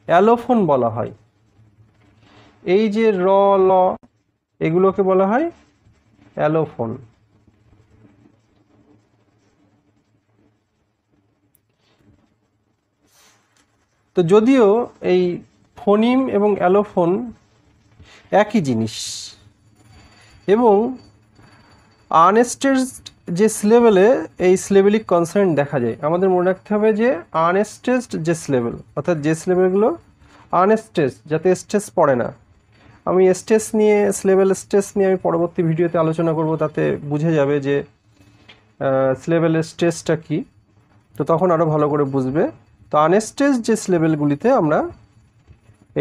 অ্যালোফোন বলা হয়। এই যে র ল এগুলোকে বলা হয় অ্যালোফোন। তো যদিও এই ফোনিম এবং অ্যালোফোন একই জিনিস এবং আনস্টেজড যে সিলেবেলে এই সিলেবেলিক কনসার্ন দেখা যায়, আমাদের মনে রাখতে হবে যে আনস্টেজড যে সিলেবেল, অর্থাৎ যে সিলেবেলগুলো আনস্টেজ, যাতে স্টেজ পড়ে না। আমি স্টেজ নিয়ে সিলেবেল স্টেজ নিয়ে আমি পরবর্তী ভিডিওতে আলোচনা করব, তাতে বুঝে যাবে যে সিলেবেলের স্টেজটা কি, তো তখন আরও ভালো করে বুঝবে। তো আনস্টেজ যে সিলেবেলগুলিতে আমরা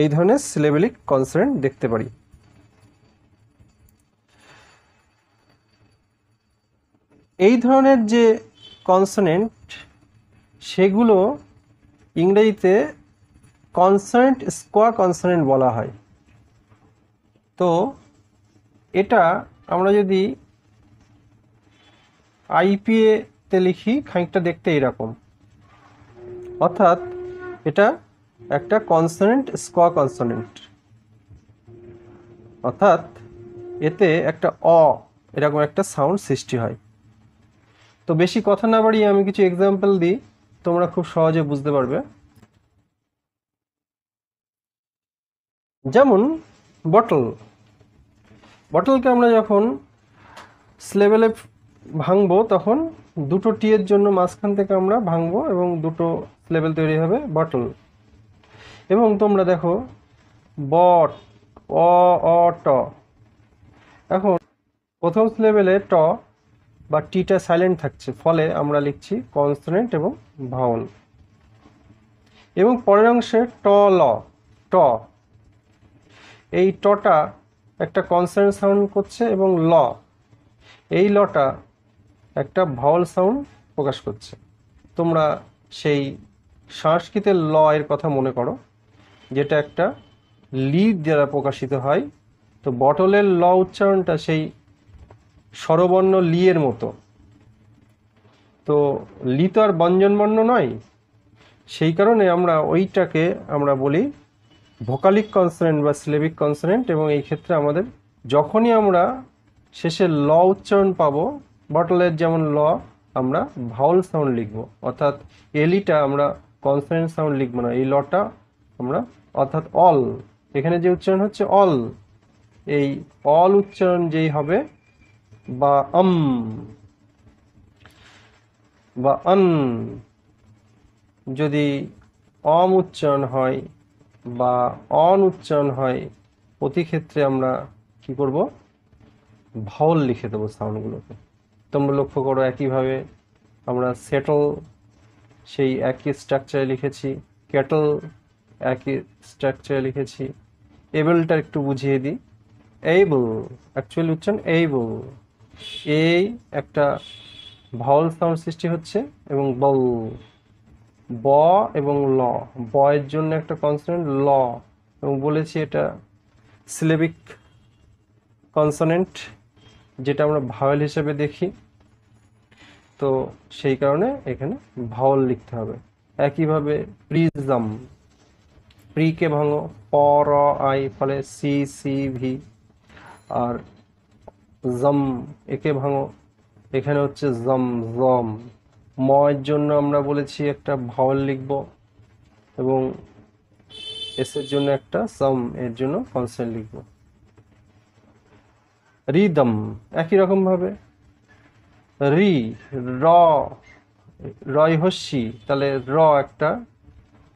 এই ধরনের সিলেবেলিক কনসার্ন দেখতে পারি। এই ধরনের যে কনসোনেন্ট সেগুলো ইংরেজিতে কনসোনেন্ট স্কোয়ার কনসোনেন্ট বলা হয়। তো এটা আমরা যদি আইপিএতে লিখি খানিকটা দেখতে এরকম, অর্থাৎ এটা একটা কনসোনেন্ট স্কোয়ার কনসোনেন্ট, অর্থাৎ এতে একটা অ এরকম একটা সাউন্ড সৃষ্টি হয়। তো বেশি কথা না বাড়িয়ে আমি কিছু এক্সাম্পল দিই, তোমরা খুব সহজে বুঝতে পারবে। যেমন বটল, বটলকে আমরা যখন সিলেবেলে ভাঙবো তখন দুটো টি এর জন্য মাঝখান থেকে আমরা ভাঙবো এবং দুটো সিলেবেল তৈরি হবে বটল। এবং তোমরা দেখো বট, অ অ ট, এখন প্রথম সিলেবেলে ট বা টিটা সাইলেন্ট থাকছে, ফলে আমরা লিখছি কনসোনেন্ট এবং ভাওয়াল। এবং পরের অংশে ট ল, ট, এই টটা একটা কনসোনেন্ট সাউন্ড করছে এবং ল, এই লটা একটা ভাওয়াল সাউন্ড প্রকাশ করছে। তোমরা সেই সংস্কৃতের ল এর কথা মনে করো, যেটা একটা লি দ্বারা প্রকাশিত হয়। তো বটলের ল উচ্চারণটা সেই স্বরবর্ণ লি এর মতো। তো লি তো আর ব্যঞ্জনবর্ণ নয়, সেই কারণে আমরা ওইটাকে আমরা বলি ভোকালিক কনসোনেন্ট বা সিলেবিক কনসোনেন্ট। এবং এই ক্ষেত্রে আমাদের যখনই আমরা শেষে ল উচ্চারণ পাবো, বটলের যেমন ল, আমরা ভাওয়াল সাউন্ড লিখব, অর্থাৎ এলিটা আমরা কনসোনেন্ট সাউন্ড লিখব না, এই লটা আমরা, অর্থাৎ অল, এখানে যে উচ্চারণ হচ্ছে অল, এই অল উচ্চারণ যেই হবে বা বা আন, যদি অম উচ্চারণ হয় বা অন উচ্চারণ হয়, প্রতি ক্ষেত্রে আমরা কি করব, ভাওয়াল লিখে দেবো সাউন্ডগুলোকে। তোমরা লক্ষ্য করো একইভাবে আমরা সেটল সেই একই স্ট্রাকচারে লিখেছি, ক্যাটল একই স্ট্রাকচারে লিখেছি। এবলটা একটু বুঝিয়ে দিই, এইবল অ্যাকচুয়ালি উচ্চারণ এইবল, এই একটা ভাওয়াল সাউন্ড সৃষ্টি হচ্ছে এবং বল, ব এবং ল, বয়ের জন্য একটা কনসোনেন্ট ল, এবং বলেছি এটা সিলেবিক কনসোনেন্ট যেটা আমরা ভাওয়েল হিসেবে দেখি। তো তো সেই কারণে এখানে ভাওয়াল লিখতে হবে। একইভাবে প্রিজম, প্রিকে ভাঙো প র আই ফলে সি সি ভি, আর জম একে ভাঙো, এখানে হচ্ছে জম জম। ম এর জন্য আমরা বলেছি একটা ভাওয়াল লিখব এবং এস এর জন্য একটা সাম এর জন্য কনসোনেন্ট লিখব। রিদম একই রকম ভাবে রি র রয় হস্যি, তাহলে র একটা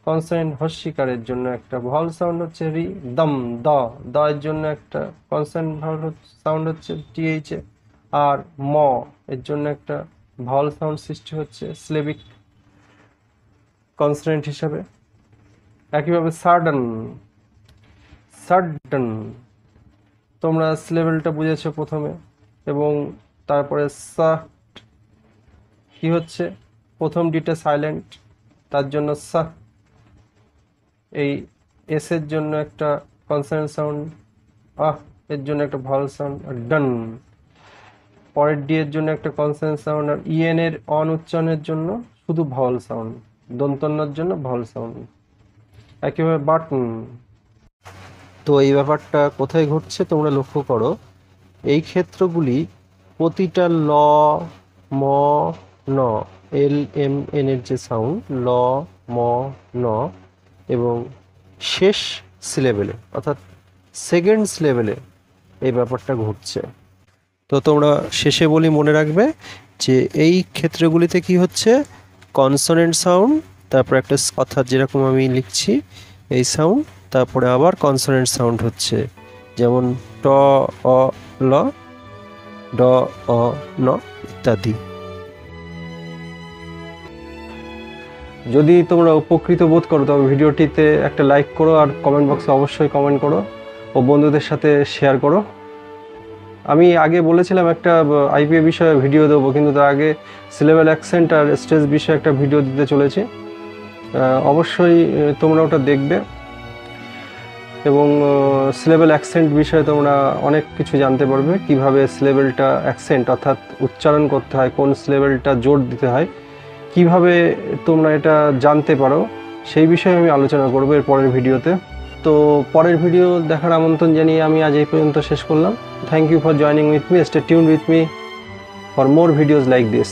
কনসোনেন্ট, হস্যিকারের জন্য একটা ভাওয়াল সাউন্ড হচ্ছে রি। দম দ, দ এর জন্য একটা কনসোনেন্ট ভাওয়াল সাউন্ড হচ্ছে টিএইচ এ। আর ম এর জন্য একটা ভাওয়াল সাউন্ড সৃষ্টি হচ্ছে স্লেভিক কনসোনেন্ট হিসাবে। একইভাবে সাডেন, সাডেন তোমরা সিলেবেলটা বুঝেছো প্রথমে, এবং তারপরে সা কি হচ্ছে, প্রথম ডিটা সাইলেন্ট, তার জন্য সা, এই এস এর জন্য একটা কনসোনেন্ট সাউন্ড, আহ এর জন্য একটা ভাওয়াল সাউন্ড, আর ডান পরের ডি এর জন্য একটা কনসোনেন্ট সাউন্ড, আর ইএন এর অন উচ্চারণের জন্য শুধু ভাওয়াল সাউন্ড, দন্তন্যর জন্য ভাওয়াল সাউন্ড। একইভাবে বাটন। তো এই ব্যাপারটা কোথায় ঘটছে তোমরা লক্ষ্য করো, এই ক্ষেত্রগুলি প্রতিটা ল ম ন, এল এম এন এর যে সাউন্ড ল ম ন, এবং শেষ সিলেবেলে অর্থাৎ সেকেন্ড সিলেবেলে এই ব্যাপারটা ঘটছে। তো তোমরা শেষে বলি মনে রাখবে যে এই ক্ষেত্রগুলিতে কি হচ্ছে, কনসোনেন্ট সাউন্ড, তারপর একটা অর্থাৎ যেরকম আমি লিখছি এই সাউন্ড, তারপরে আবার কনসোনেন্ট সাউন্ড হচ্ছে, যেমন ট অ ল, ড অ ন ইত্যাদি। যদি তোমরা উপকৃত বোধ করো তবে ভিডিওটিতে একটা লাইক করো, আর কমেন্ট বক্সে অবশ্যই কমেন্ট করো ও বন্ধুদের সাথে শেয়ার করো। আমি আগে বলেছিলাম একটা আইপিএ বিষয়ে ভিডিও দেবো, কিন্তু তার আগে সিলেবেল অ্যাকসেন্ট আর স্ট্রেস বিষয়ে একটা ভিডিও দিতে চলেছি। অবশ্যই তোমরা ওটা দেখবে, এবং সিলেবেল অ্যাকসেন্ট বিষয়ে তোমরা অনেক কিছু জানতে পারবে, কিভাবে সিলেবেলটা অ্যাকসেন্ট অর্থাৎ উচ্চারণ করতে হয়, কোন সিলেবেলটা জোর দিতে হয়, কিভাবে তোমরা এটা জানতে পারো, সেই বিষয়ে আমি আলোচনা করবো এর পরের ভিডিওতে। তো পরের ভিডিও দেখার আমন্ত্রণ জানিয়ে আমি আজ এই পর্যন্ত শেষ করলাম। Thank you for joining with me, stay tuned with me for more videos like this.